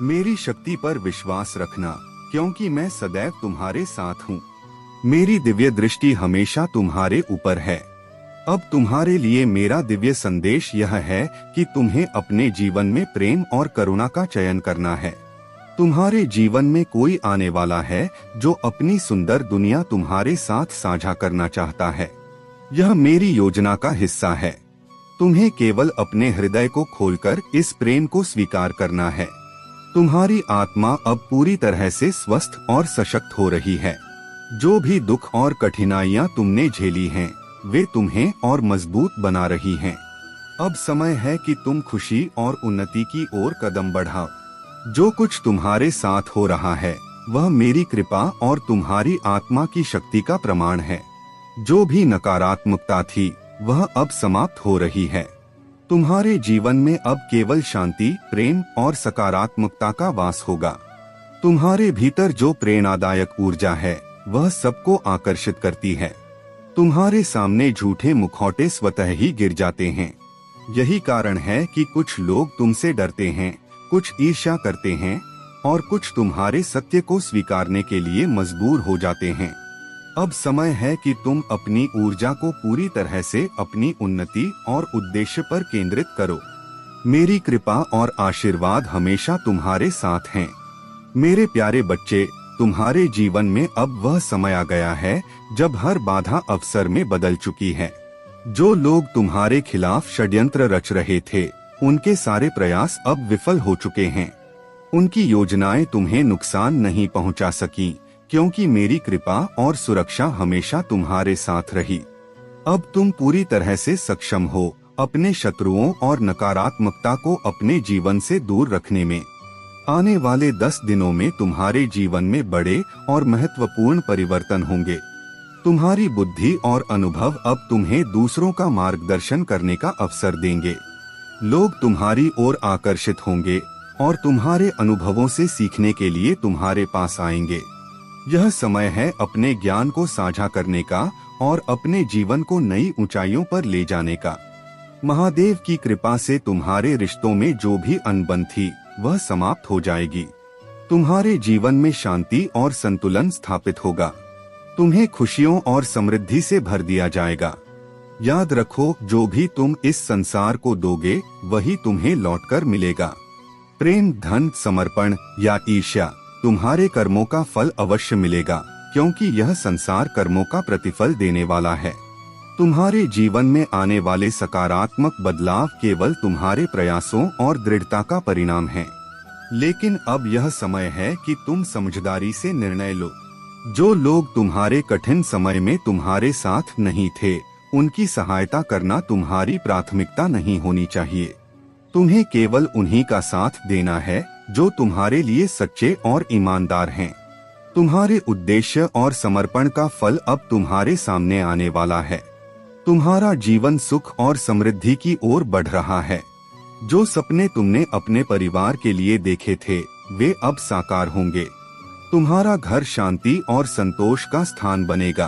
मेरी शक्ति पर विश्वास रखना, क्योंकि मैं सदैव तुम्हारे साथ हूँ। मेरी दिव्य दृष्टि हमेशा तुम्हारे ऊपर है। अब तुम्हारे लिए मेरा दिव्य संदेश यह है कि तुम्हें अपने जीवन में प्रेम और करुणा का चयन करना है। तुम्हारे जीवन में कोई आने वाला है जो अपनी सुंदर दुनिया तुम्हारे साथ साझा करना चाहता है। यह मेरी योजना का हिस्सा है। तुम्हें केवल अपने हृदय को खोलकर इस प्रेम को स्वीकार करना है। तुम्हारी आत्मा अब पूरी तरह से स्वस्थ और सशक्त हो रही है। जो भी दुख और कठिनाइयां तुमने झेली हैं, वे तुम्हें और मजबूत बना रही हैं। अब समय है कि तुम खुशी और उन्नति की ओर कदम बढ़ाओ। जो कुछ तुम्हारे साथ हो रहा है वह मेरी कृपा और तुम्हारी आत्मा की शक्ति का प्रमाण है। जो भी नकारात्मकता थी वह अब समाप्त हो रही है। तुम्हारे जीवन में अब केवल शांति, प्रेम और सकारात्मकता का वास होगा। तुम्हारे भीतर जो प्रेरणादायक ऊर्जा है वह सबको आकर्षित करती है। तुम्हारे सामने झूठे मुखौटे स्वतः ही गिर जाते हैं। यही कारण है कि कुछ लोग तुमसे डरते हैं, कुछ ईर्ष्या करते हैं और कुछ तुम्हारे सत्य को स्वीकारने के लिए मजबूर हो जाते हैं। अब समय है कि तुम अपनी ऊर्जा को पूरी तरह से अपनी उन्नति और उद्देश्य पर केंद्रित करो। मेरी कृपा और आशीर्वाद हमेशा तुम्हारे साथ हैं। मेरे प्यारे बच्चे, तुम्हारे जीवन में अब वह समय आ गया है जब हर बाधा अवसर में बदल चुकी है। जो लोग तुम्हारे खिलाफ षड्यंत्र रच रहे थे, उनके सारे प्रयास अब विफल हो चुके हैं। उनकी योजनाएं तुम्हें नुकसान नहीं पहुंचा सकी, क्योंकि मेरी कृपा और सुरक्षा हमेशा तुम्हारे साथ रही। अब तुम पूरी तरह से सक्षम हो अपने शत्रुओं और नकारात्मकता को अपने जीवन से दूर रखने में। आने वाले 10 दिनों में तुम्हारे जीवन में बड़े और महत्वपूर्ण परिवर्तन होंगे। तुम्हारी बुद्धि और अनुभव अब तुम्हें दूसरों का मार्गदर्शन करने का अवसर देंगे। लोग तुम्हारी ओर आकर्षित होंगे और तुम्हारे अनुभवों से सीखने के लिए तुम्हारे पास आएंगे। यह समय है अपने ज्ञान को साझा करने का और अपने जीवन को नई ऊंचाइयों पर ले जाने का। महादेव की कृपा से तुम्हारे रिश्तों में जो भी अनबन थी वह समाप्त हो जाएगी। तुम्हारे जीवन में शांति और संतुलन स्थापित होगा। तुम्हें खुशियों और समृद्धि से भर दिया जाएगा। याद रखो, जो भी तुम इस संसार को दोगे वही तुम्हें लौटकर मिलेगा। प्रेम, धन, समर्पण या ईर्ष्या, तुम्हारे कर्मों का फल अवश्य मिलेगा, क्योंकि यह संसार कर्मों का प्रतिफल देने वाला है। तुम्हारे जीवन में आने वाले सकारात्मक बदलाव केवल तुम्हारे प्रयासों और दृढ़ता का परिणाम है। लेकिन अब यह समय है कि तुम समझदारी से निर्णय लो। जो लोग तुम्हारे कठिन समय में तुम्हारे साथ नहीं थे, उनकी सहायता करना तुम्हारी प्राथमिकता नहीं होनी चाहिए। तुम्हें केवल उन्हीं का साथ देना है जो तुम्हारे लिए सच्चे और ईमानदार हैं। तुम्हारे उद्देश्य और समर्पण का फल अब तुम्हारे सामने आने वाला है। तुम्हारा जीवन सुख और समृद्धि की ओर बढ़ रहा है। जो सपने तुमने अपने परिवार के लिए देखे थे वे अब साकार होंगे। तुम्हारा घर शांति और संतोष का स्थान बनेगा।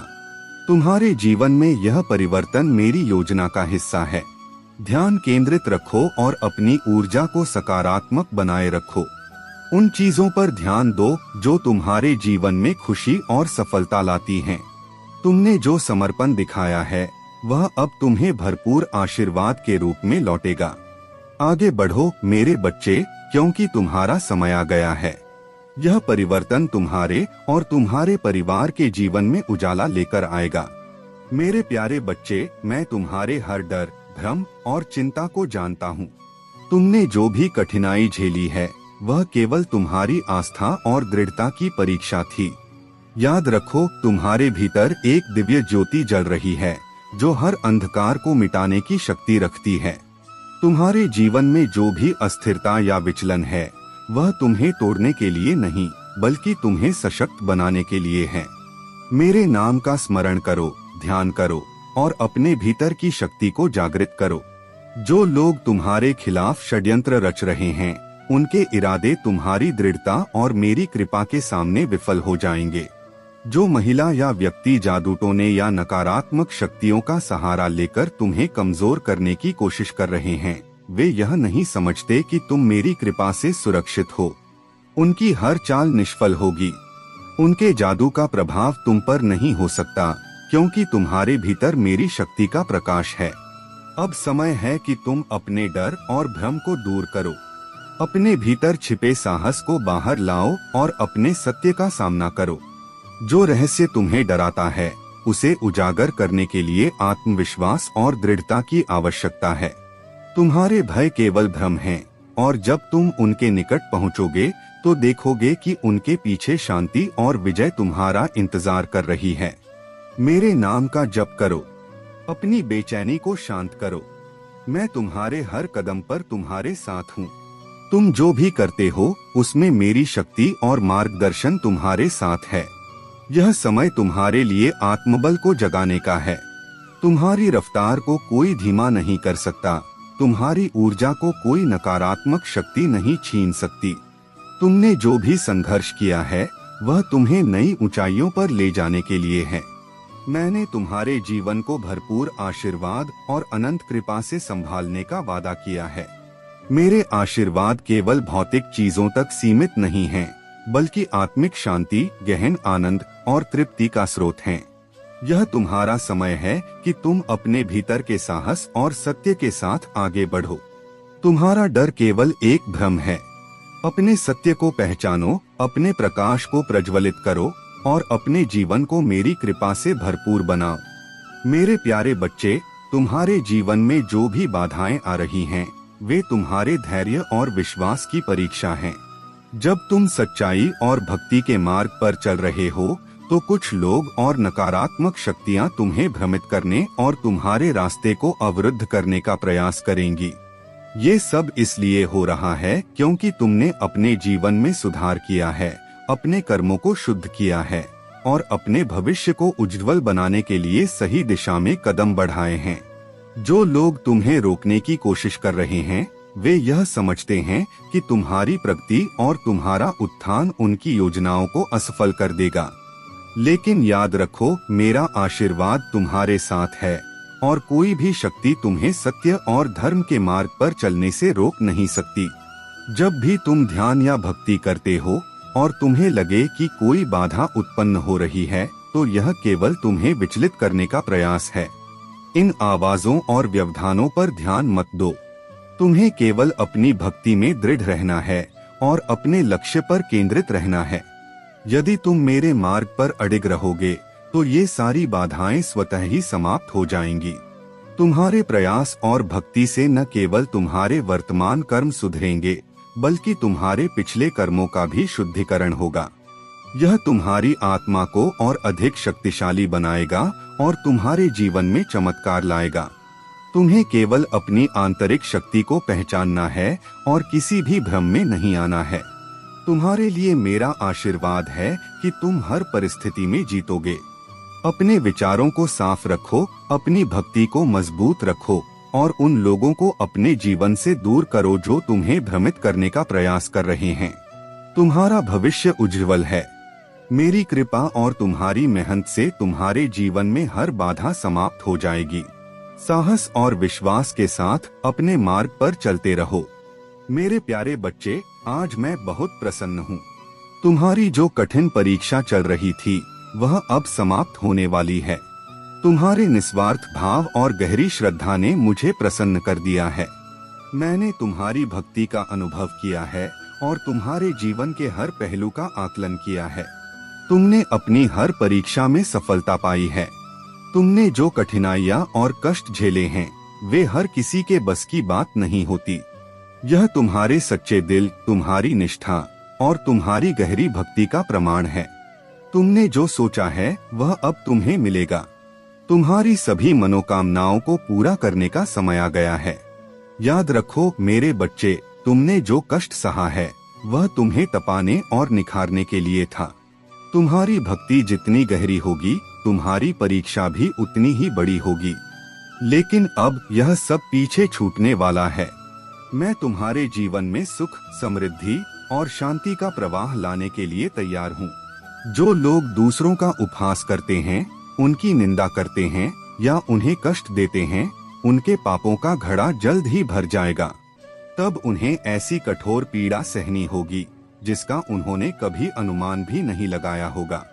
तुम्हारे जीवन में यह परिवर्तन मेरी योजना का हिस्सा है। ध्यान केंद्रित रखो और अपनी ऊर्जा को सकारात्मक बनाए रखो। उन चीजों पर ध्यान दो जो तुम्हारे जीवन में खुशी और सफलता लाती हैं। तुमने जो समर्पण दिखाया है वह अब तुम्हें भरपूर आशीर्वाद के रूप में लौटेगा। आगे बढ़ो मेरे बच्चे, क्योंकि तुम्हारा समय आ गया है। यह परिवर्तन तुम्हारे और तुम्हारे परिवार के जीवन में उजाला लेकर आएगा। मेरे प्यारे बच्चे, मैं तुम्हारे हर डर, भ्रम और चिंता को जानता हूँ। तुमने जो भी कठिनाई झेली है वह केवल तुम्हारी आस्था और दृढ़ता की परीक्षा थी। याद रखो, तुम्हारे भीतर एक दिव्य ज्योति जल रही है जो हर अंधकार को मिटाने की शक्ति रखती है। तुम्हारे जीवन में जो भी अस्थिरता या विचलन है वह तुम्हें तोड़ने के लिए नहीं बल्कि तुम्हें सशक्त बनाने के लिए है। मेरे नाम का स्मरण करो, ध्यान करो और अपने भीतर की शक्ति को जागृत करो। जो लोग तुम्हारे खिलाफ षड्यंत्र रच रहे हैं उनके इरादे तुम्हारी दृढ़ता और मेरी कृपा के सामने विफल हो जाएंगे। जो महिला या व्यक्ति जादू टोने या नकारात्मक शक्तियों का सहारा लेकर तुम्हें कमजोर करने की कोशिश कर रहे हैं, वे यह नहीं समझते कि तुम मेरी कृपा से सुरक्षित हो। उनकी हर चाल निष्फल होगी। उनके जादू का प्रभाव तुम पर नहीं हो सकता, क्योंकि तुम्हारे भीतर मेरी शक्ति का प्रकाश है। अब समय है कि तुम अपने डर और भ्रम को दूर करो। अपने भीतर छिपे साहस को बाहर लाओ और अपने सत्य का सामना करो। जो रहस्य तुम्हें डराता है उसे उजागर करने के लिए आत्मविश्वास और दृढ़ता की आवश्यकता है। तुम्हारे भय केवल भ्रम हैं, और जब तुम उनके निकट पहुंचोगे तो देखोगे कि उनके पीछे शांति और विजय तुम्हारा इंतजार कर रही है। मेरे नाम का जप करो, अपनी बेचैनी को शांत करो। मैं तुम्हारे हर कदम पर तुम्हारे साथ हूँ। तुम जो भी करते हो उसमें मेरी शक्ति और मार्गदर्शन तुम्हारे साथ है। यह समय तुम्हारे लिए आत्मबल को जगाने का है। तुम्हारी रफ्तार को कोई धीमा नहीं कर सकता। तुम्हारी ऊर्जा को कोई नकारात्मक शक्ति नहीं छीन सकती। तुमने जो भी संघर्ष किया है वह तुम्हें नई ऊंचाइयों पर ले जाने के लिए है। मैंने तुम्हारे जीवन को भरपूर आशीर्वाद और अनंत कृपा से संभालने का वादा किया है। मेरे आशीर्वाद केवल भौतिक चीजों तक सीमित नहीं हैं, बल्कि आत्मिक शांति, गहन आनंद और तृप्ति का स्रोत हैं। यह तुम्हारा समय है कि तुम अपने भीतर के साहस और सत्य के साथ आगे बढ़ो। तुम्हारा डर केवल एक भ्रम है। अपने सत्य को पहचानो, अपने प्रकाश को प्रज्वलित करो और अपने जीवन को मेरी कृपा से भरपूर बनाओ। मेरे प्यारे बच्चे, तुम्हारे जीवन में जो भी बाधाएं आ रही हैं, वे तुम्हारे धैर्य और विश्वास की परीक्षा हैं। जब तुम सच्चाई और भक्ति के मार्ग पर चल रहे हो तो कुछ लोग और नकारात्मक शक्तियां तुम्हें भ्रमित करने और तुम्हारे रास्ते को अवरुद्ध करने का प्रयास करेंगी। ये सब इसलिए हो रहा है क्योंकि तुमने अपने जीवन में सुधार किया है, अपने कर्मों को शुद्ध किया है और अपने भविष्य को उज्जवल बनाने के लिए सही दिशा में कदम बढ़ाए हैं। जो लोग तुम्हें रोकने की कोशिश कर रहे हैं, वे यह समझते हैं कि तुम्हारी प्रगति और तुम्हारा उत्थान उनकी योजनाओं को असफल कर देगा। लेकिन याद रखो, मेरा आशीर्वाद तुम्हारे साथ है और कोई भी शक्ति तुम्हें सत्य और धर्म के मार्ग पर चलने से रोक नहीं सकती। जब भी तुम ध्यान या भक्ति करते हो और तुम्हें लगे कि कोई बाधा उत्पन्न हो रही है, तो यह केवल तुम्हें विचलित करने का प्रयास है। इन आवाजों और व्यवधानों पर ध्यान मत दो। तुम्हें केवल अपनी भक्ति में दृढ़ रहना है और अपने लक्ष्य पर केंद्रित रहना है। यदि तुम मेरे मार्ग पर अडिग रहोगे, तो ये सारी बाधाएं स्वतः ही समाप्त हो जाएंगी। तुम्हारे प्रयास और भक्ति से न केवल तुम्हारे वर्तमान कर्म सुधरेंगे, बल्कि तुम्हारे पिछले कर्मों का भी शुद्धिकरण होगा। यह तुम्हारी आत्मा को और अधिक शक्तिशाली बनाएगा और तुम्हारे जीवन में चमत्कार लाएगा। तुम्हें केवल अपनी आंतरिक शक्ति को पहचानना है और किसी भी भ्रम में नहीं आना है। तुम्हारे लिए मेरा आशीर्वाद है कि तुम हर परिस्थिति में जीतोगे। अपने विचारों को साफ रखो, अपनी भक्ति को मजबूत रखो और उन लोगों को अपने जीवन से दूर करो जो तुम्हें भ्रमित करने का प्रयास कर रहे हैं। तुम्हारा भविष्य उज्जवल है। मेरी कृपा और तुम्हारी मेहनत से तुम्हारे जीवन में हर बाधा समाप्त हो जाएगी। साहस और विश्वास के साथ अपने मार्ग पर चलते रहो। मेरे प्यारे बच्चे, आज मैं बहुत प्रसन्न हूँ। तुम्हारी जो कठिन परीक्षा चल रही थी, वह अब समाप्त होने वाली है। तुम्हारे निस्वार्थ भाव और गहरी श्रद्धा ने मुझे प्रसन्न कर दिया है। मैंने तुम्हारी भक्ति का अनुभव किया है और तुम्हारे जीवन के हर पहलू का आकलन किया है। तुमने अपनी हर परीक्षा में सफलता पाई है। तुमने जो कठिनाइयाँ और कष्ट झेले हैं, वे हर किसी के बस की बात नहीं होती। यह तुम्हारे सच्चे दिल, तुम्हारी निष्ठा और तुम्हारी गहरी भक्ति का प्रमाण है। तुमने जो सोचा है वह अब तुम्हें मिलेगा। तुम्हारी सभी मनोकामनाओं को पूरा करने का समय आ गया है। याद रखो मेरे बच्चे, तुमने जो कष्ट सहा है वह तुम्हें तपाने और निखारने के लिए था। तुम्हारी भक्ति जितनी गहरी होगी, तुम्हारी परीक्षा भी उतनी ही बड़ी होगी। लेकिन अब यह सब पीछे छूटने वाला है। मैं तुम्हारे जीवन में सुख, समृद्धि और शांति का प्रवाह लाने के लिए तैयार हूँ। जो लोग दूसरों का उपहास करते हैं, उनकी निंदा करते हैं या उन्हें कष्ट देते हैं, उनके पापों का घड़ा जल्द ही भर जाएगा। तब उन्हें ऐसी कठोर पीड़ा सहनी होगी जिसका उन्होंने कभी अनुमान भी नहीं लगाया होगा।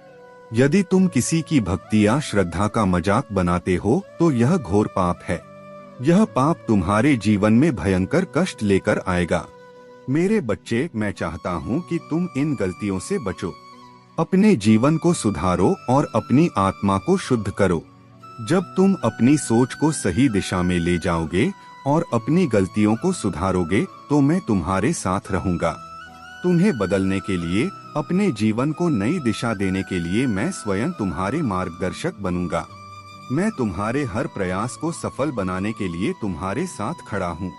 यदि तुम किसी की भक्ति या श्रद्धा का मजाक बनाते हो, तो यह घोर पाप है। यह पाप तुम्हारे जीवन में भयंकर कष्ट लेकर आएगा। मेरे बच्चे, मैं चाहता हूँ कि तुम इन गलतियों से बचो। अपने जीवन को सुधारो और अपनी आत्मा को शुद्ध करो। जब तुम अपनी सोच को सही दिशा में ले जाओगे और अपनी गलतियों को सुधारोगे, तो मैं तुम्हारे साथ रहूंगा। तुम्हें बदलने के लिए, अपने जीवन को नई दिशा देने के लिए मैं स्वयं तुम्हारे मार्गदर्शक बनूंगा। मैं तुम्हारे हर प्रयास को सफल बनाने के लिए तुम्हारे साथ खड़ा हूँ।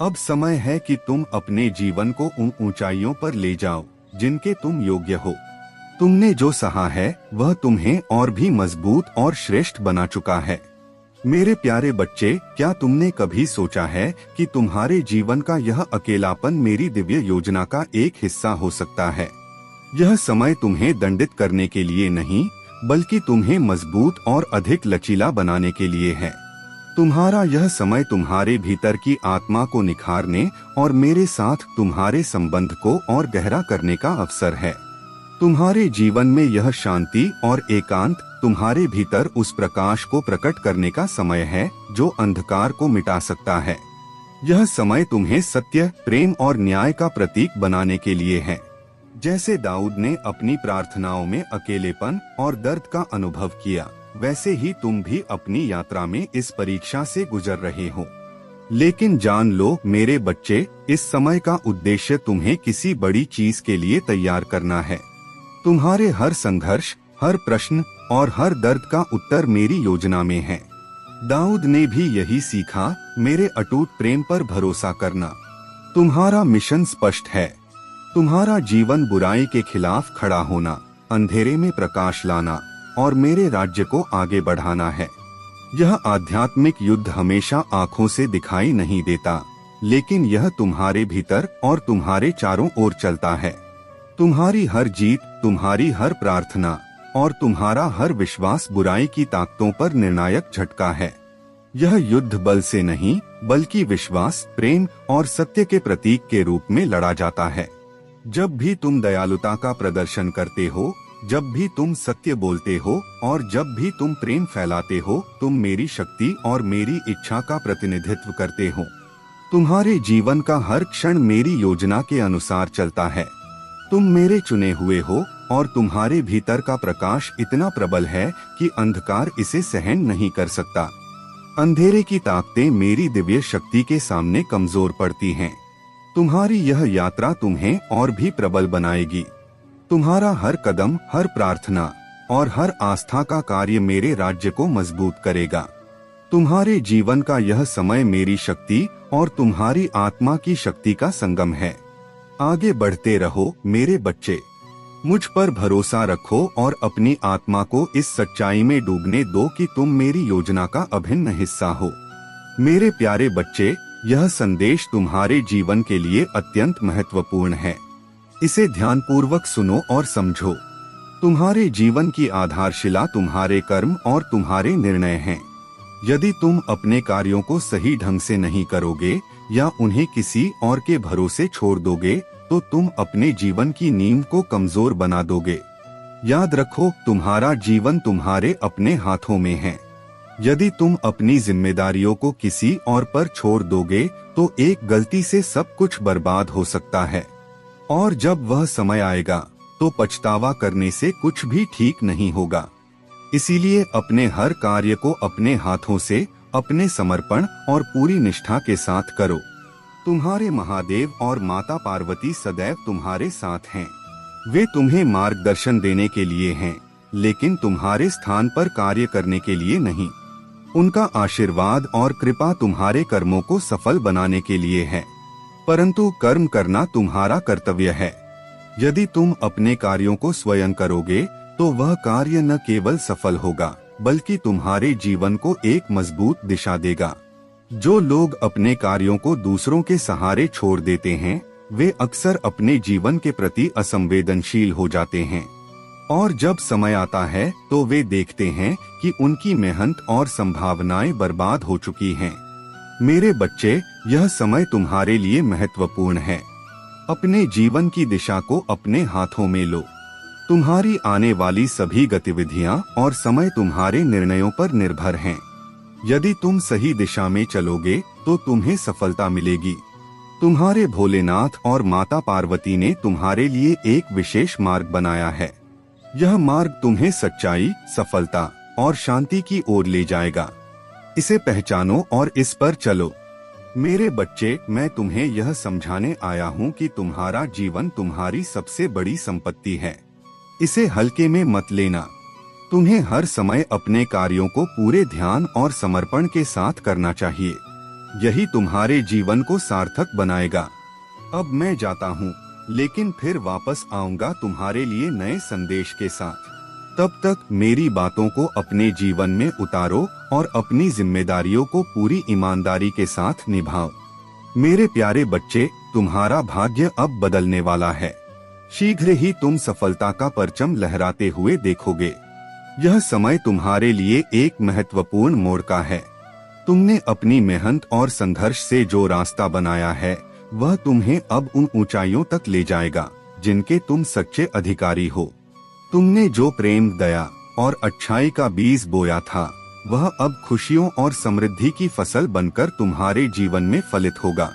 अब समय है कि तुम अपने जीवन को उन ऊंचाइयों पर ले जाओ जिनके तुम योग्य हो। तुमने जो सहा है वह तुम्हें और भी मजबूत और श्रेष्ठ बना चुका है। मेरे प्यारे बच्चे, क्या तुमने कभी सोचा है कि तुम्हारे जीवन का यह अकेलापन मेरी दिव्य योजना का एक हिस्सा हो सकता है? यह समय तुम्हें दंडित करने के लिए नहीं, बल्कि तुम्हें मजबूत और अधिक लचीला बनाने के लिए है। तुम्हारा यह समय तुम्हारे भीतर की आत्मा को निखारने और मेरे साथ तुम्हारे संबंध को और गहरा करने का अवसर है। तुम्हारे जीवन में यह शांति और एकांत तुम्हारे भीतर उस प्रकाश को प्रकट करने का समय है जो अंधकार को मिटा सकता है। यह समय तुम्हें सत्य, प्रेम और न्याय का प्रतीक बनाने के लिए है। जैसे दाऊद ने अपनी प्रार्थनाओं में अकेलेपन और दर्द का अनुभव किया, वैसे ही तुम भी अपनी यात्रा में इस परीक्षा से गुजर रहे हो। लेकिन जान लो मेरे बच्चे, इस समय का उद्देश्य तुम्हें किसी बड़ी चीज के लिए तैयार करना है। तुम्हारे हर संघर्ष, हर प्रश्न और हर दर्द का उत्तर मेरी योजना में है। दाऊद ने भी यही सीखा, मेरे अटूट प्रेम पर भरोसा करना। तुम्हारा मिशन स्पष्ट है। तुम्हारा जीवन बुराई के खिलाफ खड़ा होना, अंधेरे में प्रकाश लाना और मेरे राज्य को आगे बढ़ाना है। यह आध्यात्मिक युद्ध हमेशा आंखों से दिखाई नहीं देता, लेकिन यह तुम्हारे भीतर और तुम्हारे चारों ओर चलता है। तुम्हारी हर जीत, तुम्हारी हर प्रार्थना और तुम्हारा हर विश्वास बुराई की ताकतों पर निर्णायक झटका है। यह युद्ध बल से नहीं, बल्कि विश्वास, प्रेम और सत्य के प्रतीक के रूप में लड़ा जाता है। जब भी तुम दयालुता का प्रदर्शन करते हो, जब भी तुम सत्य बोलते हो और जब भी तुम प्रेम फैलाते हो, तुम मेरी शक्ति और मेरी इच्छा का प्रतिनिधित्व करते हो। तुम्हारे जीवन का हर क्षण मेरी योजना के अनुसार चलता है। तुम मेरे चुने हुए हो और तुम्हारे भीतर का प्रकाश इतना प्रबल है कि अंधकार इसे सहन नहीं कर सकता। अंधेरे की ताकतें मेरी दिव्य शक्ति के सामने कमजोर पड़ती हैं। तुम्हारी यह यात्रा तुम्हें और भी प्रबल बनाएगी। तुम्हारा हर कदम, हर प्रार्थना और हर आस्था का कार्य मेरे राज्य को मजबूत करेगा। तुम्हारे जीवन का यह समय मेरी शक्ति और तुम्हारी आत्मा की शक्ति का संगम है। आगे बढ़ते रहो मेरे बच्चे। मुझ पर भरोसा रखो और अपनी आत्मा को इस सच्चाई में डूबने दो कि तुम मेरी योजना का अभिन्न हिस्सा हो। मेरे प्यारे बच्चे, यह संदेश तुम्हारे जीवन के लिए अत्यंत महत्वपूर्ण है। इसे ध्यानपूर्वक सुनो और समझो। तुम्हारे जीवन की आधारशिला तुम्हारे कर्म और तुम्हारे निर्णय हैं। यदि तुम अपने कार्यों को सही ढंग से नहीं करोगे या उन्हें किसी और के भरोसे छोड़ दोगे, तो तुम अपने जीवन की नींव को कमजोर बना दोगे। याद रखो, तुम्हारा जीवन तुम्हारे अपने हाथों में है। यदि तुम अपनी जिम्मेदारियों को किसी और पर छोड़ दोगे, तो एक गलती से सब कुछ बर्बाद हो सकता है। और जब वह समय आएगा, तो पछतावा करने से कुछ भी ठीक नहीं होगा। इसीलिए अपने हर कार्य को अपने हाथों से, अपने समर्पण और पूरी निष्ठा के साथ करो। तुम्हारे महादेव और माता पार्वती सदैव तुम्हारे साथ हैं। वे तुम्हें मार्गदर्शन देने के लिए हैं, लेकिन तुम्हारे स्थान पर कार्य करने के लिए नहीं। उनका आशीर्वाद और कृपा तुम्हारे कर्मों को सफल बनाने के लिए है, परंतु कर्म करना तुम्हारा कर्तव्य है। यदि तुम अपने कार्यों को स्वयं करोगे, तो वह कार्य न केवल सफल होगा, बल्कि तुम्हारे जीवन को एक मजबूत दिशा देगा। जो लोग अपने कार्यों को दूसरों के सहारे छोड़ देते हैं, वे अक्सर अपने जीवन के प्रति असंवेदनशील हो जाते हैं। और जब समय आता है, तो वे देखते हैं कि उनकी मेहनत और संभावनाएं बर्बाद हो चुकी हैं। मेरे बच्चे, यह समय तुम्हारे लिए महत्वपूर्ण है। अपने जीवन की दिशा को अपने हाथों में लो। तुम्हारी आने वाली सभी गतिविधियां और समय तुम्हारे निर्णयों पर निर्भर हैं। यदि तुम सही दिशा में चलोगे, तो तुम्हें सफलता मिलेगी। तुम्हारे भोलेनाथ और माता पार्वती ने तुम्हारे लिए एक विशेष मार्ग बनाया है। यह मार्ग तुम्हें सच्चाई, सफलता और शांति की ओर ले जाएगा। इसे पहचानो और इस पर चलो। मेरे बच्चे, मैं तुम्हें यह समझाने आया हूँ कि तुम्हारा जीवन तुम्हारी सबसे बड़ी संपत्ति है। इसे हल्के में मत लेना। तुम्हें हर समय अपने कार्यों को पूरे ध्यान और समर्पण के साथ करना चाहिए। यही तुम्हारे जीवन को सार्थक बनाएगा। अब मैं जाता हूँ, लेकिन फिर वापस आऊंगा तुम्हारे लिए नए संदेश के साथ। तब तक मेरी बातों को अपने जीवन में उतारो और अपनी जिम्मेदारियों को पूरी ईमानदारी के साथ निभाओ। मेरे प्यारे बच्चे, तुम्हारा भाग्य अब बदलने वाला है। शीघ्र ही तुम सफलता का परचम लहराते हुए देखोगे। यह समय तुम्हारे लिए एक महत्वपूर्ण मोड़ का है। तुमने अपनी मेहनत और संघर्ष से जो रास्ता बनाया है, वह तुम्हें अब उन ऊंचाइयों तक ले जाएगा जिनके तुम सच्चे अधिकारी हो। तुमने जो प्रेम, दया और अच्छाई का बीज बोया था, वह अब खुशियों और समृद्धि की फसल बनकर तुम्हारे जीवन में फलित होगा।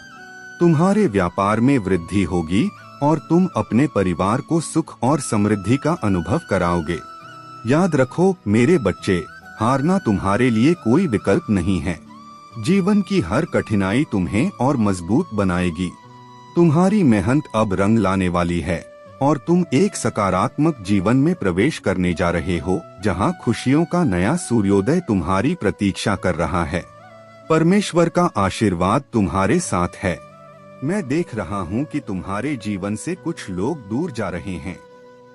तुम्हारे व्यापार में वृद्धि होगी और तुम अपने परिवार को सुख और समृद्धि का अनुभव कराओगे। याद रखो मेरे बच्चे, हारना तुम्हारे लिए कोई विकल्प नहीं है। जीवन की हर कठिनाई तुम्हें और मजबूत बनाएगी। तुम्हारी मेहनत अब रंग लाने वाली है और तुम एक सकारात्मक जीवन में प्रवेश करने जा रहे हो, जहां खुशियों का नया सूर्योदय तुम्हारी प्रतीक्षा कर रहा है। परमेश्वर का आशीर्वाद तुम्हारे साथ है। मैं देख रहा हूं कि तुम्हारे जीवन से कुछ लोग दूर जा रहे हैं,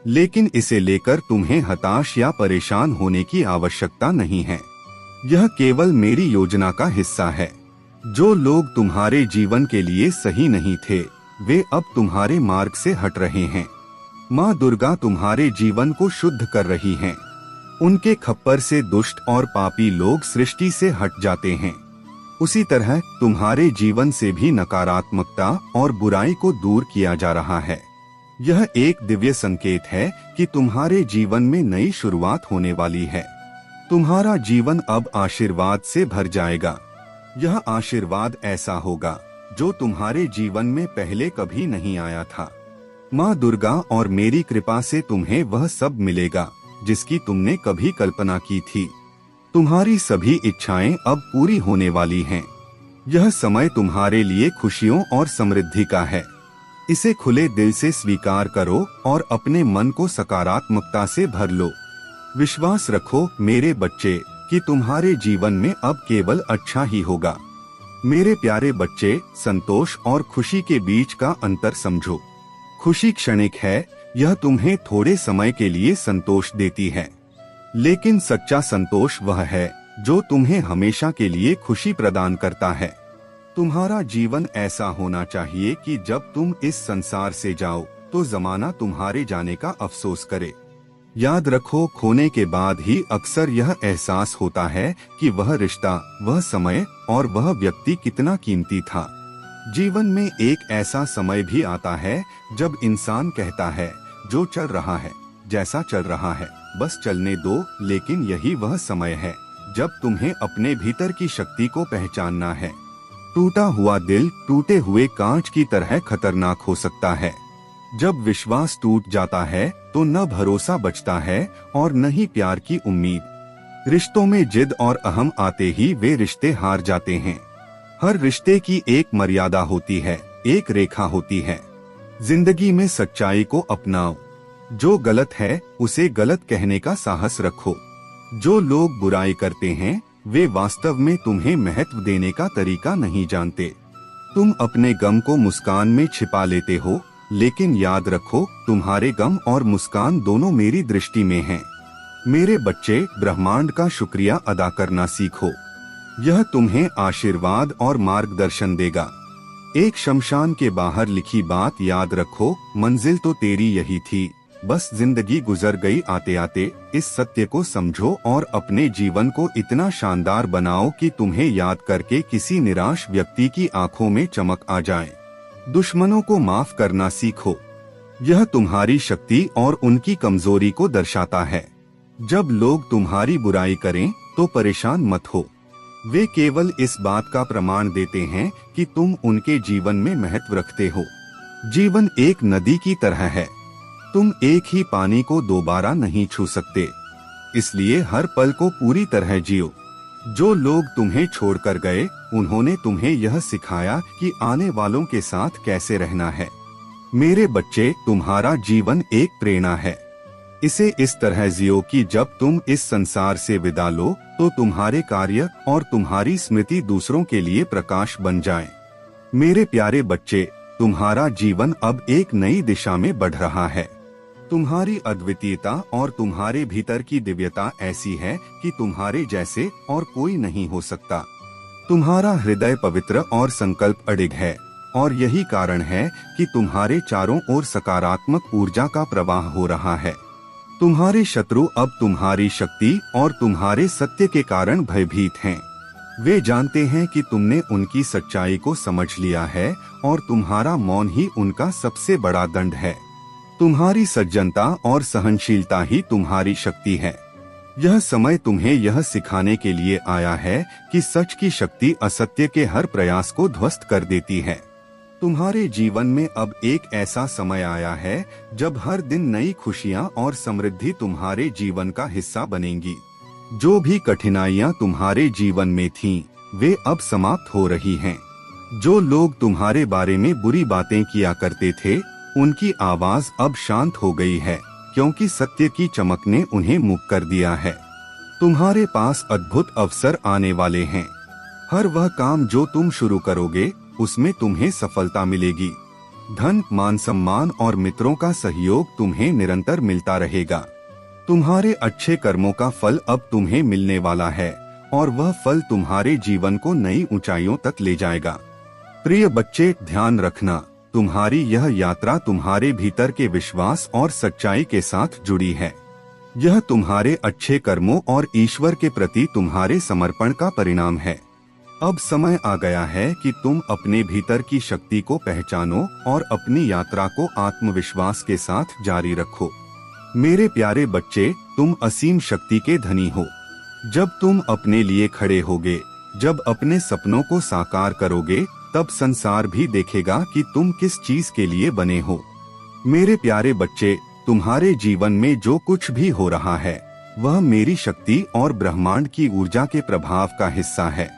लेकिन इसे लेकर तुम्हें हताश या परेशान होने की आवश्यकता नहीं है। यह केवल मेरी योजना का हिस्सा है। जो लोग तुम्हारे जीवन के लिए सही नहीं थे, वे अब तुम्हारे मार्ग से हट रहे हैं। माँ दुर्गा तुम्हारे जीवन को शुद्ध कर रही हैं। उनके खप्पर से दुष्ट और पापी लोग सृष्टि से हट जाते हैं। उसी तरह तुम्हारे जीवन से भी नकारात्मकता और बुराई को दूर किया जा रहा है। यह एक दिव्य संकेत है कि तुम्हारे जीवन में नई शुरुआत होने वाली है। तुम्हारा जीवन अब आशीर्वाद से भर जाएगा। यह आशीर्वाद ऐसा होगा जो तुम्हारे जीवन में पहले कभी नहीं आया था। माँ दुर्गा और मेरी कृपा से तुम्हें वह सब मिलेगा जिसकी तुमने कभी कल्पना की थी। तुम्हारी सभी इच्छाएं अब पूरी होने वाली हैं। यह समय तुम्हारे लिए खुशियों और समृद्धि का है। इसे खुले दिल से स्वीकार करो और अपने मन को सकारात्मकता से भर लो। विश्वास रखो मेरे बच्चे कि तुम्हारे जीवन में अब केवल अच्छा ही होगा। मेरे प्यारे बच्चे, संतोष और खुशी के बीच का अंतर समझो। खुशी क्षणिक है, यह तुम्हें थोड़े समय के लिए संतोष देती है, लेकिन सच्चा संतोष वह है जो तुम्हें हमेशा के लिए खुशी प्रदान करता है। तुम्हारा जीवन ऐसा होना चाहिए कि जब तुम इस संसार से जाओ तो जमाना तुम्हारे जाने का अफसोस करे। याद रखो, खोने के बाद ही अक्सर यह एहसास होता है कि वह रिश्ता, वह समय और वह व्यक्ति कितना कीमती था। जीवन में एक ऐसा समय भी आता है जब इंसान कहता है, जो चल रहा है, जैसा चल रहा है, बस चलने दो। लेकिन यही वह समय है जब तुम्हें अपने भीतर की शक्ति को पहचानना है। टूटा हुआ दिल टूटे हुए कांच की तरह खतरनाक हो सकता है। जब विश्वास टूट जाता है तो न भरोसा बचता है और न ही प्यार की उम्मीद। रिश्तों में जिद और अहम आते ही वे रिश्ते हार जाते हैं। हर रिश्ते की एक मर्यादा होती है, एक रेखा होती है। जिंदगी में सच्चाई को अपनाओ। जो गलत है उसे गलत कहने का साहस रखो। जो लोग बुराई करते हैं वे वास्तव में तुम्हें महत्व देने का तरीका नहीं जानते। तुम अपने गम को मुस्कान में छिपा लेते हो, लेकिन याद रखो, तुम्हारे गम और मुस्कान दोनों मेरी दृष्टि में हैं। मेरे बच्चे, ब्रह्मांड का शुक्रिया अदा करना सीखो। यह तुम्हें आशीर्वाद और मार्गदर्शन देगा। एक शमशान के बाहर लिखी बात याद रखो, मंजिल तो तेरी यही थी, बस जिंदगी गुजर गई आते आते। इस सत्य को समझो और अपने जीवन को इतना शानदार बनाओ कि तुम्हें याद करके किसी निराश व्यक्ति की आंखों में चमक आ जाए। दुश्मनों को माफ करना सीखो। यह तुम्हारी शक्ति और उनकी कमजोरी को दर्शाता है। जब लोग तुम्हारी बुराई करें तो परेशान मत हो। वे केवल इस बात का प्रमाण देते हैं कि तुम उनके जीवन में महत्व रखते हो। जीवन एक नदी की तरह है। तुम एक ही पानी को दोबारा नहीं छू सकते, इसलिए हर पल को पूरी तरह जियो। जो लोग तुम्हें छोड़कर गए, उन्होंने तुम्हें यह सिखाया कि आने वालों के साथ कैसे रहना है। मेरे बच्चे, तुम्हारा जीवन एक प्रेरणा है। इसे इस तरह जियो कि जब तुम इस संसार से विदा लो तो तुम्हारे कार्य और तुम्हारी स्मृति दूसरों के लिए प्रकाश बन जाए। मेरे प्यारे बच्चे, तुम्हारा जीवन अब एक नई दिशा में बढ़ रहा है। तुम्हारी अद्वितीयता और तुम्हारे भीतर की दिव्यता ऐसी है कि तुम्हारे जैसे और कोई नहीं हो सकता। तुम्हारा हृदय पवित्र और संकल्प अडिग है, और यही कारण है कि तुम्हारे चारों ओर सकारात्मक ऊर्जा का प्रवाह हो रहा है। तुम्हारे शत्रु अब तुम्हारी शक्ति और तुम्हारे सत्य के कारण भयभीत हैं। वे जानते हैं कि तुमने उनकी सच्चाई को समझ लिया है और तुम्हारा मौन ही उनका सबसे बड़ा दंड है। तुम्हारी सज्जनता और सहनशीलता ही तुम्हारी शक्ति है। यह समय तुम्हें यह सिखाने के लिए आया है कि सच की शक्ति असत्य के हर प्रयास को ध्वस्त कर देती है। तुम्हारे जीवन में अब एक ऐसा समय आया है जब हर दिन नई खुशियां और समृद्धि तुम्हारे जीवन का हिस्सा बनेंगी। जो भी कठिनाइयां तुम्हारे जीवन में थीं, वे अब समाप्त हो रही हैं। जो लोग तुम्हारे बारे में बुरी बातें किया करते थे, उनकी आवाज अब शांत हो गई है, क्योंकि सत्य की चमक ने उन्हें मुक्त कर दिया है। तुम्हारे पास अद्भुत अवसर आने वाले हैं। हर वह काम जो तुम शुरू करोगे उसमें तुम्हें सफलता मिलेगी। धन, मान सम्मान और मित्रों का सहयोग तुम्हें निरंतर मिलता रहेगा। तुम्हारे अच्छे कर्मों का फल अब तुम्हें मिलने वाला है और वह फल तुम्हारे जीवन को नई ऊंचाइयों तक ले जाएगा। प्रिय बच्चे, ध्यान रखना, तुम्हारी यह यात्रा तुम्हारे भीतर के विश्वास और सच्चाई के साथ जुड़ी है। यह तुम्हारे अच्छे कर्मों और ईश्वर के प्रति तुम्हारे समर्पण का परिणाम है। अब समय आ गया है कि तुम अपने भीतर की शक्ति को पहचानो और अपनी यात्रा को आत्मविश्वास के साथ जारी रखो। मेरे प्यारे बच्चे, तुम असीम शक्ति के धनी हो। जब तुम अपने लिए खड़े होगे, जब अपने सपनों को साकार करोगे, तब संसार भी देखेगा कि तुम किस चीज के लिए बने हो। मेरे प्यारे बच्चे, तुम्हारे जीवन में जो कुछ भी हो रहा है वह मेरी शक्ति और ब्रह्मांड की ऊर्जा के प्रभाव का हिस्सा है।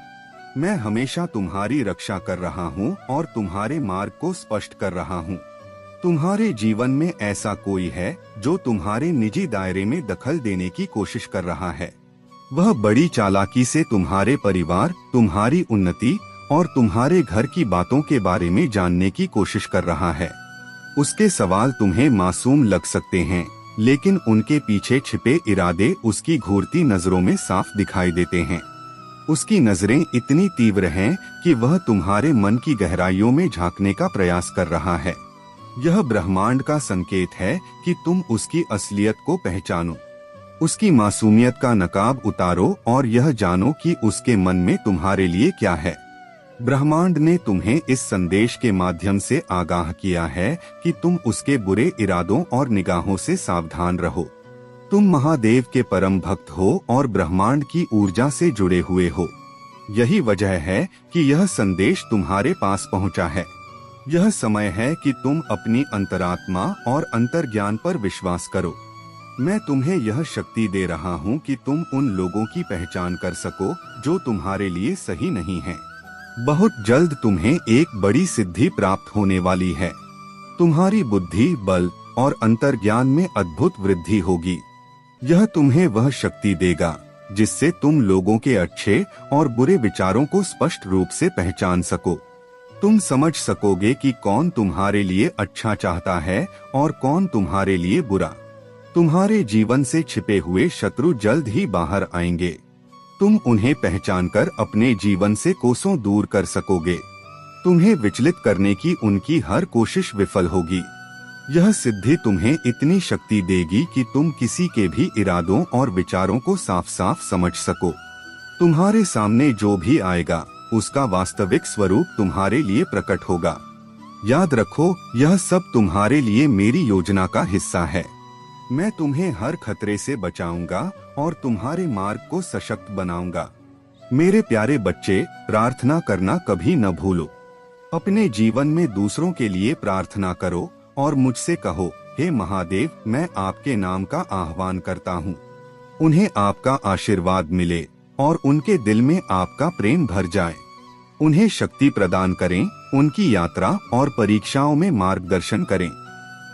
मैं हमेशा तुम्हारी रक्षा कर रहा हूँ और तुम्हारे मार्ग को स्पष्ट कर रहा हूँ। तुम्हारे जीवन में ऐसा कोई है जो तुम्हारे निजी दायरे में दखल देने की कोशिश कर रहा है। वह बड़ी चालाकी से तुम्हारे परिवार, तुम्हारी उन्नति और तुम्हारे घर की बातों के बारे में जानने की कोशिश कर रहा है। उसके सवाल तुम्हें मासूम लग सकते हैं, लेकिन उनके पीछे छिपे इरादे उसकी घूरती नजरों में साफ दिखाई देते हैं। उसकी नजरें इतनी तीव्र हैं कि वह तुम्हारे मन की गहराइयों में झांकने का प्रयास कर रहा है। यह ब्रह्मांड का संकेत है कि तुम उसकी असलियत को पहचानो। उसकी मासूमियत का नकाब उतारो और यह जानो कि उसके मन में तुम्हारे लिए क्या है। ब्रह्मांड ने तुम्हें इस संदेश के माध्यम से आगाह किया है कि तुम उसके बुरे इरादों और निगाहों से सावधान रहो। तुम महादेव के परम भक्त हो और ब्रह्मांड की ऊर्जा से जुड़े हुए हो। यही वजह है कि यह संदेश तुम्हारे पास पहुंचा है। यह समय है कि तुम अपनी अंतरात्मा और अंतर्ज्ञान पर विश्वास करो। मैं तुम्हें यह शक्ति दे रहा हूँ कि तुम उन लोगों की पहचान कर सको जो तुम्हारे लिए सही नहीं है। बहुत जल्द तुम्हें एक बड़ी सिद्धि प्राप्त होने वाली है। तुम्हारी बुद्धि, बल और अंतर्ज्ञान में अद्भुत वृद्धि होगी। यह तुम्हें वह शक्ति देगा जिससे तुम लोगों के अच्छे और बुरे विचारों को स्पष्ट रूप से पहचान सको। तुम समझ सकोगे कि कौन तुम्हारे लिए अच्छा चाहता है और कौन तुम्हारे लिए बुरा। तुम्हारे जीवन से छिपे हुए शत्रु जल्द ही बाहर आएंगे। तुम उन्हें पहचानकर अपने जीवन से कोसों दूर कर सकोगे। तुम्हें विचलित करने की उनकी हर कोशिश विफल होगी। यह सिद्धि तुम्हें इतनी शक्ति देगी कि तुम किसी के भी इरादों और विचारों को साफ साफ समझ सको। तुम्हारे सामने जो भी आएगा उसका वास्तविक स्वरूप तुम्हारे लिए प्रकट होगा। याद रखो, यह सब तुम्हारे लिए मेरी योजना का हिस्सा है। मैं तुम्हें हर खतरे से बचाऊंगा और तुम्हारे मार्ग को सशक्त बनाऊंगा। मेरे प्यारे बच्चे, प्रार्थना करना कभी न भूलो। अपने जीवन में दूसरों के लिए प्रार्थना करो और मुझसे कहो, हे महादेव, मैं आपके नाम का आह्वान करता हूँ। उन्हें आपका आशीर्वाद मिले और उनके दिल में आपका प्रेम भर जाए। उन्हें शक्ति प्रदान करें, उनकी यात्रा और परीक्षाओं में मार्गदर्शन करें।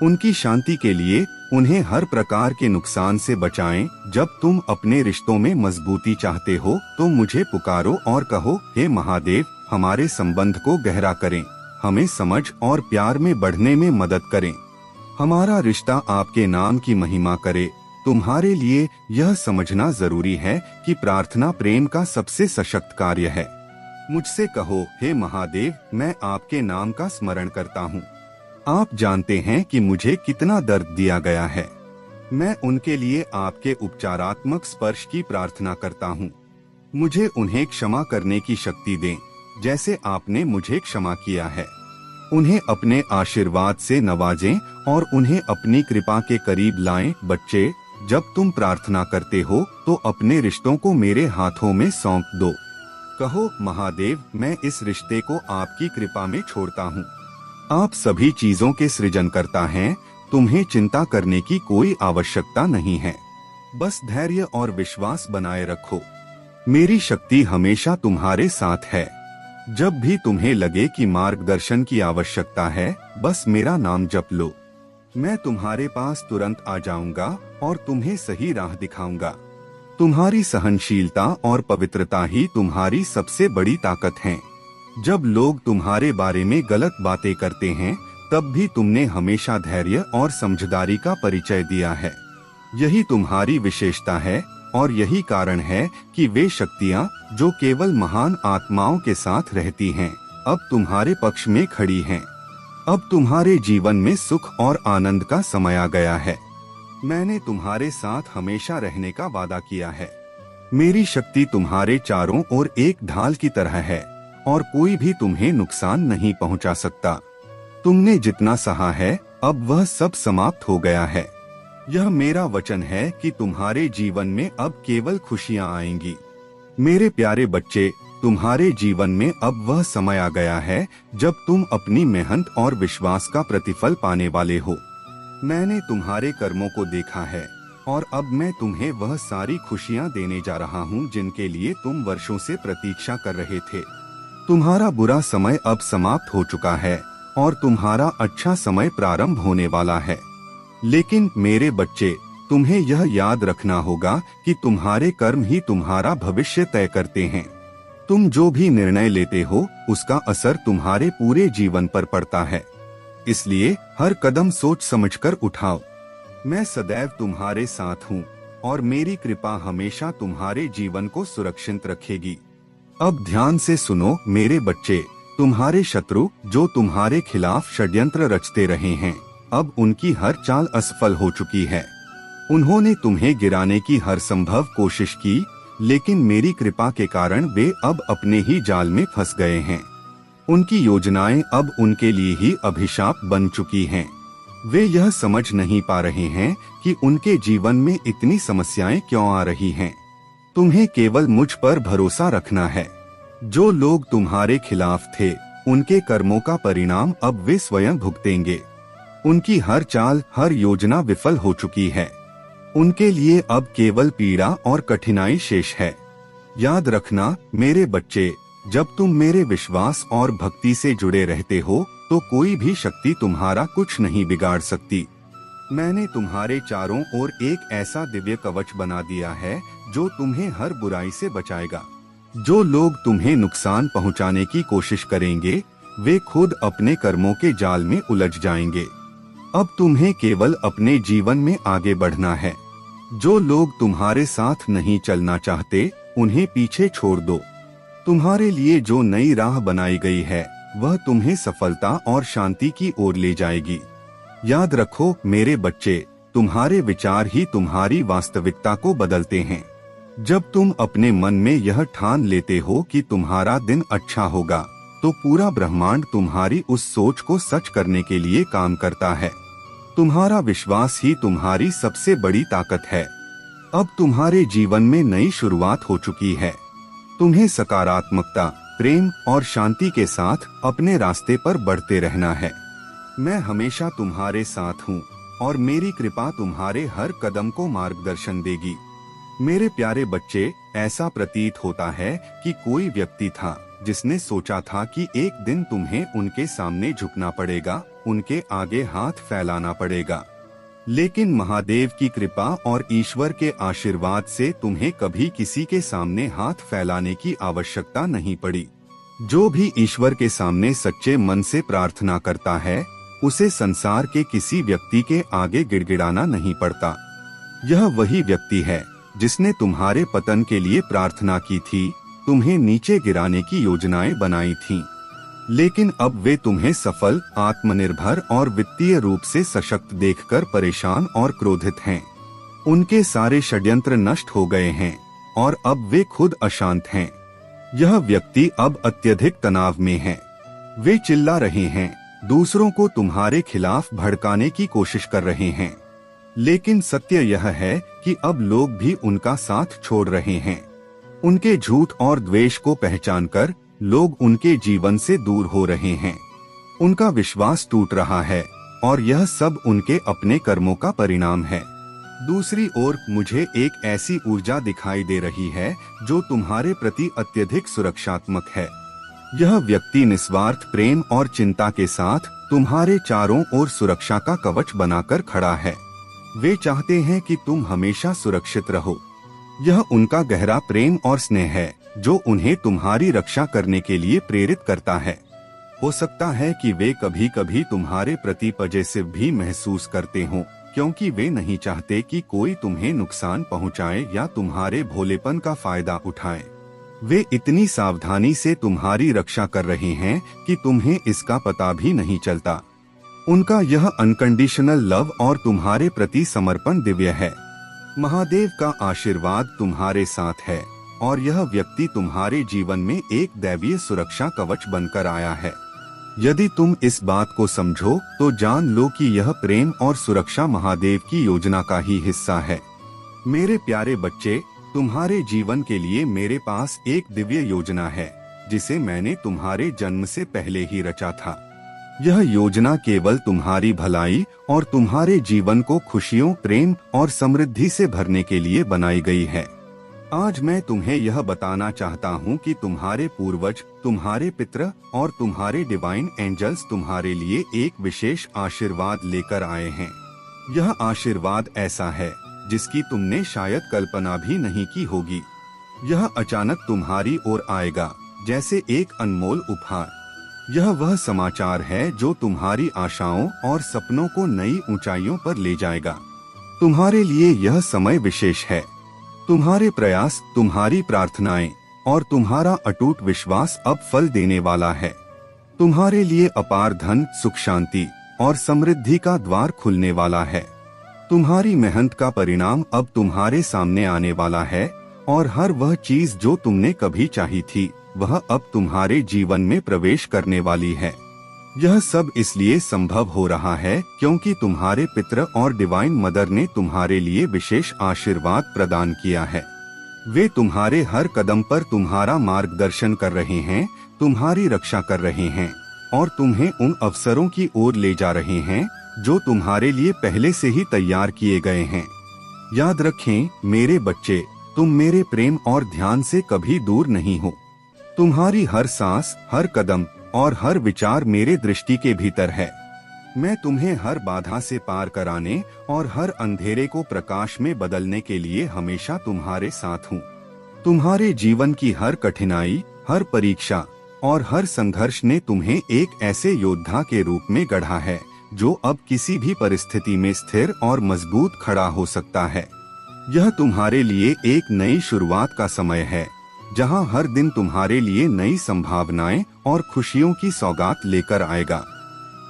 उनकी शांति के लिए उन्हें हर प्रकार के नुकसान से बचाएं। जब तुम अपने रिश्तों में मजबूती चाहते हो तो मुझे पुकारो और कहो, हे महादेव, हमारे संबंध को गहरा करें, हमें समझ और प्यार में बढ़ने में मदद करें। हमारा रिश्ता आपके नाम की महिमा करे। तुम्हारे लिए यह समझना जरूरी है कि प्रार्थना प्रेम का सबसे सशक्त कार्य है। मुझसे कहो, हे महादेव, मैं आपके नाम का स्मरण करता हूँ। आप जानते हैं कि मुझे कितना दर्द दिया गया है। मैं उनके लिए आपके उपचारात्मक स्पर्श की प्रार्थना करता हूँ। मुझे उन्हें क्षमा करने की शक्ति दें, जैसे आपने मुझे क्षमा किया है। उन्हें अपने आशीर्वाद से नवाजें और उन्हें अपनी कृपा के करीब लाएं। बच्चे, जब तुम प्रार्थना करते हो तो अपने रिश्तों को मेरे हाथों में सौंप दो। कहो, महादेव, मैं इस रिश्ते को आपकी कृपा में छोड़ता हूँ। आप सभी चीजों के सृजनकर्ता हैं, तुम्हें चिंता करने की कोई आवश्यकता नहीं है। बस धैर्य और विश्वास बनाए रखो। मेरी शक्ति हमेशा तुम्हारे साथ है। जब भी तुम्हें लगे कि मार्गदर्शन की आवश्यकता है, बस मेरा नाम जप लो। मैं तुम्हारे पास तुरंत आ जाऊंगा और तुम्हें सही राह दिखाऊंगा। तुम्हारी सहनशीलता और पवित्रता ही तुम्हारी सबसे बड़ी ताकत है। जब लोग तुम्हारे बारे में गलत बातें करते हैं, तब भी तुमने हमेशा धैर्य और समझदारी का परिचय दिया है। यही तुम्हारी विशेषता है और यही कारण है कि वे शक्तियाँ जो केवल महान आत्माओं के साथ रहती हैं, अब तुम्हारे पक्ष में खड़ी हैं। अब तुम्हारे जीवन में सुख और आनंद का समय आ गया है। मैंने तुम्हारे साथ हमेशा रहने का वादा किया है। मेरी शक्ति तुम्हारे चारों ओर एक ढाल की तरह है और कोई भी तुम्हें नुकसान नहीं पहुंचा सकता। तुमने जितना सहा है, अब वह सब समाप्त हो गया है। यह मेरा वचन है कि तुम्हारे जीवन में अब केवल खुशियां आएंगी। मेरे प्यारे बच्चे, तुम्हारे जीवन में अब वह समय आ गया है जब तुम अपनी मेहनत और विश्वास का प्रतिफल पाने वाले हो। मैंने तुम्हारे कर्मों को देखा है और अब मैं तुम्हें वह सारी खुशियां देने जा रहा हूं जिनके लिए तुम वर्षों से प्रतीक्षा कर रहे थे। तुम्हारा बुरा समय अब समाप्त हो चुका है और तुम्हारा अच्छा समय प्रारंभ होने वाला है। लेकिन मेरे बच्चे, तुम्हें यह याद रखना होगा कि तुम्हारे कर्म ही तुम्हारा भविष्य तय करते हैं। तुम जो भी निर्णय लेते हो, उसका असर तुम्हारे पूरे जीवन पर पड़ता है। इसलिए हर कदम सोच समझकर उठाओ। मैं सदैव तुम्हारे साथ हूँ और मेरी कृपा हमेशा तुम्हारे जीवन को सुरक्षित रखेगी। अब ध्यान से सुनो मेरे बच्चे, तुम्हारे शत्रु जो तुम्हारे खिलाफ षड्यंत्र रचते रहे हैं, अब उनकी हर चाल असफल हो चुकी है। उन्होंने तुम्हें गिराने की हर संभव कोशिश की, लेकिन मेरी कृपा के कारण वे अब अपने ही जाल में फंस गए हैं। उनकी योजनाएं अब उनके लिए ही अभिशाप बन चुकी हैं। वे यह समझ नहीं पा रहे हैं कि उनके जीवन में इतनी समस्याएं क्यों आ रही हैं। तुम्हें केवल मुझ पर भरोसा रखना है। जो लोग तुम्हारे खिलाफ थे, उनके कर्मों का परिणाम अब वे स्वयं भुगतेंगे। उनकी हर चाल, हर योजना विफल हो चुकी है। उनके लिए अब केवल पीड़ा और कठिनाई शेष है। याद रखना मेरे बच्चे, जब तुम मेरे विश्वास और भक्ति से जुड़े रहते हो, तो कोई भी शक्ति तुम्हारा कुछ नहीं बिगाड़ सकती। मैंने तुम्हारे चारों ओर एक ऐसा दिव्य कवच बना दिया है जो तुम्हें हर बुराई से बचाएगा। जो लोग तुम्हें नुकसान पहुंचाने की कोशिश करेंगे, वे खुद अपने कर्मों के जाल में उलझ जाएंगे। अब तुम्हें केवल अपने जीवन में आगे बढ़ना है। जो लोग तुम्हारे साथ नहीं चलना चाहते, उन्हें पीछे छोड़ दो। तुम्हारे लिए जो नई राह बनाई गई है, वह तुम्हें सफलता और शांति की ओर ले जाएगी। याद रखो मेरे बच्चे, तुम्हारे विचार ही तुम्हारी वास्तविकता को बदलते हैं। जब तुम अपने मन में यह ठान लेते हो कि तुम्हारा दिन अच्छा होगा, तो पूरा ब्रह्मांड तुम्हारी उस सोच को सच करने के लिए काम करता है। तुम्हारा विश्वास ही तुम्हारी सबसे बड़ी ताकत है। अब तुम्हारे जीवन में नई शुरुआत हो चुकी है। तुम्हें सकारात्मकता, प्रेम और शांति के साथ अपने रास्ते पर बढ़ते रहना है। मैं हमेशा तुम्हारे साथ हूँ और मेरी कृपा तुम्हारे हर कदम को मार्गदर्शन देगी। मेरे प्यारे बच्चे, ऐसा प्रतीत होता है कि कोई व्यक्ति था जिसने सोचा था कि एक दिन तुम्हें उनके सामने झुकना पड़ेगा, उनके आगे हाथ फैलाना पड़ेगा। लेकिन महादेव की कृपा और ईश्वर के आशीर्वाद से तुम्हें कभी किसी के सामने हाथ फैलाने की आवश्यकता नहीं पड़ी। जो भी ईश्वर के सामने सच्चे मन से प्रार्थना करता है, उसे संसार के किसी व्यक्ति के आगे गिड़गिड़ाना नहीं पड़ता। यह वही व्यक्ति है जिसने तुम्हारे पतन के लिए प्रार्थना की थी, तुम्हें नीचे गिराने की योजनाएं बनाई थीं। लेकिन अब वे तुम्हें सफल, आत्मनिर्भर और वित्तीय रूप से सशक्त देखकर परेशान और क्रोधित हैं। उनके सारे षड्यंत्र नष्ट हो गए हैं और अब वे खुद अशांत हैं। यह व्यक्ति अब अत्यधिक तनाव में है। वे चिल्ला रहे हैं, दूसरों को तुम्हारे खिलाफ भड़काने की कोशिश कर रहे हैं। लेकिन सत्य यह है कि अब लोग भी उनका साथ छोड़ रहे हैं। उनके झूठ और द्वेष को पहचानकर लोग उनके जीवन से दूर हो रहे हैं। उनका विश्वास टूट रहा है और यह सब उनके अपने कर्मों का परिणाम है। दूसरी ओर मुझे एक ऐसी ऊर्जा दिखाई दे रही है जो तुम्हारे प्रति अत्यधिक सुरक्षात्मक है। यह व्यक्ति निस्वार्थ प्रेम और चिंता के साथ तुम्हारे चारों ओर सुरक्षा का कवच बनाकर खड़ा है। वे चाहते हैं कि तुम हमेशा सुरक्षित रहो। यह उनका गहरा प्रेम और स्नेह है जो उन्हें तुम्हारी रक्षा करने के लिए प्रेरित करता है। हो सकता है कि वे कभी कभी तुम्हारे प्रति पॉजिटिव भी महसूस करते हों, क्योंकि वे नहीं चाहते कि कोई तुम्हें नुकसान पहुंचाए या तुम्हारे भोलेपन का फायदा उठाए। वे इतनी सावधानी से तुम्हारी रक्षा कर रहे हैं कि तुम्हें इसका पता भी नहीं चलता। उनका यह अनकंडीशनल लव और तुम्हारे प्रति समर्पण दिव्य है। महादेव का आशीर्वाद तुम्हारे साथ है और यह व्यक्ति तुम्हारे जीवन में एक दैवीय सुरक्षा कवच बनकर आया है। यदि तुम इस बात को समझो तो जान लो कि यह प्रेम और सुरक्षा महादेव की योजना का ही हिस्सा है। मेरे प्यारे बच्चे, तुम्हारे जीवन के लिए मेरे पास एक दिव्य योजना है जिसे मैंने तुम्हारे जन्म से पहले ही रचा था। यह योजना केवल तुम्हारी भलाई और तुम्हारे जीवन को खुशियों, प्रेम और समृद्धि से भरने के लिए बनाई गई है। आज मैं तुम्हें यह बताना चाहता हूँ कि तुम्हारे पूर्वज, तुम्हारे पितर और तुम्हारे डिवाइन एंजल्स तुम्हारे लिए एक विशेष आशीर्वाद लेकर आए हैं। यह आशीर्वाद ऐसा है जिसकी तुमने शायद कल्पना भी नहीं की होगी। यह अचानक तुम्हारी ओर आएगा जैसे एक अनमोल उपहार। यह वह समाचार है जो तुम्हारी आशाओं और सपनों को नई ऊंचाइयों पर ले जाएगा। तुम्हारे लिए यह समय विशेष है। तुम्हारे प्रयास, तुम्हारी प्रार्थनाएं और तुम्हारा अटूट विश्वास अब फल देने वाला है। तुम्हारे लिए अपार धन, सुख, शांति और समृद्धि का द्वार खुलने वाला है। तुम्हारी मेहनत का परिणाम अब तुम्हारे सामने आने वाला है और हर वह चीज जो तुमने कभी चाही थी वह अब तुम्हारे जीवन में प्रवेश करने वाली है। यह सब इसलिए संभव हो रहा है क्योंकि तुम्हारे पितर और डिवाइन मदर ने तुम्हारे लिए विशेष आशीर्वाद प्रदान किया है। वे तुम्हारे हर कदम पर तुम्हारा मार्गदर्शन कर रहे हैं, तुम्हारी रक्षा कर रहे हैं और तुम्हें उन अवसरों की ओर ले जा रहे हैं जो तुम्हारे लिए पहले से ही तैयार किए गए हैं। याद रखें मेरे बच्चे, तुम मेरे प्रेम और ध्यान से कभी दूर नहीं हो। तुम्हारी हर सांस, हर कदम और हर विचार मेरे दृष्टि के भीतर है। मैं तुम्हें हर बाधा से पार कराने और हर अंधेरे को प्रकाश में बदलने के लिए हमेशा तुम्हारे साथ हूँ। तुम्हारे जीवन की हर कठिनाई, हर परीक्षा और हर संघर्ष ने तुम्हें एक ऐसे योद्धा के रूप में गढ़ा है जो अब किसी भी परिस्थिति में स्थिर और मजबूत खड़ा हो सकता है। यह तुम्हारे लिए एक नई शुरुआत का समय है जहां हर दिन तुम्हारे लिए नई संभावनाएं और खुशियों की सौगात लेकर आएगा।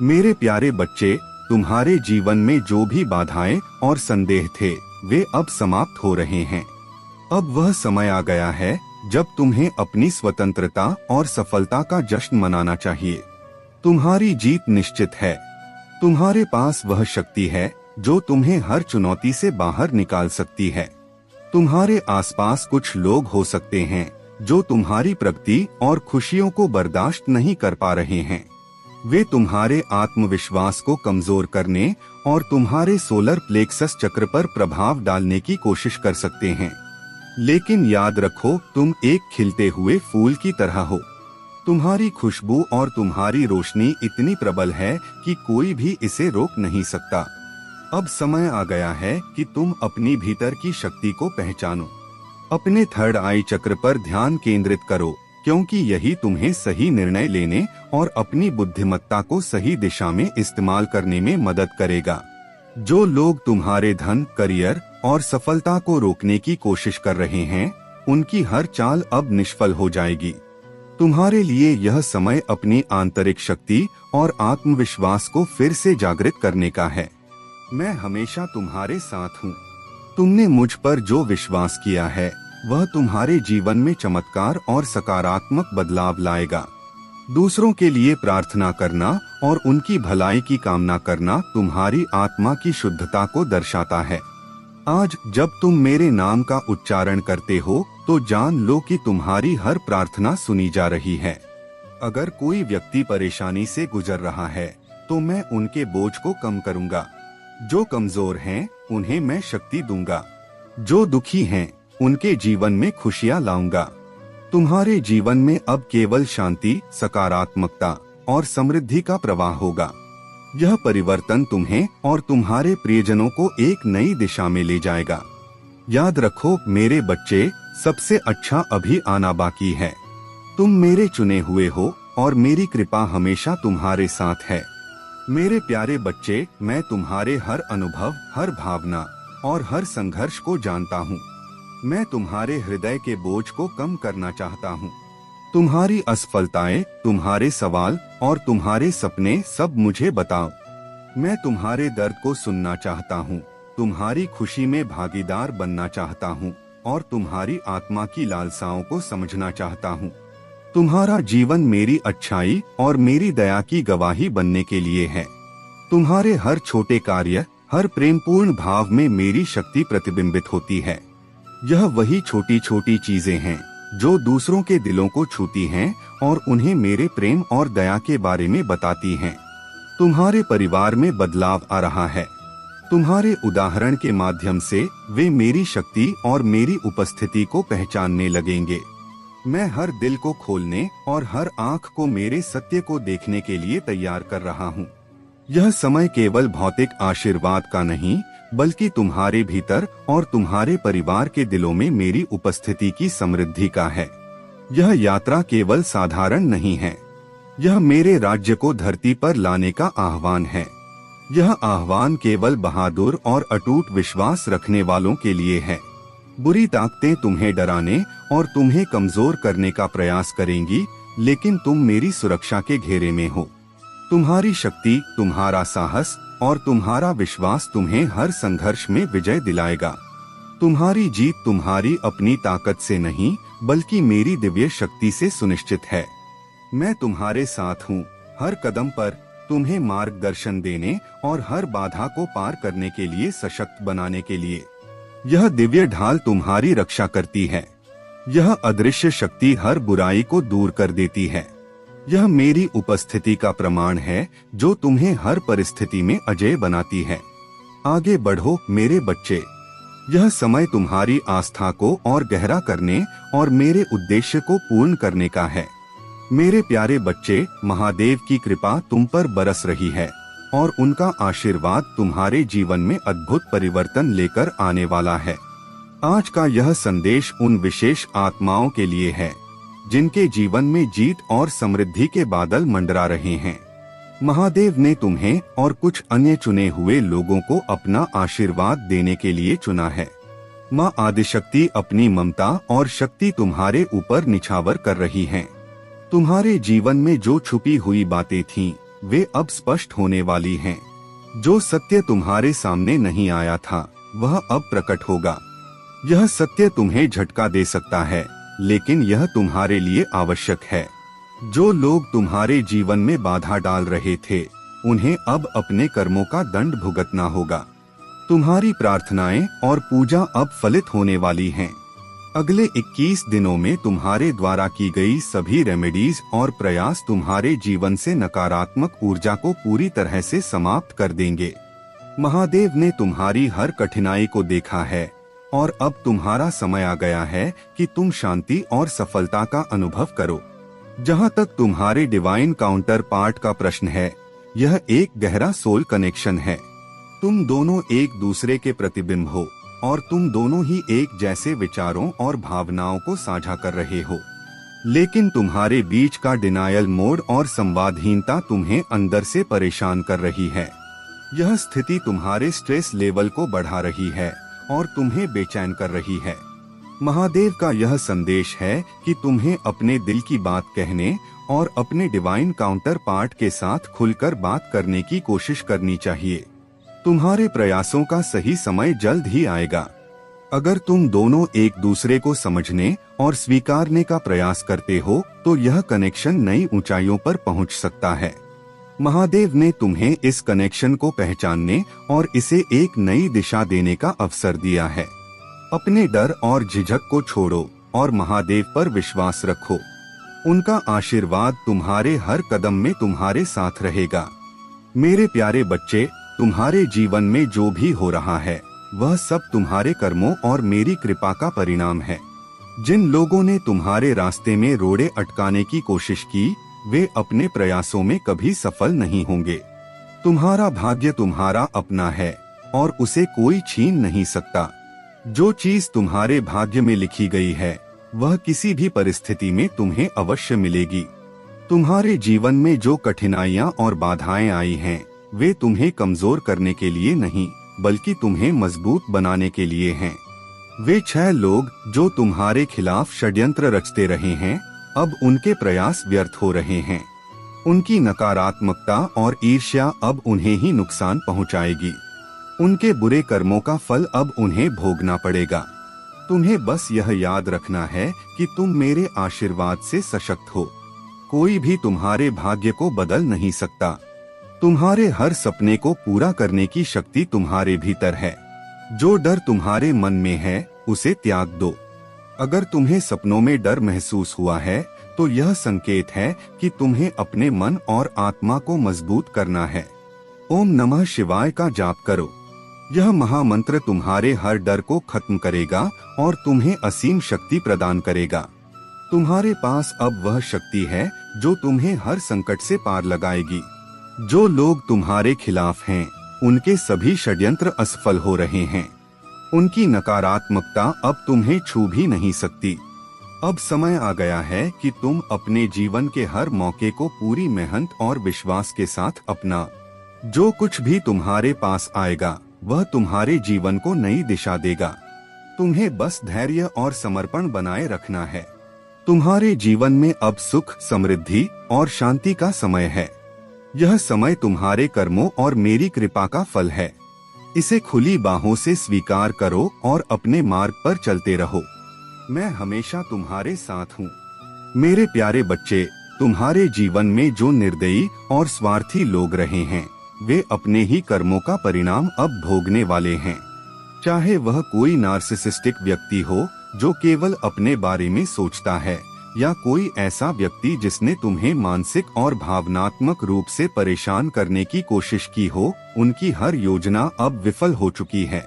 मेरे प्यारे बच्चे, तुम्हारे जीवन में जो भी बाधाएं और संदेह थे वे अब समाप्त हो रहे हैं। अब वह समय आ गया है जब तुम्हें अपनी स्वतंत्रता और सफलता का जश्न मनाना चाहिए। तुम्हारी जीत निश्चित है। तुम्हारे पास वह शक्ति है जो तुम्हें हर चुनौती से बाहर निकाल सकती है। तुम्हारे आसपास कुछ लोग हो सकते हैं जो तुम्हारी प्रगति और खुशियों को बर्दाश्त नहीं कर पा रहे हैं। वे तुम्हारे आत्मविश्वास को कमजोर करने और तुम्हारे सोलर प्लेक्सस चक्र पर प्रभाव डालने की कोशिश कर सकते हैं। लेकिन याद रखो, तुम एक खिलते हुए फूल की तरह हो। तुम्हारी खुशबू और तुम्हारी रोशनी इतनी प्रबल है कि कोई भी इसे रोक नहीं सकता। अब समय आ गया है कि तुम अपनी भीतर की शक्ति को पहचानो। अपने थर्ड आई चक्र पर ध्यान केंद्रित करो, क्योंकि यही तुम्हें सही निर्णय लेने और अपनी बुद्धिमत्ता को सही दिशा में इस्तेमाल करने में मदद करेगा। जो लोग तुम्हारे धन, करियर और सफलता को रोकने की कोशिश कर रहे हैं, उनकी हर चाल अब निष्फल हो जाएगी। तुम्हारे लिए यह समय अपनी आंतरिक शक्ति और आत्मविश्वास को फिर से जागृत करने का है। मैं हमेशा तुम्हारे साथ हूँ। तुमने मुझ पर जो विश्वास किया है वह तुम्हारे जीवन में चमत्कार और सकारात्मक बदलाव लाएगा। दूसरों के लिए प्रार्थना करना और उनकी भलाई की कामना करना तुम्हारी आत्मा की शुद्धता को दर्शाता है। आज जब तुम मेरे नाम का उच्चारण करते हो तो जान लो कि तुम्हारी हर प्रार्थना सुनी जा रही है। अगर कोई व्यक्ति परेशानी से गुजर रहा है तो मैं उनके बोझ को कम करूंगा। जो कमजोर हैं उन्हें मैं शक्ति दूंगा। जो दुखी हैं उनके जीवन में खुशियां लाऊंगा। तुम्हारे जीवन में अब केवल शांति, सकारात्मकता और समृद्धि का प्रवाह होगा। यह परिवर्तन तुम्हें और तुम्हारे प्रियजनों को एक नई दिशा में ले जाएगा। याद रखो मेरे बच्चे, सबसे अच्छा अभी आना बाकी है। तुम मेरे चुने हुए हो और मेरी कृपा हमेशा तुम्हारे साथ है। मेरे प्यारे बच्चे, मैं तुम्हारे हर अनुभव, हर भावना और हर संघर्ष को जानता हूँ। मैं तुम्हारे हृदय के बोझ को कम करना चाहता हूँ। तुम्हारी असफलताएं, तुम्हारे सवाल और तुम्हारे सपने सब मुझे बताओ। मैं तुम्हारे दर्द को सुनना चाहता हूँ, तुम्हारी खुशी में भागीदार बनना चाहता हूँ और तुम्हारी आत्मा की लालसाओं को समझना चाहता हूँ। तुम्हारा जीवन मेरी अच्छाई और मेरी दया की गवाही बनने के लिए है। तुम्हारे हर छोटे कार्य, हर प्रेमपूर्ण भाव में मेरी शक्ति प्रतिबिंबित होती है। यह वही छोटी छोटी चीजें हैं जो दूसरों के दिलों को छूती हैं और उन्हें मेरे प्रेम और दया के बारे में बताती हैं। तुम्हारे परिवार में बदलाव आ रहा है। तुम्हारे उदाहरण के माध्यम से वे मेरी शक्ति और मेरी उपस्थिति को पहचानने लगेंगे। मैं हर दिल को खोलने और हर आँख को मेरे सत्य को देखने के लिए तैयार कर रहा हूँ। यह समय केवल भौतिक आशीर्वाद का नहीं, बल्कि तुम्हारे भीतर और तुम्हारे परिवार के दिलों में मेरी उपस्थिति की समृद्धि का है। यह यात्रा केवल साधारण नहीं है, यह मेरे राज्य को धरती पर लाने का आह्वान है। यह आह्वान केवल बहादुर और अटूट विश्वास रखने वालों के लिए है। बुरी ताकतें तुम्हें डराने और तुम्हें कमजोर करने का प्रयास करेंगी, लेकिन तुम मेरी सुरक्षा के घेरे में हो। तुम्हारी शक्ति, तुम्हारा साहस और तुम्हारा विश्वास तुम्हें हर संघर्ष में विजय दिलाएगा। तुम्हारी जीत तुम्हारी अपनी ताकत से नहीं, बल्कि मेरी दिव्य शक्ति से सुनिश्चित है। मैं तुम्हारे साथ हूँ, हर कदम पर तुम्हें मार्गदर्शन देने और हर बाधा को पार करने के लिए सशक्त बनाने के लिए। यह दिव्य ढाल तुम्हारी रक्षा करती है। यह अदृश्य शक्ति हर बुराई को दूर कर देती है। यह मेरी उपस्थिति का प्रमाण है जो तुम्हें हर परिस्थिति में अजेय बनाती है। आगे बढ़ो मेरे बच्चे। यह समय तुम्हारी आस्था को और गहरा करने और मेरे उद्देश्य को पूर्ण करने का है। मेरे प्यारे बच्चे, महादेव की कृपा तुम पर बरस रही है और उनका आशीर्वाद तुम्हारे जीवन में अद्भुत परिवर्तन लेकर आने वाला है। आज का यह संदेश उन विशेष आत्माओं के लिए है जिनके जीवन में जीत और समृद्धि के बादल मंडरा रहे हैं। महादेव ने तुम्हें और कुछ अन्य चुने हुए लोगों को अपना आशीर्वाद देने के लिए चुना है। माँ आदिशक्ति अपनी ममता और शक्ति तुम्हारे ऊपर निछावर कर रही हैं। तुम्हारे जीवन में जो छुपी हुई बातें थीं, वे अब स्पष्ट होने वाली हैं। जो सत्य तुम्हारे सामने नहीं आया था, वह अब प्रकट होगा। यह सत्य तुम्हें झटका दे सकता है, लेकिन यह तुम्हारे लिए आवश्यक है। जो लोग तुम्हारे जीवन में बाधा डाल रहे थे, उन्हें अब अपने कर्मों का दंड भुगतना होगा। तुम्हारी प्रार्थनाएं और पूजा अब फलित होने वाली हैं। अगले 21 दिनों में तुम्हारे द्वारा की गई सभी रेमेडीज और प्रयास तुम्हारे जीवन से नकारात्मक ऊर्जा को पूरी तरह से समाप्त कर देंगे। महादेव ने तुम्हारी हर कठिनाई को देखा है और अब तुम्हारा समय आ गया है कि तुम शांति और सफलता का अनुभव करो। जहां तक तुम्हारे डिवाइन काउंटर पार्ट का प्रश्न है, यह एक गहरा सोल कनेक्शन है। तुम दोनों एक दूसरे के प्रतिबिंब हो और तुम दोनों ही एक जैसे विचारों और भावनाओं को साझा कर रहे हो। लेकिन तुम्हारे बीच का डिनायल मोड और संवादहीनता तुम्हें अंदर से परेशान कर रही है। यह स्थिति तुम्हारे स्ट्रेस लेवल को बढ़ा रही है और तुम्हें बेचैन कर रही है। महादेव का यह संदेश है कि तुम्हें अपने दिल की बात कहने और अपने डिवाइन काउंटर पार्ट के साथ खुलकर बात करने की कोशिश करनी चाहिए। तुम्हारे प्रयासों का सही समय जल्द ही आएगा। अगर तुम दोनों एक दूसरे को समझने और स्वीकारने का प्रयास करते हो, तो यह कनेक्शन नई ऊंचाइयों पर पहुंच सकता है। महादेव ने तुम्हें इस कनेक्शन को पहचानने और इसे एक नई दिशा देने का अवसर दिया है। अपने डर और झिझक को छोड़ो और महादेव पर विश्वास रखो। उनका आशीर्वाद तुम्हारे हर कदम में तुम्हारे साथ रहेगा। मेरे प्यारे बच्चे, तुम्हारे जीवन में जो भी हो रहा है, वह सब तुम्हारे कर्मों और मेरी कृपा का परिणाम है। जिन लोगों ने तुम्हारे रास्ते में रोड़े अटकाने की कोशिश की, वे अपने प्रयासों में कभी सफल नहीं होंगे। तुम्हारा भाग्य तुम्हारा अपना है और उसे कोई छीन नहीं सकता। जो चीज तुम्हारे भाग्य में लिखी गई है, वह किसी भी परिस्थिति में तुम्हें अवश्य मिलेगी। तुम्हारे जीवन में जो कठिनाइयां और बाधाएं आई हैं, वे तुम्हें कमजोर करने के लिए नहीं, बल्कि तुम्हें मजबूत बनाने के लिए हैं। वे 6 लोग जो तुम्हारे खिलाफ षड्यंत्र रचते रहे हैं, अब उनके प्रयास व्यर्थ हो रहे हैं। उनकी नकारात्मकता और ईर्ष्या अब उन्हें ही नुकसान पहुंचाएगी। उनके बुरे कर्मों का फल अब उन्हें भोगना पड़ेगा। तुम्हें बस यह याद रखना है कि तुम मेरे आशीर्वाद से सशक्त हो। कोई भी तुम्हारे भाग्य को बदल नहीं सकता। तुम्हारे हर सपने को पूरा करने की शक्ति तुम्हारे भीतर है। जो डर तुम्हारे मन में है, उसे त्याग दो। अगर तुम्हें सपनों में डर महसूस हुआ है, तो यह संकेत है कि तुम्हें अपने मन और आत्मा को मजबूत करना है। ओम नमः शिवाय का जाप करो। यह महामंत्र तुम्हारे हर डर को खत्म करेगा और तुम्हें असीम शक्ति प्रदान करेगा। तुम्हारे पास अब वह शक्ति है जो तुम्हें हर संकट से पार लगाएगी। जो लोग तुम्हारे खिलाफ हैं, उनके सभी षड्यंत्र असफल हो रहे हैं। उनकी नकारात्मकता अब तुम्हें छू भी नहीं सकती। अब समय आ गया है कि तुम अपने जीवन के हर मौके को पूरी मेहनत और विश्वास के साथ अपना। जो कुछ भी तुम्हारे पास आएगा, वह तुम्हारे जीवन को नई दिशा देगा। तुम्हें बस धैर्य और समर्पण बनाए रखना है। तुम्हारे जीवन में अब सुख, समृद्धि और शांति का समय है। यह समय तुम्हारे कर्मों और मेरी कृपा का फल है। इसे खुली बाहों से स्वीकार करो और अपने मार्ग पर चलते रहो। मैं हमेशा तुम्हारे साथ हूँ। मेरे प्यारे बच्चे, तुम्हारे जीवन में जो निर्दयी और स्वार्थी लोग रहे हैं, वे अपने ही कर्मों का परिणाम अब भोगने वाले हैं। चाहे वह कोई नार्सिसिस्टिक व्यक्ति हो जो केवल अपने बारे में सोचता है, या कोई ऐसा व्यक्ति जिसने तुम्हें मानसिक और भावनात्मक रूप से परेशान करने की कोशिश की हो, उनकी हर योजना अब विफल हो चुकी है।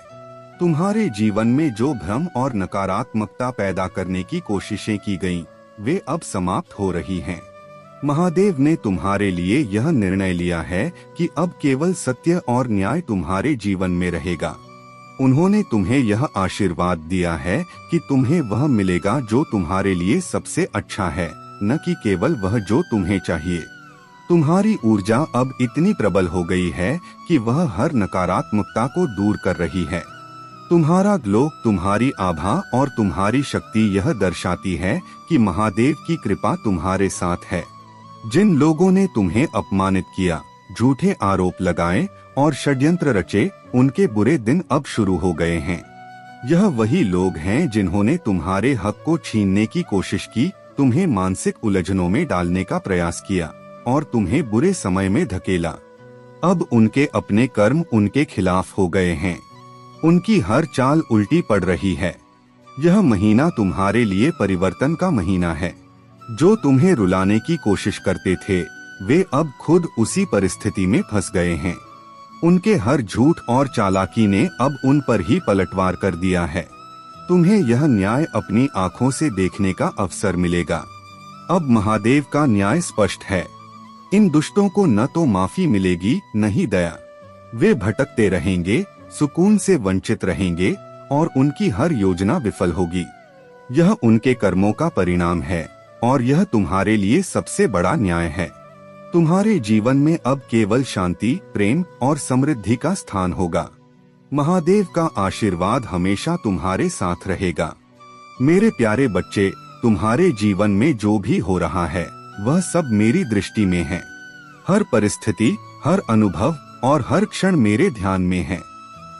तुम्हारे जीवन में जो भ्रम और नकारात्मकता पैदा करने की कोशिशें की गईं, वे अब समाप्त हो रही हैं। महादेव ने तुम्हारे लिए यह निर्णय लिया है कि अब केवल सत्य और न्याय तुम्हारे जीवन में रहेगा। उन्होंने तुम्हें यह आशीर्वाद दिया है कि तुम्हें वह मिलेगा जो तुम्हारे लिए सबसे अच्छा है, न कि केवल वह जो तुम्हें चाहिए। तुम्हारी ऊर्जा अब इतनी प्रबल हो गई है कि वह हर नकारात्मकता को दूर कर रही है। तुम्हारा ग्लो, तुम्हारी आभा और तुम्हारी शक्ति यह दर्शाती है कि महादेव की कृपा तुम्हारे साथ है। जिन लोगों ने तुम्हें अपमानित किया, झूठे आरोप लगाए और षड्यंत्र रचे, उनके बुरे दिन अब शुरू हो गए हैं। यह वही लोग हैं जिन्होंने तुम्हारे हक को छीनने की कोशिश की, तुम्हें मानसिक उलझनों में डालने का प्रयास किया और तुम्हें बुरे समय में धकेला। अब उनके अपने कर्म उनके खिलाफ हो गए हैं। उनकी हर चाल उल्टी पड़ रही है। यह महीना तुम्हारे लिए परिवर्तन का महीना है। जो तुम्हें रुलाने की कोशिश करते थे, वे अब खुद उसी परिस्थिति में फंस गए हैं। उनके हर झूठ और चालाकी ने अब उन पर ही पलटवार कर दिया है। तुम्हें यह न्याय अपनी आंखों से देखने का अवसर मिलेगा। अब महादेव का न्याय स्पष्ट है। इन दुष्टों को न तो माफी मिलेगी, न ही दया। वे भटकते रहेंगे, सुकून से वंचित रहेंगे और उनकी हर योजना विफल होगी। यह उनके कर्मों का परिणाम है और यह तुम्हारे लिए सबसे बड़ा न्याय है। तुम्हारे जीवन में अब केवल शांति, प्रेम और समृद्धि का स्थान होगा। महादेव का आशीर्वाद हमेशा तुम्हारे साथ रहेगा। मेरे प्यारे बच्चे, तुम्हारे जीवन में जो भी हो रहा है, वह सब मेरी दृष्टि में है। हर परिस्थिति, हर अनुभव और हर क्षण मेरे ध्यान में है।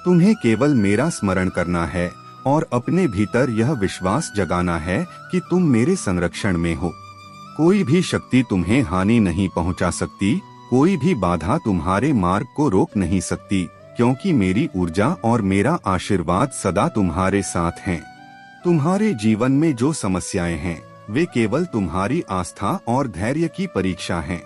तुम्हें केवल मेरा स्मरण करना है और अपने भीतर यह विश्वास जगाना है कि तुम मेरे संरक्षण में हो। कोई भी शक्ति तुम्हें हानि नहीं पहुंचा सकती, कोई भी बाधा तुम्हारे मार्ग को रोक नहीं सकती, क्योंकि मेरी ऊर्जा और मेरा आशीर्वाद सदा तुम्हारे साथ हैं। तुम्हारे जीवन में जो समस्याएं हैं, वे केवल तुम्हारी आस्था और धैर्य की परीक्षा हैं।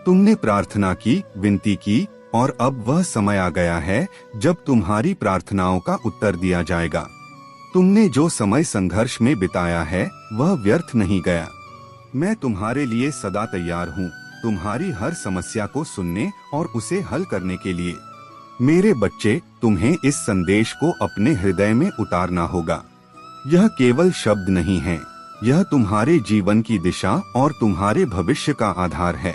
तुमने प्रार्थना की, विनती की और अब वह समय आ गया है जब तुम्हारी प्रार्थनाओं का उत्तर दिया जाएगा। तुमने जो समय संघर्ष में बिताया है वह व्यर्थ नहीं गया। मैं तुम्हारे लिए सदा तैयार हूँ, तुम्हारी हर समस्या को सुनने और उसे हल करने के लिए। मेरे बच्चे, तुम्हें इस संदेश को अपने हृदय में उतारना होगा। यह केवल शब्द नहीं है, यह तुम्हारे जीवन की दिशा और तुम्हारे भविष्य का आधार है।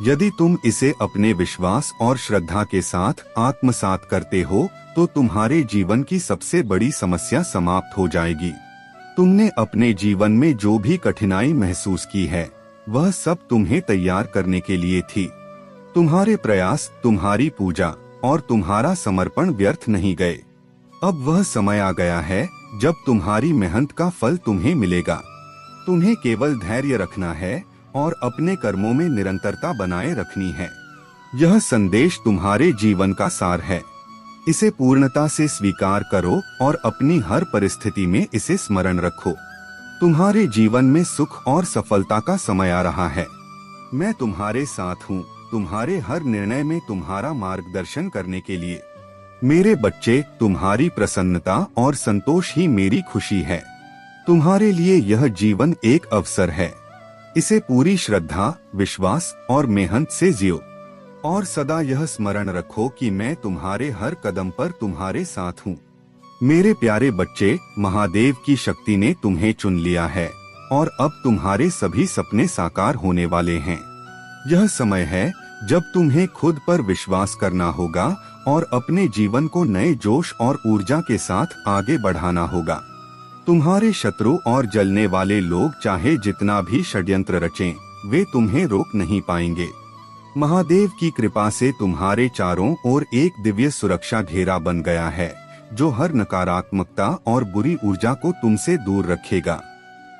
यदि तुम इसे अपने विश्वास और श्रद्धा के साथ आत्मसात करते हो तो तुम्हारे जीवन की सबसे बड़ी समस्या समाप्त हो जाएगी। तुमने अपने जीवन में जो भी कठिनाई महसूस की है वह सब तुम्हें तैयार करने के लिए थी। तुम्हारे प्रयास, तुम्हारी पूजा और तुम्हारा समर्पण व्यर्थ नहीं गए। अब वह समय आ गया है जब तुम्हारी मेहनत का फल तुम्हें मिलेगा। तुम्हें केवल धैर्य रखना है और अपने कर्मों में निरंतरता बनाए रखनी है। यह संदेश तुम्हारे जीवन का सार है। इसे पूर्णता से स्वीकार करो और अपनी हर परिस्थिति में इसे स्मरण रखो। तुम्हारे जीवन में सुख और सफलता का समय आ रहा है। मैं तुम्हारे साथ हूँ, तुम्हारे हर निर्णय में तुम्हारा मार्गदर्शन करने के लिए। मेरे बच्चे, तुम्हारी प्रसन्नता और संतोष ही मेरी खुशी है। तुम्हारे लिए यह जीवन एक अवसर है। इसे पूरी श्रद्धा, विश्वास और मेहनत से जियो और सदा यह स्मरण रखो कि मैं तुम्हारे हर कदम पर तुम्हारे साथ हूँ। मेरे प्यारे बच्चे, महादेव की शक्ति ने तुम्हें चुन लिया है और अब तुम्हारे सभी सपने साकार होने वाले हैं। यह समय है जब तुम्हें खुद पर विश्वास करना होगा और अपने जीवन को नए जोश और ऊर्जा के साथ आगे बढ़ाना होगा। तुम्हारे शत्रु और जलने वाले लोग चाहे जितना भी षड्यंत्र रचें, वे तुम्हें रोक नहीं पाएंगे। महादेव की कृपा से तुम्हारे चारों ओर एक दिव्य सुरक्षा घेरा बन गया है जो हर नकारात्मकता और बुरी ऊर्जा को तुमसे दूर रखेगा।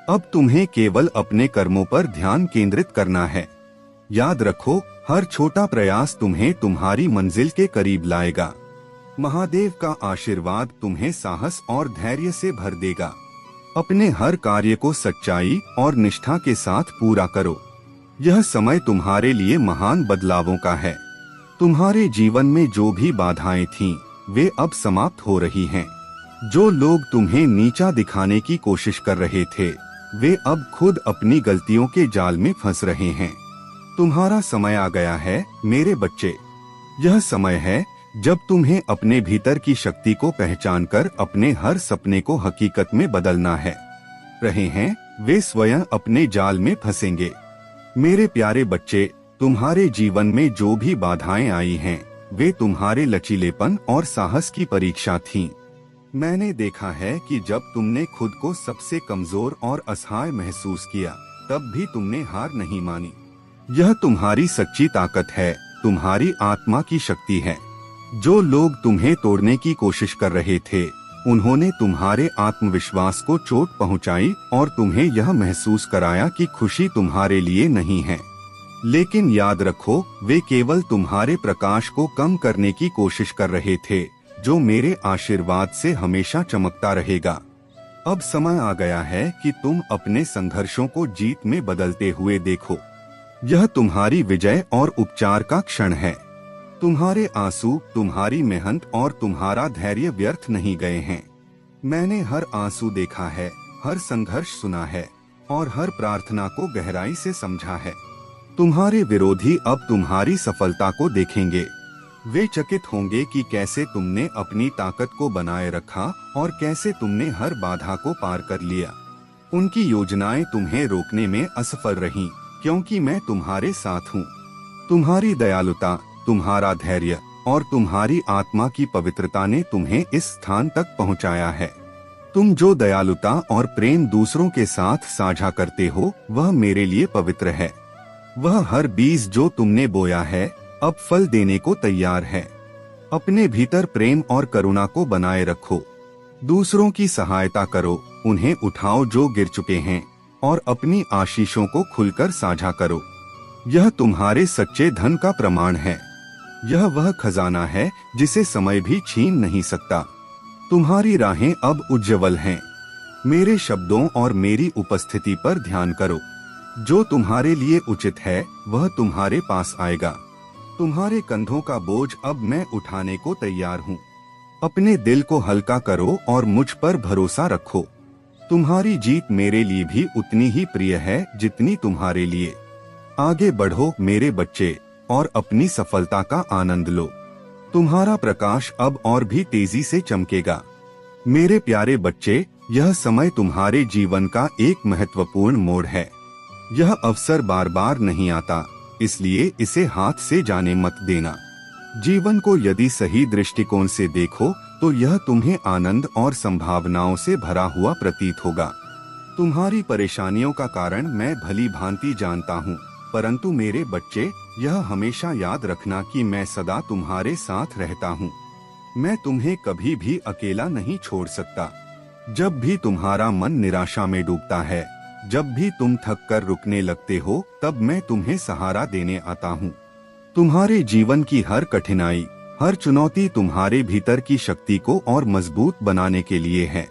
अब तुम्हें केवल अपने कर्मों पर ध्यान केंद्रित करना है। याद रखो, हर छोटा प्रयास तुम्हें तुम्हारी मंजिल के करीब लाएगा। महादेव का आशीर्वाद तुम्हें साहस और धैर्य से भर देगा। अपने हर कार्य को सच्चाई और निष्ठा के साथ पूरा करो। यह समय तुम्हारे लिए महान बदलावों का है। तुम्हारे जीवन में जो भी बाधाएं थीं, वे अब समाप्त हो रही हैं। जो लोग तुम्हें नीचा दिखाने की कोशिश कर रहे थे, वे अब खुद अपनी गलतियों के जाल में फंस रहे हैं। तुम्हारा समय आ गया है मेरे बच्चे। यह समय है जब तुम्हें अपने भीतर की शक्ति को पहचानकर अपने हर सपने को हकीकत में बदलना है। रहे हैं, वे स्वयं अपने जाल में फंसेंगे। मेरे प्यारे बच्चे, तुम्हारे जीवन में जो भी बाधाएं आई हैं, वे तुम्हारे लचीलेपन और साहस की परीक्षा थीं। मैंने देखा है कि जब तुमने खुद को सबसे कमजोर और असहाय महसूस किया, तब भी तुमने हार नहीं मानी। यह तुम्हारी सच्ची ताकत है, तुम्हारी आत्मा की शक्ति है। जो लोग तुम्हें तोड़ने की कोशिश कर रहे थे, उन्होंने तुम्हारे आत्मविश्वास को चोट पहुंचाई और तुम्हें यह महसूस कराया कि खुशी तुम्हारे लिए नहीं है। लेकिन याद रखो, वे केवल तुम्हारे प्रकाश को कम करने की कोशिश कर रहे थे, जो मेरे आशीर्वाद से हमेशा चमकता रहेगा। अब समय आ गया है कि तुम अपने संघर्षों को जीत में बदलते हुए देखो। यह तुम्हारी विजय और उपचार का क्षण है। तुम्हारे आंसू, तुम्हारी मेहनत और तुम्हारा धैर्य व्यर्थ नहीं गए हैं। मैंने हर आंसू देखा है, हर संघर्ष सुना है और हर प्रार्थना को गहराई से समझा है। तुम्हारे विरोधी अब तुम्हारी सफलता को देखेंगे। वे चकित होंगे कि कैसे तुमने अपनी ताकत को बनाए रखा और कैसे तुमने हर बाधा को पार कर लिया। उनकी योजनाएं तुम्हें रोकने में असफल रहीं, क्योंकि मैं तुम्हारे साथ हूँ। तुम्हारी दयालुता, तुम्हारा धैर्य और तुम्हारी आत्मा की पवित्रता ने तुम्हें इस स्थान तक पहुँचाया है। तुम जो दयालुता और प्रेम दूसरों के साथ साझा करते हो, वह मेरे लिए पवित्र है। वह हर बीज जो तुमने बोया है, अब फल देने को तैयार है। अपने भीतर प्रेम और करुणा को बनाए रखो। दूसरों की सहायता करो, उन्हें उठाओ जो गिर चुके हैं और अपनी आशीषों को खुलकर साझा करो। यह तुम्हारे सच्चे धन का प्रमाण है। यह वह खजाना है जिसे समय भी छीन नहीं सकता। तुम्हारी राहें अब उज्ज्वल हैं। मेरे शब्दों और मेरी उपस्थिति पर ध्यान करो। जो तुम्हारे लिए उचित है, वह तुम्हारे पास आएगा। तुम्हारे कंधों का बोझ अब मैं उठाने को तैयार हूँ। अपने दिल को हल्का करो और मुझ पर भरोसा रखो। तुम्हारी जीत मेरे लिए भी उतनी ही प्रिय है जितनी तुम्हारे लिए। आगे बढ़ो मेरे बच्चे और अपनी सफलता का आनंद लो। तुम्हारा प्रकाश अब और भी तेजी से चमकेगा। मेरे प्यारे बच्चे, यह समय तुम्हारे जीवन का एक महत्वपूर्ण मोड़ है। यह अवसर बार बार नहीं आता, इसलिए इसे हाथ से जाने मत देना। जीवन को यदि सही दृष्टिकोण से देखो तो यह तुम्हें आनंद और संभावनाओं से भरा हुआ प्रतीत होगा। तुम्हारी परेशानियों का कारण मैं भली भांति जानता हूँ, परंतु मेरे बच्चे, यह हमेशा याद रखना कि मैं सदा तुम्हारे साथ रहता हूँ। मैं तुम्हें कभी भी अकेला नहीं छोड़ सकता। जब भी तुम्हारा मन निराशा में डूबता है, जब भी तुम थक कर रुकने लगते हो, तब मैं तुम्हें सहारा देने आता हूँ। तुम्हारे जीवन की हर कठिनाई, हर चुनौती तुम्हारे भीतर की शक्ति को और मजबूत बनाने के लिए है।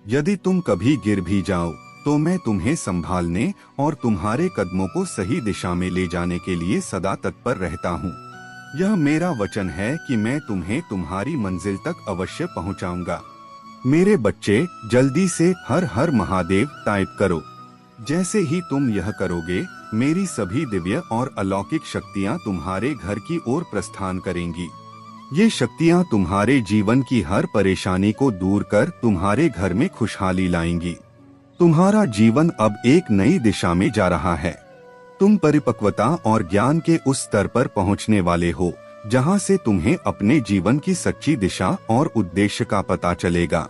यदि तुम कभी गिर भी जाओ तो मैं तुम्हें संभालने और तुम्हारे कदमों को सही दिशा में ले जाने के लिए सदा तत्पर रहता हूँ। यह मेरा वचन है कि मैं तुम्हें तुम्हारी मंजिल तक अवश्य पहुँचाऊंगा। मेरे बच्चे, जल्दी से हर हर महादेव टाइप करो। जैसे ही तुम यह करोगे, मेरी सभी दिव्य और अलौकिक शक्तियाँ तुम्हारे घर की ओर प्रस्थान करेंगी। ये शक्तियाँ तुम्हारे जीवन की हर परेशानी को दूर कर तुम्हारे घर में खुशहाली लाएंगी। तुम्हारा जीवन अब एक नई दिशा में जा रहा है। तुम परिपक्वता और ज्ञान के उस स्तर पर पहुंचने वाले हो जहां से तुम्हें अपने जीवन की सच्ची दिशा और उद्देश्य का पता चलेगा।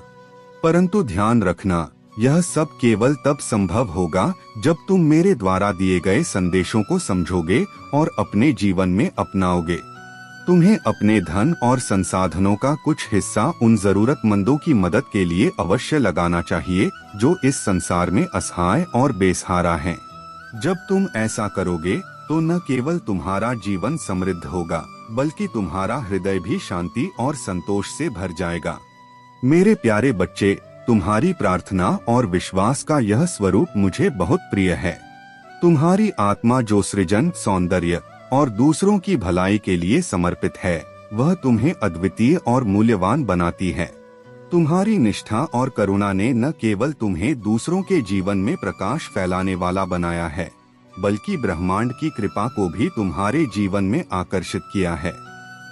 परंतु ध्यान रखना, यह सब केवल तब संभव होगा जब तुम मेरे द्वारा दिए गए संदेशों को समझोगे और अपने जीवन में अपनाओगे। तुम्हें अपने धन और संसाधनों का कुछ हिस्सा उन जरूरतमंदों की मदद के लिए अवश्य लगाना चाहिए जो इस संसार में असहाय और बेसहारा हैं। जब तुम ऐसा करोगे तो न केवल तुम्हारा जीवन समृद्ध होगा, बल्कि तुम्हारा हृदय भी शांति और संतोष से भर जाएगा। मेरे प्यारे बच्चे, तुम्हारी प्रार्थना और विश्वास का यह स्वरूप मुझे बहुत प्रिय है। तुम्हारी आत्मा जो सृजन, सौंदर्य और दूसरों की भलाई के लिए समर्पित है, वह तुम्हें अद्वितीय और मूल्यवान बनाती है। तुम्हारी निष्ठा और करुणा ने न केवल तुम्हें दूसरों के जीवन में प्रकाश फैलाने वाला बनाया है, बल्कि ब्रह्मांड की कृपा को भी तुम्हारे जीवन में आकर्षित किया है।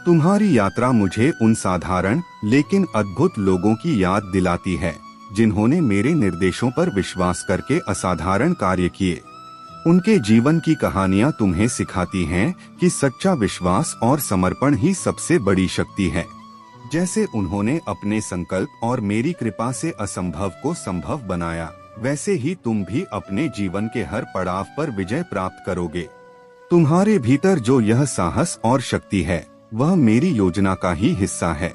तुम्हारी यात्रा मुझे उन साधारण लेकिन अद्भुत लोगों की याद दिलाती है जिन्होंने मेरे निर्देशों पर विश्वास करके असाधारण कार्य किए। उनके जीवन की कहानियां तुम्हें सिखाती हैं कि सच्चा विश्वास और समर्पण ही सबसे बड़ी शक्ति है। जैसे उन्होंने अपने संकल्प और मेरी कृपा से असंभव को संभव बनाया, वैसे ही तुम भी अपने जीवन के हर पड़ाव पर विजय प्राप्त करोगे। तुम्हारे भीतर जो यह साहस और शक्ति है, वह मेरी योजना का ही हिस्सा है।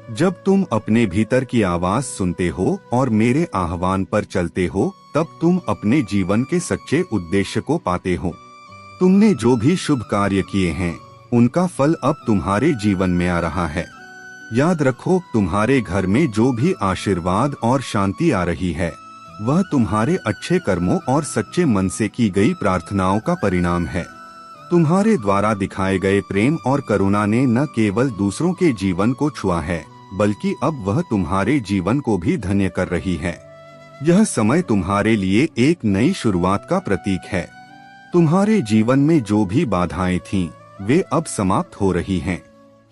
जब तुम अपने भीतर की आवाज सुनते हो और मेरे आह्वान पर चलते हो, तब तुम अपने जीवन के सच्चे उद्देश्य को पाते हो। तुमने जो भी शुभ कार्य किए हैं, उनका फल अब तुम्हारे जीवन में आ रहा है। याद रखो, तुम्हारे घर में जो भी आशीर्वाद और शांति आ रही है, वह तुम्हारे अच्छे कर्मों और सच्चे मन से की गई प्रार्थनाओं का परिणाम है। तुम्हारे द्वारा दिखाए गए प्रेम और करुणा ने न केवल दूसरों के जीवन को छुआ है, बल्कि अब वह तुम्हारे जीवन को भी धन्य कर रही है। यह समय तुम्हारे लिए एक नई शुरुआत का प्रतीक है। तुम्हारे जीवन में जो भी बाधाएं थीं, वे अब समाप्त हो रही हैं।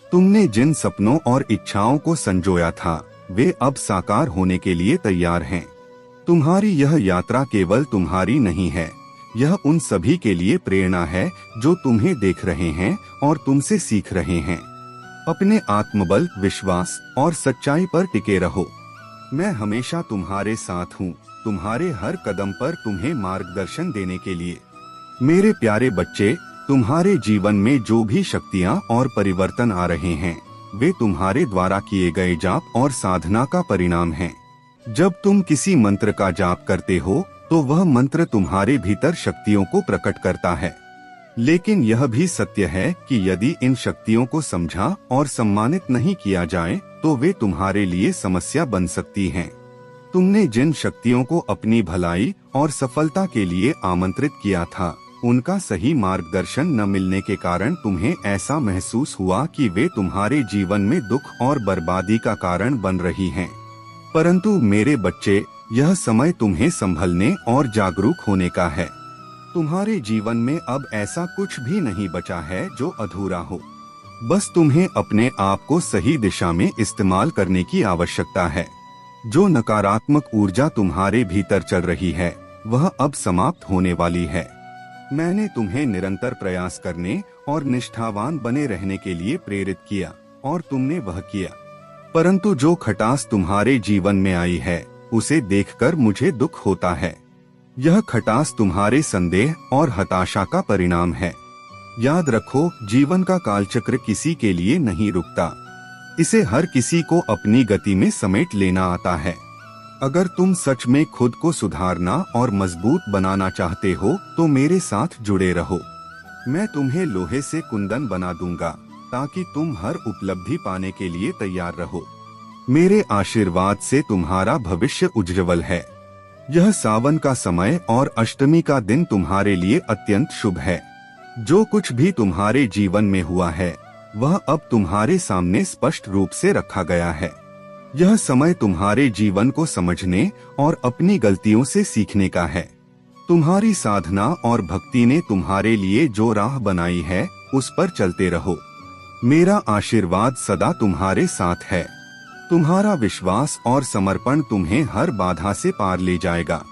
तुमने जिन सपनों और इच्छाओं को संजोया था, वे अब साकार होने के लिए तैयार हैं। तुम्हारी यह यात्रा केवल तुम्हारी नहीं है, यह उन सभी के लिए प्रेरणा है जो तुम्हें देख रहे हैं और तुमसे सीख रहे हैं। अपने आत्मबल, विश्वास और सच्चाई पर टिके रहो। मैं हमेशा तुम्हारे साथ हूँ, तुम्हारे हर कदम पर तुम्हें मार्गदर्शन देने के लिए। मेरे प्यारे बच्चे, तुम्हारे जीवन में जो भी शक्तियाँ और परिवर्तन आ रहे हैं, वे तुम्हारे द्वारा किए गए जाप और साधना का परिणाम हैं। जब तुम किसी मंत्र का जाप करते हो, तो वह मंत्र तुम्हारे भीतर शक्तियों को प्रकट करता है। लेकिन यह भी सत्य है कि यदि इन शक्तियों को समझा और सम्मानित नहीं किया जाए, तो वे तुम्हारे लिए समस्या बन सकती हैं। तुमने जिन शक्तियों को अपनी भलाई और सफलता के लिए आमंत्रित किया था, उनका सही मार्गदर्शन न मिलने के कारण तुम्हें ऐसा महसूस हुआ कि वे तुम्हारे जीवन में दुख और बर्बादी का कारण बन रही हैं। परंतु मेरे बच्चे, यह समय तुम्हें संभलने और जागरूक होने का है। तुम्हारे जीवन में अब ऐसा कुछ भी नहीं बचा है जो अधूरा हो। बस तुम्हें अपने आप को सही दिशा में इस्तेमाल करने की आवश्यकता है। जो नकारात्मक ऊर्जा तुम्हारे भीतर चल रही है, वह अब समाप्त होने वाली है। मैंने तुम्हें निरंतर प्रयास करने और निष्ठावान बने रहने के लिए प्रेरित किया और तुमने वह किया। परंतु जो खटास तुम्हारे जीवन में आई है, उसे देखकर मुझे दुख होता है। यह खटास तुम्हारे संदेह और हताशा का परिणाम है। याद रखो, जीवन का कालचक्र किसी के लिए नहीं रुकता। इसे हर किसी को अपनी गति में समेट लेना आता है। अगर तुम सच में खुद को सुधारना और मजबूत बनाना चाहते हो तो मेरे साथ जुड़े रहो। मैं तुम्हें लोहे से कुंदन बना दूंगा ताकि तुम हर उपलब्धि पाने के लिए तैयार रहो। मेरे आशीर्वाद से तुम्हारा भविष्य उज्जवल है। यह सावन का समय और अष्टमी का दिन तुम्हारे लिए अत्यंत शुभ है। जो कुछ भी तुम्हारे जीवन में हुआ है, वह अब तुम्हारे सामने स्पष्ट रूप से रखा गया है। यह समय तुम्हारे जीवन को समझने और अपनी गलतियों से सीखने का है। तुम्हारी साधना और भक्ति ने तुम्हारे लिए जो राह बनाई है, उस पर चलते रहो। मेरा आशीर्वाद सदा तुम्हारे साथ है। तुम्हारा विश्वास और समर्पण तुम्हें हर बाधा से पार ले जाएगा।